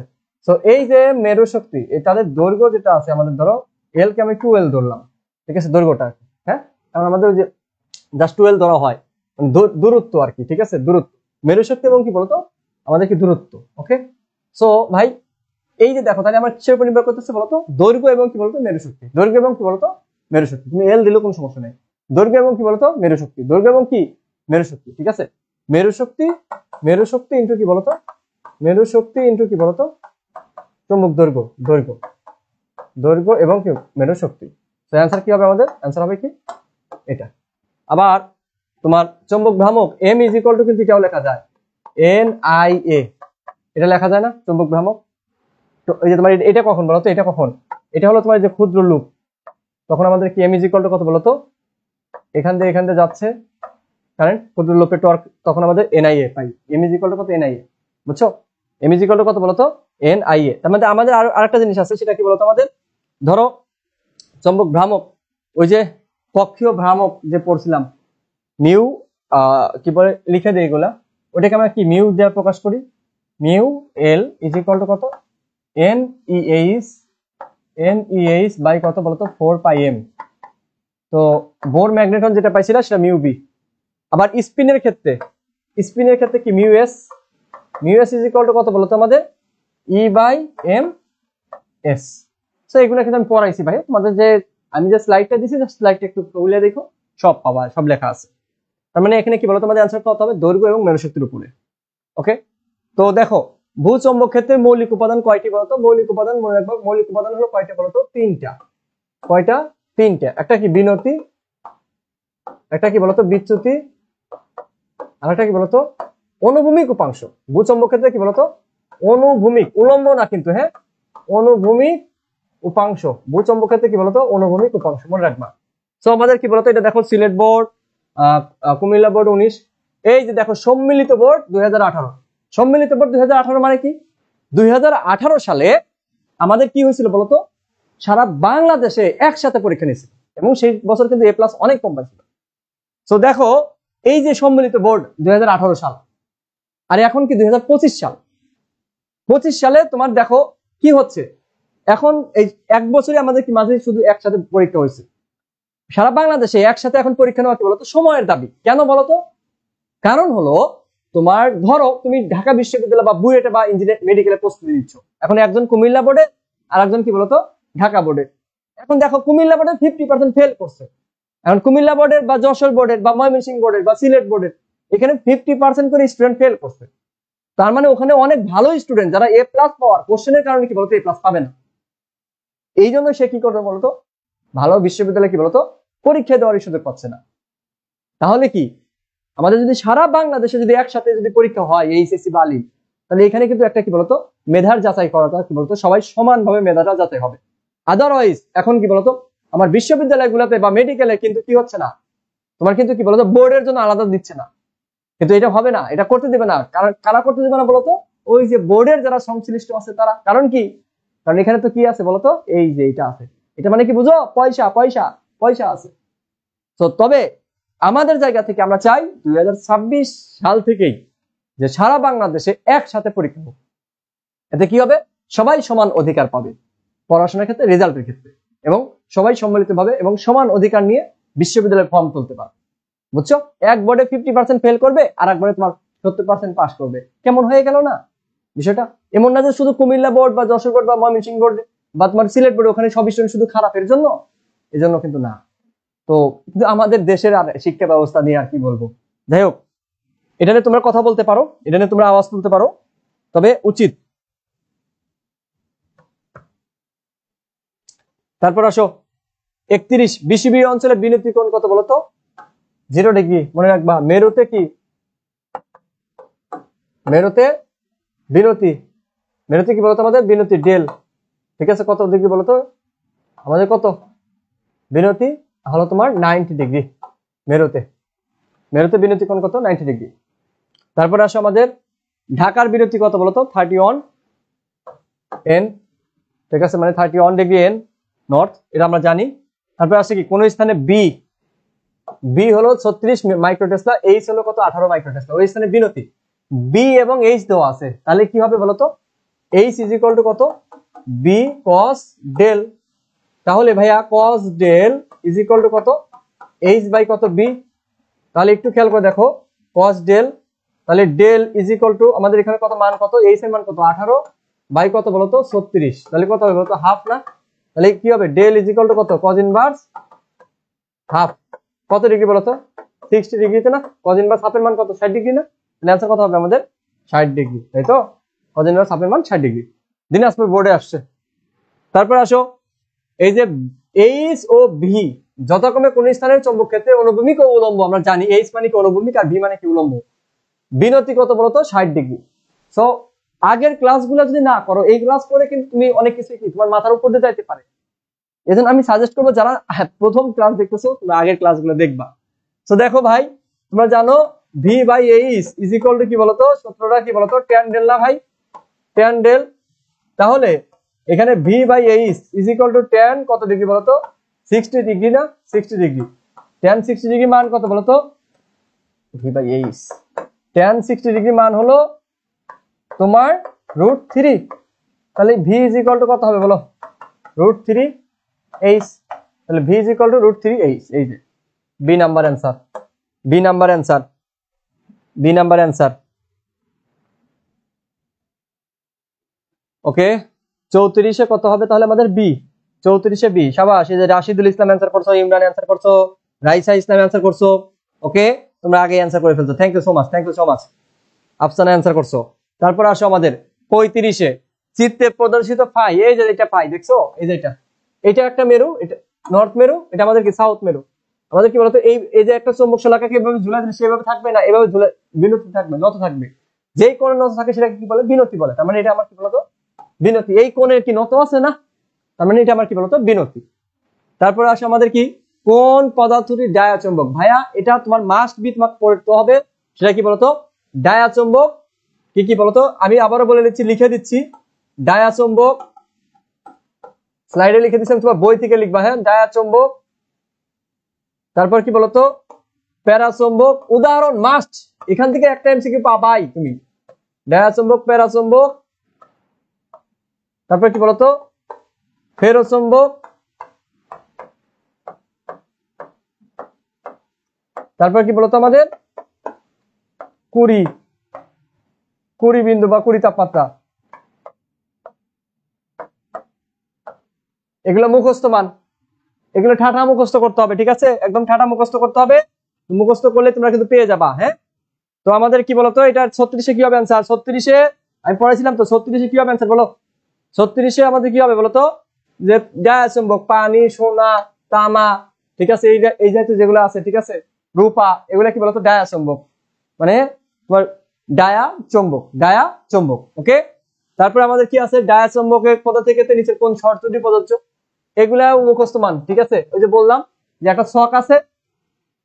তো এই যে মেরু শক্তি, তাদের দৈর্ঘ্য যেটা আছে আমাদের, ধরো এল কে আমি 2L ধরলাম, ঠিক আছে, দৈর্ঘ্যটা, হ্যাঁ, কারণ আমাদের যে জাস্ট 2L ধরা হয়, দূরত্ব আর কি, ঠিক আছে, দূরত্ব, মেরু শক্তি এবং কি বলতো আমাদের কি দূরত্ব। ওকে, সো ভাই এই যে দেখো, তাহলে আমার কিসের উপর নির্ভর করতেছে বলতো, দৈর্ঘ্য এবং কি বলতো মেরু শক্তি, দৈর্ঘ্য এবং কি বলতো মেরু শক্তি, তুমি এল দিলেও কোনো সমস্যা নেই, দৈর্ঘ্য এবং কি বলতো মেরু শক্তি, দৈর্ঘ্য এবং কি মেরু শক্তি, ঠিক আছে, মেরু শক্তি, মেরু শক্তি ইন্টু কি বলতো, মেরু শক্তি ইন্টু কি বলতো চুম্বক দৈর্ঘ্য, দৈর্ঘ্য, দৈর্ঘ্য এবং কি মেরু শক্তি। তো অ্যান্সার কি হবে আমাদের, অ্যান্সার হবে কি এটা। আবার তোমার চুম্বক ভ্রামক এম ইজ ইকুয়াল টু কিন্তু এটাও লেখা যায় NIA, এটা লেখা যায় না চুম্বক ভ্রামক। তো এই যে তোমার এটা কখন বলতো, এটা কখন, এটা হলো তোমার যে ক্ষুদ্র লুপ, তখন আমাদের কি এম ইজ ইকুয়াল টু কত বলতো, এখান দিয়ে যাচ্ছে কারেন্ট, ক্ষুদ্র লুপের টর্ক, তখন আমাদের NIA পাই, এম ইজ ইকুয়াল টু কত NIA, বুঝছো, এম ইজ ইকুয়াল টু কত বলতো NIA। তার মধ্যে আমাদের আরেকটা জিনিস আছে, সেটা কি বলতো আমাদের, ধরো চুম্বক ভ্রামক, ওই যে কক্ষীয় ভ্রামক যে পড়ছিলাম, মিউ কি বলে লিখে দিই এগুলা, ওটাকে আমরা কি মিউ দিয়ে প্রকাশ করি, mu L is equal to কত NEH বাই কত বলতো 4πm। তো বোর ম্যাগনেটন যেটা পাইছিলা সেটা মিউ বি। আবার স্পিনের ক্ষেত্রে কি mu S is equal to কত বলতো আমাদের E/m/s। সো এগুলো কিন্তু আমি পড়াইছি ভাই, তোমাদের যে আমি যে স্লাইডটা দিছি, জাস্ট স্লাইডটা একটু খুলে দেখো, সব পাবা, সব লেখা আছে। তার মানে এখানে কি বলতো তোমাদের অ্যানসার কত হবে, দৈর্ঘ্য এবং মেরু শক্তির উপরে। ওকে, তো দেখো ভূচম্বক ক্ষেত্রে মৌলিক উপাদান কয়টি বলতো, মৌলিক উপাদান মনে রাখবো, মৌলিক উপাদান হলো কয়টা বলতো, তিনটা। কয়টা, তিনটা। একটা কি বিনতি, একটা কি বলতো বিচ্যুতি, আর একটা কি বলতো অনুভূমিক উপাংশ। ভূচম্বক ক্ষেত্রে কি বলতো অনুভূমিক, উলম্ব না কিন্তু, হ্যাঁ, অনুভূমিক উপাংশ। ভূচম্বক ক্ষেত্রে কি বলতো অনুভূমিক উপাংশ, মনে রাখবা। তো আমাদের কি বলতো, এটা দেখো সিলেট বোর্ড, কুমিল্লা বোর্ড 19, এই যে দেখো সম্মিলিত বোর্ড 2018, সম্মিলিত বোর্ড 2018 মানে কি, 2018 সালে আমাদের কি হয়েছিল বলতো, সারা বাংলাদেশে একসাথে পরীক্ষা নিয়েছিল, এবং সেই বছর কিন্তু A+ অনেক কম পাইছিল। তো দেখো এই যে সম্মিলিত বোর্ড 2018 সাল, আর এখন কি 2025 সাল, 25 সালে তোমার দেখো কি হচ্ছে, এখন এই এক বছরে আমাদের কি মাঝে শুধু একসাথে পরীক্ষা হয়েছে, সারা বাংলাদেশে একসাথে এখন পরীক্ষা নেওয়া কি বলতো সময়ের দাবি। কেন বলতো, কারণ হলো তোমার ধরো তুমি ঢাকা বিশ্ববিদ্যালয় বা বুয়েটে বা ইঞ্জিনিয়ারিং মেডিকেলে প্রস্তুতি নিচ্ছ, এখন একজন কুমিল্লা বোর্ডে আর একজন কি বলতো ঢাকা বোর্ডে। এখন দেখো কুমিল্লা বোর্ডে 50% ফেল করছে, এখন কুমিল্লা বোর্ডের বা যশোর বোর্ডের বা ময়মনসিংহ বোর্ডের বা সিলেট বোর্ডের এখানে 50% করে স্টুডেন্ট ফেল করছে। তার মানে ওখানে অনেক ভালো স্টুডেন্ট যারা A+ পাওয়ার কোশ্চেনের কারণে কি বলতো A+ পাবে না, এই জন্য সে কি করবে বলতো ভালো বিশ্ববিদ্যালয়ে কি বলতো পরীক্ষা দেওয়ার সুযোগ পাচ্ছে না। তাহলে কি আমাদের যদি সারা বাংলাদেশে যদি একসাথে যদি পরীক্ষা হয় এইচএসসি বা আলিম, তাহলে এখানে কিন্তু একটা কি বলতো মেধার যাচাই করাটা কি বলতো সবাই সমানভাবে মেধাটা যাচাই হবে। আদারওয়াইজ এখন কি বলতো আমার বিশ্ববিদ্যালয়গুলোতে বা মেডিকেলে কিন্তু কি হচ্ছে না, তোমার কিন্তু কি বলতো বোর্ডের জন্য আলাদা দিচ্ছে না, কিন্তু এটা হবে না, এটা করতে দেবে না। কারা করতে দেবে না বলতো, ওই যে বোর্ডের যারা সংশ্লিষ্ট আছে তারা। কারণ কি, কারণ এখানে তো কি আছে বলতো, এই যে এটা আছে, এটা মানে কি বুঝো, পয়সা পয়সা পয়সা আছে। তো তবে আমাদের জায়গা থেকে আমরা চাই 2026 সাল থেকেই যে সারা বাংলাদেশে একসাথে পরীক্ষা হোক, এতে কি হবে সবাই সমান অধিকার পাবে পড়াশোনার ক্ষেত্রে, রেজাল্টের ক্ষেত্রে, এবং সবাই সম্মিলিতভাবে এবং সমান অধিকার নিয়ে বিশ্ববিদ্যালয়ে ফর্ম তুলতে পারবে। বুঝছো, এক বোর্ডে 50% ফেল করবে আর এক বোর্ডে তোমার 70% পাস করবে, কেমন হয়ে গেল না বিষয়টা। এমন না যে শুধু কুমিল্লা বোর্ড বা যশোর বোর্ড বা ময়মনসিংহ বোর্ড বা তোমার সিলেট বোর্ড ওখানে সব স্টুডেন্ট শুধু খারাপের জন্য, এজন্য কিন্তু না। তো কিন্তু আমাদের দেশের আর শিক্ষা ব্যবস্থা নিয়ে আর কি বলবো, যাই হোক, এটা নিয়ে তোমরা কথা বলতে পারো, এটা নিয়ে তোমরা আওয়াজ তুলতে পারো, তবে উচিত। তারপর আসো 31 বিসিবি অঞ্চলে বিনতি কোণ কত বলতো 0 ডিগ্রি, মনে রাখবা। মেরুতে কি, মেরুতে বিনতি, মেরুতে কি বলতো আমাদের বিনতি ডেল, ঠিক আছে, কত ডিগ্রি বলতো আমাদের, কত বিনতি হলো তোমার 90 ডিগ্রি মেরুতে, মেরুতে বিনতি কোণ কত 90 ডিগ্রি। তারপরে আসো আমাদের ঢাকার বিনতি কত বলতো 31 N, ঠিক আছে, মানে 31 ডিগ্রি N। নর্থ, এটা আমরা জানি। তারপরে আসছে কি কোন স্থানে বি, বি হলো 36 মাইক্রোটেসলা, এইচ হলো কত 18 মাইক্রোটেসলা, ওই স্থানে বিনতি। বি এবং এইচ দেওয়া আছে, তাহলে কি হবে বলতো, এইচ ইজ ইকুয়াল টু কত, বি কস ডেল। তাহলে ভাইয়া cos del is equal to কত, এইচ বাই কত বি। তাহলে একটু খেয়াল করে দেখো, কস ডেল, তাহলে ডেল ইজ ইকুয়াল টু আমাদের এখানে কত মান, কত এইচ এর মান কত 18 বাই কত বলতো 36, তাহলে কত হবে বলতো হাফ না। তাহলে কি হবে, ডেল ইজ ইকুয়াল টু কত, কজ ইনভার্স হাফ, কত ডিগ্রি বলতো 60 ডিগ্রিতে না, কজ ইনভার্স হাফের মান কত 60 ডিগ্রি না, অ্যান্সার কত হবে আমাদের 60 ডিগ্রি, তাই তো, কজ ইনভার্স হাফের মান 60 ডিগ্রি। দিনাজপুর বোর্ডে আসছে। তারপর আসো, এই যে এইচ ও ভি যথাক্রমে কোন স্থানের চৌম্বক ক্ষেত্রে অনুভূমিক ও উলম্ব, আমরা জানি এইচ মানে কি অনুভূমিক আর ভি মানে কি উলম্ব। বিনতি কত বলতো 60 ডিগ্রি। সো আগের ক্লাসগুলো যদি না করো, এই ক্লাস করে কিন্তু তুমি অনেক কিছু কি তোমার মাথার উপর দিয়ে যাইতে পারে। এজন্য আমি সাজেস্ট করবো যারা প্রথম ক্লাস দেখতেছো তোমরা আগের ক্লাসগুলো দেখবা। তো দেখো ভাই, তোমরা জানো V by H is equal to কি বলতো, সূত্রটা কি বলতো, ট্যান ডেল না ভাই, ট্যান ডেল। তাহলে এখানে V by H is equal to tan কত ডিগ্রি বলতো 60 ডিগ্রি না, 60 ডিগ্রি। ট্যান 60 ডিগ্রি মান কত বলতো, V by H tan 60 degree মান হলো তোমার √3। তাহলে ভি ইজ ইকুয়াল টু কত হবে বলো, √3 এইচ। তাহলে V is equal to √3 H. এই যে B number answer, B number answer, B number answer. Okay, 34-এ কত হবে তাহলে আমাদের বি, 34-এ বি। শাবাশ, এই যে রাশিদুল ইসলাম অ্যান্সার করছো, ইমরান অ্যান্সার করছো, রাইসা ইসলাম অ্যান্সার করছো। ওকে, তোমরা আগে অ্যান্সার করে ফেলছো, thank you so much, thank you so much. Afsana answer করছো। তারপর আসো আমাদের 35-এ, চিত্রে প্রদর্শিত ফাই, এই যে এটা ফাই দেখছো, এই যে এটা একটা মেরু, এটা নর্থ মেরু, এটা আমাদের কি সাউথ মেরু। আমাদের কি বলতো, এই যে একটা চৌম্বক শলাকাকে এভাবে ঝুলাই দিলে সেভাবে থাকবে না, এভাবে ঝুলে বিনতি থাকবে, নত থাকবে। যেই কোণে নত থাকে সেটাকে কি বলে, বিনতি বলে। তার মানে এটা আমার কি বলতো বিনতি। এই কোণের কি নত আছে না, তার মানে এটা আমার কি বলতো বিনতি। তারপরে আসে আমাদের কি, কোন পদার্থটি ডায়াচুম্বক। ভাইয়া এটা তোমার মাস্ট বি, তোমাকে পড়তে হবে, সেটা কি বলতো ডায়াচুম্বক। কি কি বলতো, আমি আবারও বলে দিচ্ছি, লিখে দিচ্ছি, ডায়াচুম্বক স্লাইডে লিখে দিচ্ছি, তোমার বই থেকে লিখবা, হ্যাঁ, ডায়াচুম্বক। তারপর কি বলতো প্যারাচুম্বক। উদাহরণ মাস্ট, এখান থেকে একটা এমসিকিউ পাবাই তুমি, ডায়াচুম্বক, প্যারাচুম্বক। তারপর কি বলতো ফেরোচুম্বক। তারপর কি বলতো আমাদের 20 বিন্দু বা 20 তাপমাত্রা। এগুলো মুখস্থ মান, এগুলো ঠাঠা মুখস্থ করতে হবে, ঠিক আছে, একদম ঠাঠা মুখস্থ করতে হবে। মুখস্থ করলে তোমরা কিন্তু পেয়ে যাবা। হ্যাঁ, তো আমাদের কি বলতো এটা 36-এ কি হবে অ্যান্সার, 36-এ আমি পড়াইছিলাম তো, 36-এ কি হবে অ্যান্সার বলো, 36-এ আমাদের কি হবে বলতো, যে ডায়াচুম্বক, পানি, সোনা, তামা, ঠিক আছে, এই জাতীয় যেগুলো আছে, ঠিক আছে, রূপা, এগুলা কি বলতো ডায়াচুম্বক, মানে তোমার ডায়া চুম্বক, ডায়া চুম্বক। ওকে, তারপর আমাদের কি আছে, ডায়াচুম্বকের পদার্থের ক্ষেত্রে নিচের কোন শর্তটি প্রযোজ্য, এগুলা মুখস্থ মান, ঠিক আছে। ওই যে বললাম যে একটা ছক আছে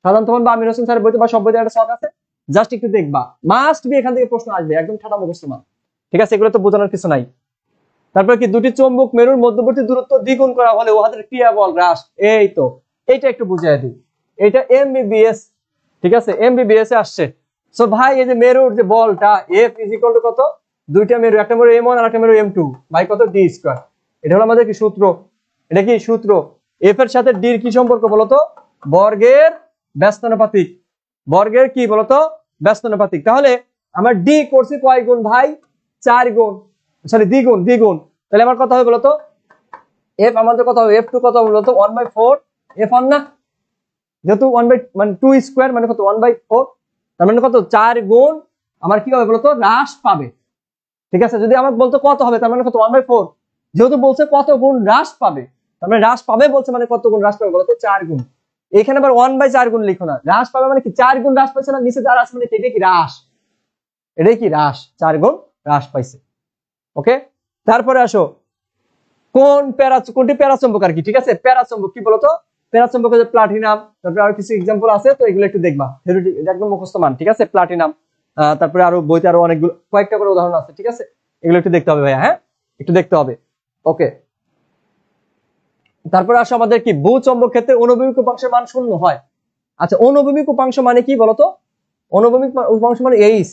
সাধারণত বা আমির হোসেন স্যারের বইতে বা সব বইতে একটা ছক আছে, জাস্ট একটু দেখবা, মাস্ট বি এখান থেকে প্রশ্ন আসবে, একদম ঠাটা মুখস্থ মান, ঠিক আছে, এগুলো তো বোঝানোর কিছু নাই। তারপর কি, দুটি চৌম্বক মেরুর মধ্যবর্তী দূরত্ব দ্বিগুণ করা হলে উহাদের ক্রিয়া বল হ্রাস। এই তো, এইটা একটু বুঝিয়ে দিই, এটা এমবিবিএস, ঠিক আছে, এমবিবিএস এ আসছে। সো ভাই, এই যে মেরুর যে বলটা এফ ইজ ইকুয়াল টু কত, দুইটা মেরু, একটা মেরু M1 আর একটা মেরু M2 ভাই কত ডি স্কয়ার। এটা হলো আমাদের কি সূত্র, এটা কি সূত্র। এফ এর সাথে ডি এর কি সম্পর্ক বলতো, বর্গের ব্যস্তানুপাতিক, বর্গের কি বলতো ব্যস্তানুপাতিক। তাহলে আমার ডি করছি কয় গুণ ভাই, 4 গুণ, সরি দ্বিগুণ, দ্বিগুণ। তাহলে আমার কত হবে বলতো, এফ আমাদের কত হবে, F2 কত হবে বলতো 1/4 F1 না, যেহেতু 1 বাই মানে 2 স্কয়ার মানে কত 1/4, তার মানে কত 4 গুণ আমার কি হবে বলতো হ্রাস পাবে, ঠিক আছে। যদি আমাকে বলতো কত হবে, তার মানে কত 1/4, যেহেতু বলছে কত গুণ হ্রাস পাবে, তার মানে হ্রাস পাবে বলছে, মানে কত গুণ হ্রাস পাবে বলতো 4 গুণ। এখানে আবার 1/4 গুণ লিখো না, হ্রাস পাবে মানে কি 4 গুণ হ্রাস পাইছে না, নিচে যার আছে মানে এটাই কি হ্রাস, এটাই কি হ্রাস, 4 গুণ হ্রাস পাইছে। ওকে, তারপরে আসো কোনটি প্যারাচুম্বক আর কি, ঠিক আছে, প্যারাচুম্বক কি বলতো, প্যারাচুম্বক হচ্ছে প্লাটিনাম। তারপরে আরো কিছু এক্সাম্পল আছে, তো এগুলো একটু দেখবা, একদম মুখস্থ মান, ঠিক আছে, প্লাটিনাম। তারপরে আরো বইতে আরো অনেকগুলো কয়েকটা করে উদাহরণ আছে, ঠিক আছে, এগুলো একটু দেখতে হবে ভাইয়া, হ্যাঁ একটু দেখতে হবে। ওকে, তারপরে আসো আমাদের কি ভূচম্বক ক্ষেত্রে অনুভূমিক উপাংশের মান শূন্য হয়। আচ্ছা, অনুভূমিক উপাংশ মানে কি বলতো? অনুভূমিক উপাংশ মানে H,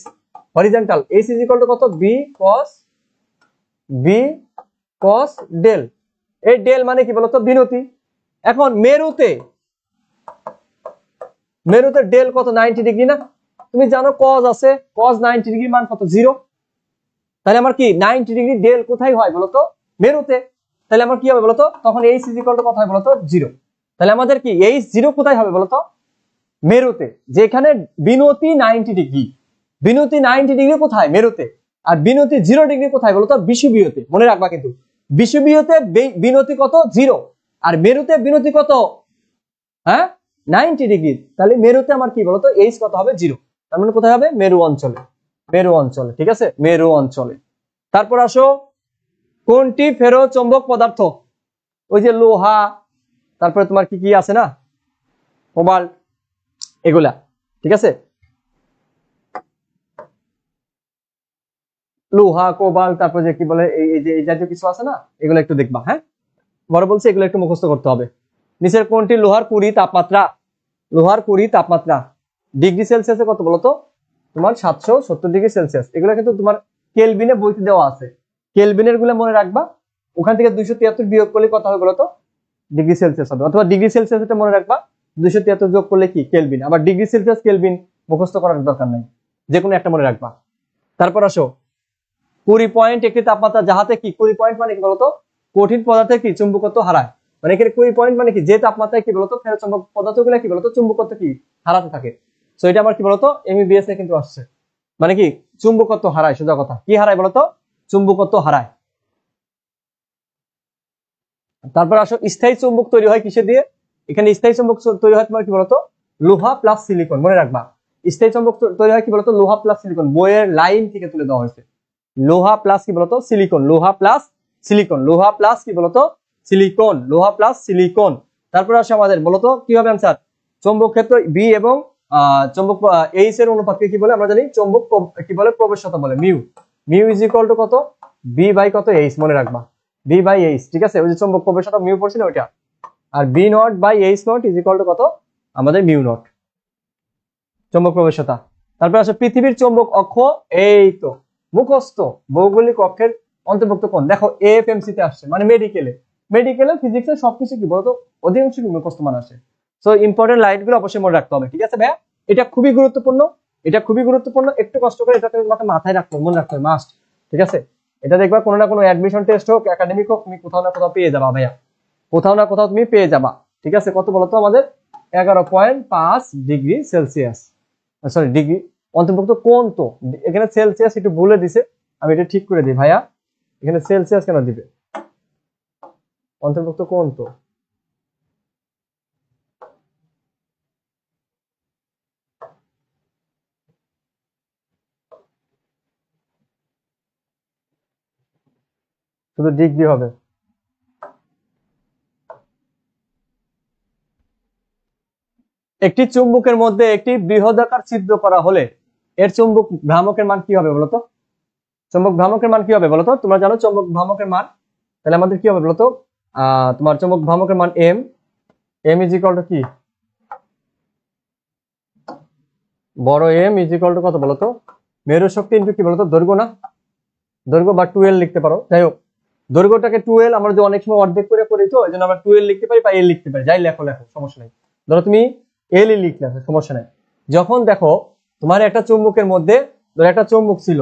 horizontal. H is equal to কত? B cos del. এই ডেল মানে কি বলতো? বিনতি। এখন মেরুতে ডেল কত? 90 ডিগ্রি না? তুমি জানো কজ আছে, কজ 90 ডিগ্রি মান কত? 0। তাহলে আমার কি 90 ডিগ্রি ডেল কোথায় হয় বলতো? মেরুতে। তাহলে আমার কি হবে বলতো? তখন এইচ ইজ ইকুয়াল টু কত হয় বলতো? 0। তাহলে আমাদের কি এইচ 0 কোথায় হবে বলতো? মেরুতে। যেখানে বিনতি 90 ডিগ্রি। বিনতি 90 ডিগ্রি কোথায়? মেরুতে। আর বিনতি 0 ডিগ্রি কোথায় বলতো? বিষুবীয়তে। মনে রাখবা কিন্তু বিষুবীয়তে বিনতি কত? 0। আর মেরুতে বিনতি কত? হ্যাঁ, 90 ডিগ্রি। তাহলে মেরুতে আমার কি বলতো? এইচ কত হবে? 0। তার মানে কোথায় হবে? মেরু অঞ্চলে। মেরু অঞ্চলে, ঠিক আছে, মেরু অঞ্চলে। তারপর আসো, কোনটি ফেরো চৌম্বক পদার্থ? ওই যে লোহা, তারপরে তোমার কি কি আছে না, কোবাল্ট, এগুলা, ঠিক আছে। লোহা, কোবাল্ট, তারপর যে কি বলে এই জাতীয় কিছু আছে না, এগুলো একটু দেখবা। হ্যাঁ, বড় বলছে এগুলো একটু মুখস্থ করতে হবে। নিচের কোনটি লোহার কুড়ি তাপমাত্রা? লোহার কুড়ি তাপমাত্রা ডিগ্রি সেলসিয়াসে কত বলতো? তোমার 770 ডিগ্রি সেলসিয়াস। এগুলো কিন্তু তোমার কেলভিনে বইতে দেওয়া আছে। কেলভিনের গুলো মনে রাখবা। ওখান থেকে 273 বিয়োগ করলে কত হবে বলতো? ডিগ্রি সেলসিয়াস হবে। অথবা ডিগ্রি সেলসিয়াস এটা মনে রাখবা, 273 যোগ করলে কি? কেলভিন। আবার ডিগ্রি সেলসিয়াস কেলভিন মুখস্থ করার দরকার নাই, যে কোনো একটা মনে রাখবা। তারপর আসো, 20 পয়েন্ট একটি তাপমাত্রা যাহাতে কি? 20 পয়েন্ট মানে কি বলতো? কঠিন পদার্থের কি? চুম্বকত্ব হারায়। মানে এখানে 20 পয়েন্ট মানে কি? যে তাপমাত্রায় কি বলতো? ফেরত চুম্বক পদার্থগুলো কি বলতো? চুম্বকত্ব কি? হারাতে থাকে। সো এটা আমার কি বলতো? এমবিবিএস এ কিন্তু আসছে। মানে কি? চুম্বকত্ব হারায়। সোজা কথা, কি হারায় বলতো? চুম্বকত্ব হারায়। তারপর আসো, স্থায়ী চুম্বক তৈরি হয় কিসে দিয়ে? এখানে স্থায়ী চুম্বক তৈরি হয় তোমার কি বলতো? লোহা প্লাস সিলিকন। মনে রাখবা, স্থায়ী চুম্বক তৈরি হয় কি বলতো? লোহা প্লাস সিলিকন। বইয়ের লাইন থেকে তুলে দেওয়া হয়েছে। লোহা প্লাস কি বলতো? সিলিকন। লোহা প্লাস সিলিকন। লোহা প্লাস কি বলতো? সিলিকন। লোহা প্লাস সিলিকন। তারপর আসে আমাদের বলতো কি হবে আনসার? চৌম্বক ক্ষেত্র বি এবং চৌম্বক এইচ এর অনুপাতকে কি বলে আমরা জানি? চৌম্বক কি বলে? প্রবেশতা বলে। Mu. Mu is equal to কত? বি বাই কত? এইচ। মনে রাখবা, বি বাই এইচ, ঠিক আছে। ওই যে চৌম্বক প্রবেশতা মিউ পড়ছিল ওইটা। আর B naught by H naught is equal to কত? আমাদের মিউ নট, চৌম্বক প্রবেশতা। তারপর আসে পৃথিবীর চৌম্বক অক্ষ। এই তো মুখস্থ, ভৌগোলিক অক্ষের অন্তর্ভুক্ত কোন? দেখো এএফএমসি তে আসছে, মানে মেডিকেলে ফিজিক্সে সবকিছু কি বলতো? অধিকাংশ কি মুখস্থ মান আসে। সো ইম্পর্টেন্ট লাইট গুলো অবশ্যই মনে রাখতে হবে, ঠিক আছে ভাইয়া? এটা খুবই গুরুত্বপূর্ণ, এটা খুবই গুরুত্বপূর্ণ। একটু কষ্ট করে এটা তোমাকে মাথায় রাখতে হবে, মনে রাখতে হবে, মাস্ট, ঠিক আছে। এটা দেখবা কোনো না কোনো অ্যাডমিশন টেস্ট হোক, একাডেমিক হোক, তুমি কোথাও না কোথাও পেয়ে যাবা ভাইয়া, কোথাও না কোথাও তুমি পেয়ে যাবা, ঠিক আছে। কত বলতো? আমাদের 11.5 ডিগ্রি সেলসিয়াস, সরি ডিগ্রি অন্তর্ভুক্ত কোন। তো এখানে সেলসিয়াস একটু ভুলে দিছে, আমি এটা ঠিক করে দিই ভাইয়া। এখানে সেলসিয়াস কেন দিবে? অন্তর্ভুক্ত কোন তো শুধু ডিগ্রি হবে। একটি চুম্বকের মধ্যে একটি বৃহদাকার ছিদ্র করা হলে এর চুম্বক ভ্রামকের মান কি হবে বলতো? চুম্বক ভ্রামকের মান কি হবে বলতো? তোমরা জানো চুম্বক ভ্রামকের মান। তাহলে আমাদের কি হবে বলতো? তোমার চুম্বক ভ্রামকের মান M. M is equal to কি? বড় এম ইজ ইকুয়াল টু কত বলতো? মেরু শক্তি ইন্টু কি বলতো? দৈর্ঘ্য না? দৈর্ঘ্য বা 12 লিখতে পারো। যাই হোক, দৈর্ঘ্যটাকে 12 আমরা যে অনেক সময় অর্ধেক করে করি, তো এই জন্য আমরা 12 লিখতে পারি বা এল লিখতে পারি। যাই লেখো লেখো, সমস্যা নেই। ধরো তুমি এল ই লিখলে, সমস্যা নেই। যখন দেখো তোমার একটা চুম্বকের মধ্যে, ধরো একটা চুম্বক ছিল,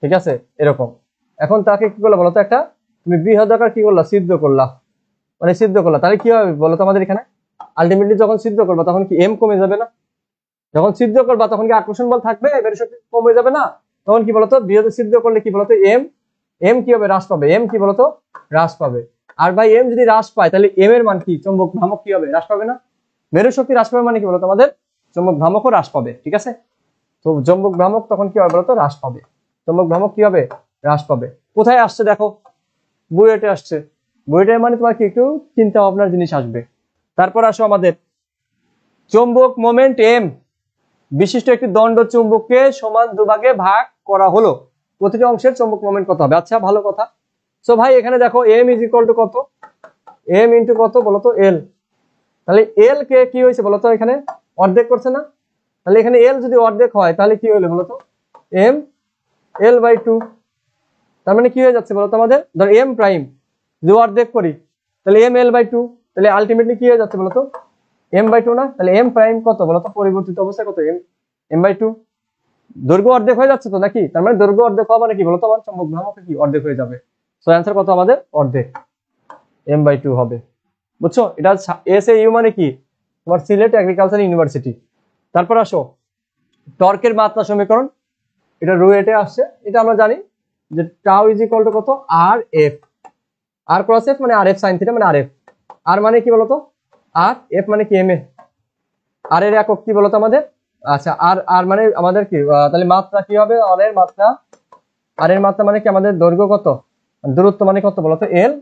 ঠিক আছে, এরকম। এখন তাকে কি করলো বলতো? একটা তুমি বৃহদাকার কি করলা? ছিদ্র করলা, মানে ছিদ্র করলা। তাহলে কি হবে বলতো? আমাদের এখানে আলটিমেটলি যখন ছিদ্র করবা তখন কি এম কমে যাবে না? যখন ছিদ্র করবা তখন কি আকর্ষণ বল থাকবে? মেরু শক্তি কমে যাবে না? তখন কি বলতো? বৃহৎ ছিদ্র করলে কি বলতো? এম এম কি হবে? হ্রাস পাবে। এম কি বলতো? হ্রাস পাবে। আর ভাই এম যদি হ্রাস পায় তাহলে এম এর মান কি? চুম্বক ভ্রামক কি হবে? হ্রাস পাবে না? মেরু শক্তি হ্রাস পাবে মানে কি বলতো? আমাদের চুম্বক ভ্রামকও হ্রাস পাবে, ঠিক আছে। তো চুম্বক ভ্রামক তখন কি হবে বলতো? হ্রাস পাবে। চুম্বক ভ্রামক কি হবে? হ্রাস পাবে। কোথায় আসছে দেখো? বুয়েটে আসছে। বুয়েটের মানে তোমার কি একটু চিন্তা ভাবনার জিনিস আসবে। তারপর আসো আমাদের চুম্বক মোমেন্ট এম বিশিষ্ট একটি দণ্ড চুম্বককে সমান দুভাগে ভাগ করা হলো, প্রতিটি অংশের চুম্বক মোমেন্ট কত হবে? আচ্ছা, ভালো কথা। সো ভাই এখানে দেখো এম ইজ ইকুয়াল টু কত? এম ইন্টু কত বলতো এল, তাহলে এল কে কি হয়েছে বলতো এখানে অর্ধেক করছে না, তাহলে এখানে এল যদি অর্ধেক হয় তাহলে কি হলো বলতো এম এল বাই টু, তার মানে কি হয়ে যাচ্ছে বলতো আমাদের ধর এম প্রাইম যদি অর্ধেক করি তাহলে এম এল বাই টু, তাহলে আলটিমেটলি কি হয়ে যাচ্ছে বলতো এম বাই টু না, তাহলে এম প্রাইম কত বলতো পরিবর্তিত অবস্থায় কত এম এম বাই টু, দৈর্ঘ্য অর্ধেক হয়ে যাচ্ছে তো নাকি, তার মানে দৈর্ঘ্য অর্ধেক হওয়া মানে কি বলতো আমার চৌম্বক ভ্রামক কি অর্ধেক হয়ে যাবে, সো অ্যান্সার কত আমাদের অর্ধেক এম বাই টু হবে, বুঝছো। এটা এস এ ইউ মানে কি তোমার সিলেট এগ্রিকালচার ইউনিভার্সিটি। তারপর আসো টর্কের মাত্রা সমীকরণ, এটা রুয়েটে আসছে, এটা আমরা জানি যে টাউ ইজ ইকুয়াল টু কত আর এফ, আর ক্রস এফ মানে আর এফ সাইন থিটা মানে আর এফ, আর মানে কি বলতো আর এফ মানে কি এম এ, আর এর একক কি বলতো আমাদের, আচ্ছা আর আর মানে আমাদের কি তাহলে মাত্রা কি হবে আর এর মাত্রা, আর এর মাত্রা মানে কি আমাদের দৈর্ঘ্য কত, দূরত্ব মানে কত বলতো এল,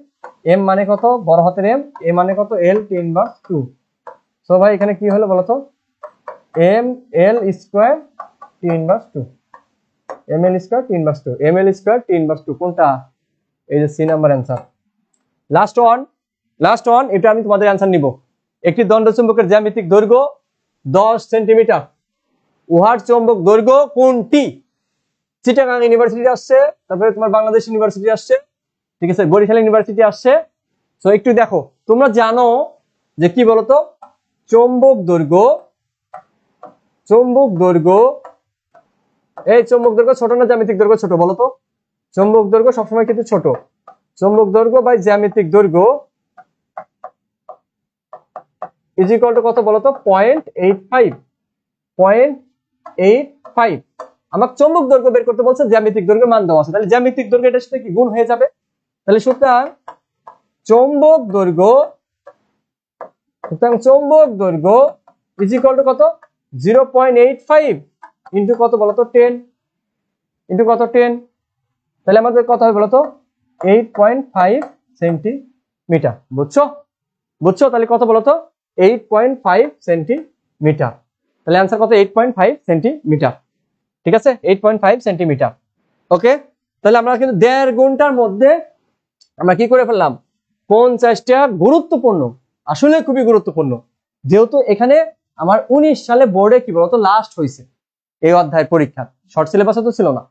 এম মানে কত বড় হাতের এম, এ মানে কত L T inverse two, so ভাই এখানে কি হলো বলতো M L square T inverse two, M L square T inverse two, M L square T inverse two কোনটা, এই যে C number answer. Last one এটা আমি তোমাদের অ্যান্সার নিব। একটি দণ্ড চুম্বকের জ্যামিতিক দৈর্ঘ্য 10 সেন্টিমিটার, উহার চৌম্বক দৈর্ঘ্য কোনটি, চিটাগাং ইউনিভার্সিটি আসছে, তারপরে তোমার বাংলাদেশ ইউনিভার্সিটি আসছে, ঠিক আছে বরিশাল ইউনিভার্সিটি আসছে। তো একটু দেখো তোমরা জানো যে কি বলতো চৌম্বক দৈর্ঘ্য এই চৌম্বক দৈর্ঘ্য ছোট না জ্যামিতিক দৈর্ঘ্য ছোট বলতো, চৌম্বক দৈর্ঘ্য সবসময় কিন্তু ছোট, চৌম্বক দৈর্ঘ্য বাই জ্যামিতিক দৈর্ঘ্য ইজ ইকুয়াল টু কত বলতো 0.85 আমাকে চৌম্বক দৈর্ঘ্য বের করতে বলছে, জ্যামিতিক দৈর্ঘ্য মান দেওয়া আছে, তাহলে জ্যামিতিক দৈর্ঘ্য এটার সাথে কি গুণ হয়ে যাবে, তাহলে সুতরাং চৌম্বক দৈর্ঘ্য ইজ ইকুয়াল টু কত 0.85 ইন্টু কত বলতো 10 ইন্টু কত 10, তাহলে আমাদের কত হবে বলতো 8.5 সেন্টিমিটার, বুঝছো তাহলে কত বলতো 8.5 সেন্টিমিটার, তাহলে অ্যান্সার কত 8.5 সেন্টিমিটার, ঠিক আছে 8.5 সেন্টিমিটার। ওকে, তাহলে আমরা কিন্তু 1.5 ঘন্টার মধ্যে আমরা কি করে ফেললাম 50টা গুরুত্বপূর্ণ, আসলে খুবই গুরুত্বপূর্ণ, যেহেতু এখানে আমার 19 সালে বোর্ডে কি বলতো লাস্ট হয়েছে এই অধ্যায়ের পরীক্ষা, শর্ট সিলেবাসে তো ছিল না,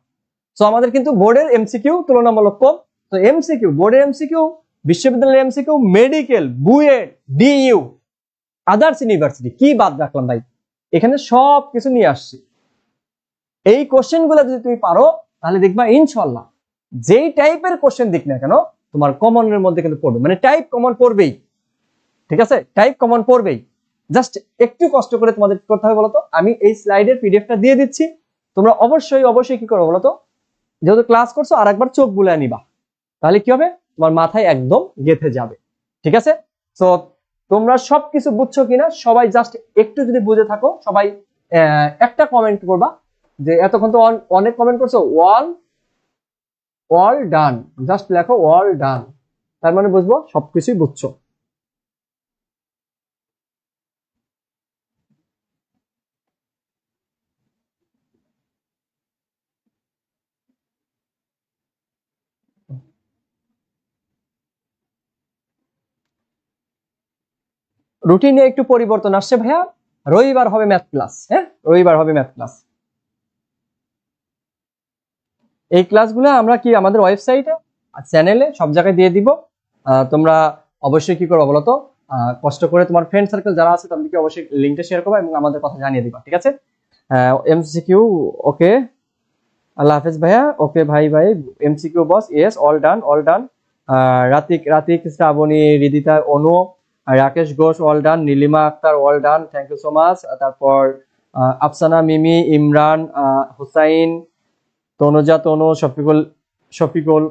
তো আমাদের কিন্তু বোর্ডের এমসিকিউ তুলনামূলক কম, তো এমসিকিউ বোর্ডের এমসিকিউ, বিশ্ববিদ্যালয়ের MCQ, medical, BUET, DU, others university কি বাদ রাখলাম ভাই, এখানে সব কিছু নিয়ে আসছি। এই কোশ্চেন গুলো যদি তুমি পারো তাহলে দেখবা ইনশাআল্লাহ যেই টাইপের কোশ্চেন দিক না কেন তোমার কমনের মধ্যে কিন্তু পড়বে, মানে টাইপ কমন পড়বেই, ঠিক আছে টাইপ কমন পড়বেই, জাস্ট একটু কষ্ট করে তোমাদের করতে হবে বলতো, আমি এই স্লাইডের পিডিএফটা দিয়ে দিচ্ছি, তোমরা অবশ্যই কি করো বলতো, যেহেতু ক্লাস করছো আর একবার চোখ বুলায় নিবা, তাহলে কি হবে তোমার মাথায় একদম গেঁথে যাবে, ঠিক আছে। তো তোমরা সবকিছু বুঝছো কিনা সবাই জাস্ট একটু যদি বুঝে থাকো সবাই একটা কমেন্ট করবা, যে এতক্ষণ তো অনেক কমেন্ট করছো অল ডান, জাস্ট লেখো অল ডান, তার মানে বুঝবো সবকিছুই বুঝছো। রুটিনে একটু পরিবর্তন আসছে ভাইয়া, রবিবার হবে ম্যাথ ক্লাস, হ্যাঁ রবিবার হবে ম্যাথ ক্লাস। এই ক্লাসগুলো আমরা কি আমাদের ওয়েবসাইটে চ্যানেলে সব জায়গায় দিয়ে দিব, তোমরা অবশ্যই কি করবো বলতো কষ্ট করে তোমার ফ্রেন্ড সার্কেল যারা আছে তাদেরকে অবশ্যই লিঙ্কটা শেয়ার করবা এবং আমাদের কথা জানিয়ে দিবা, ঠিক আছে। এমসিকিউ ওকে, আল্লাহ হাফেজ ভাইয়া, ওকে ভাই MCQ boss yes all done, Ratik Shraboni, Hridita, Anu, Rakesh Ghosh all done, Nilima Akter all done, thank you so much. তারপর আফসানা মিমি, ইমরান, হুসাইন, তনুজা, তনু, শফিকুল,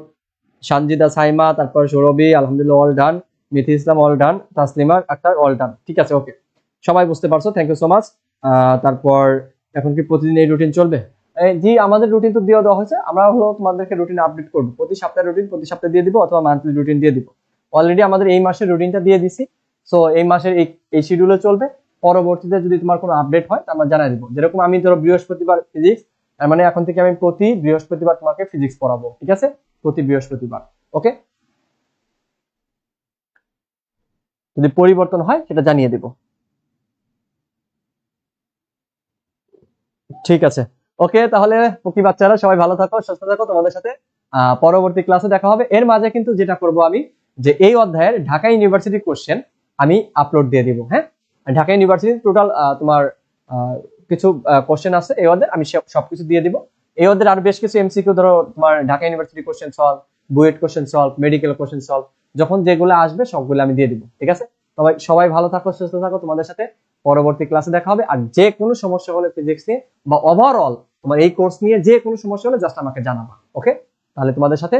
সানজিদা, সাইমা, তারপর সৌরভী আলহামদুলিল্লাহ all done, Mithi Islam all done, Taslima Akter all done, ঠিক আছে ওকে সবাই বুঝতে পারছো, থ্যাংক ইউ সো মাচ। তারপর এখন কি প্রতিদিন এই রুটিন চলবে, জি আমাদের রুটিন তো দিয়ে দেওয়া হয়েছে, আমরা হলো তোমাদেরকে রুটিন আপডেট করবো, প্রতি সপ্তাহে রুটিন প্রতি সপ্তাহে দিয়ে দিব অথবা মান্থলি রুটিন দিয়ে দিব, অলরেডি আমাদের এই মাসের রুটিনটা দিয়ে দিছি, সো এই মাসের এই শিডিউলে চলবে, পরবর্তীতে যদি তোমার কোনো আপডেট হয় তা আমরা জানাই দিব, যেরকম আমি ধরো বৃহস্পতিবার ফিজিক্স, মানে এখন থেকে আমি প্রতি বৃহস্পতিবার তোমাকে ফিজিক্স পড়াবো, ঠিক আছে প্রতি বৃহস্পতিবার, ওকে। যদি পরিবর্তন হয় সেটা জানিয়ে দিব। ঠিক আছে, ওকে, তাহলে পকি বাচ্চারা সবাই ভালো থাকো, সুস্থ থাকো। তোমাদের সাথে পরবর্তী ক্লাসে দেখা হবে। এর মাঝে কিন্তু যেটা করব আমি, যে এই অধ্যায়ের ঢাকা ইউনিভার্সিটি কোশ্চেন আমি আপলোড দিয়ে দিব। হ্যাঁ, ঢাকা ইউনিভার্সিটি টোটাল তোমার কিছু কোশ্চেন আছে এই অধ্যায়ে, আমি সবকিছু দিয়ে দিব। এই অধ্যায়ের আর বেশ কিছু এমসিকিউ, ধরো তোমার Dhaka university question solve, BUET question solve, medical question solve, যখন যেগুলো আসবে সবগুলো আমি দিয়ে দিব। ঠিক আছে, সবাই ভালো থাকো, সুস্থ থাকো। তোমাদের সাথে পরবর্তী ক্লাসে দেখা হবে। আর যে কোনো সমস্যা হলে ফিজিক্স নিয়ে বা ওভারঅল তোমার এই কোর্স নিয়ে যে কোনো সমস্যা হলে জাস্ট আমাকে জানাবা। ওকে, তাহলে তোমাদের সাথে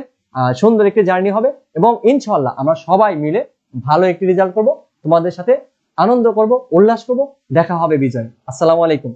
সুন্দর একটি জার্নি হবে এবং ইনশাআল্লাহ আমরা সবাই মিলে ভালো একটি রেজাল্ট করব, তোমাদের সাথে আনন্দ করব, উল্লাস করব। দেখা হবে বিজয়। আসসালামু আলাইকুম।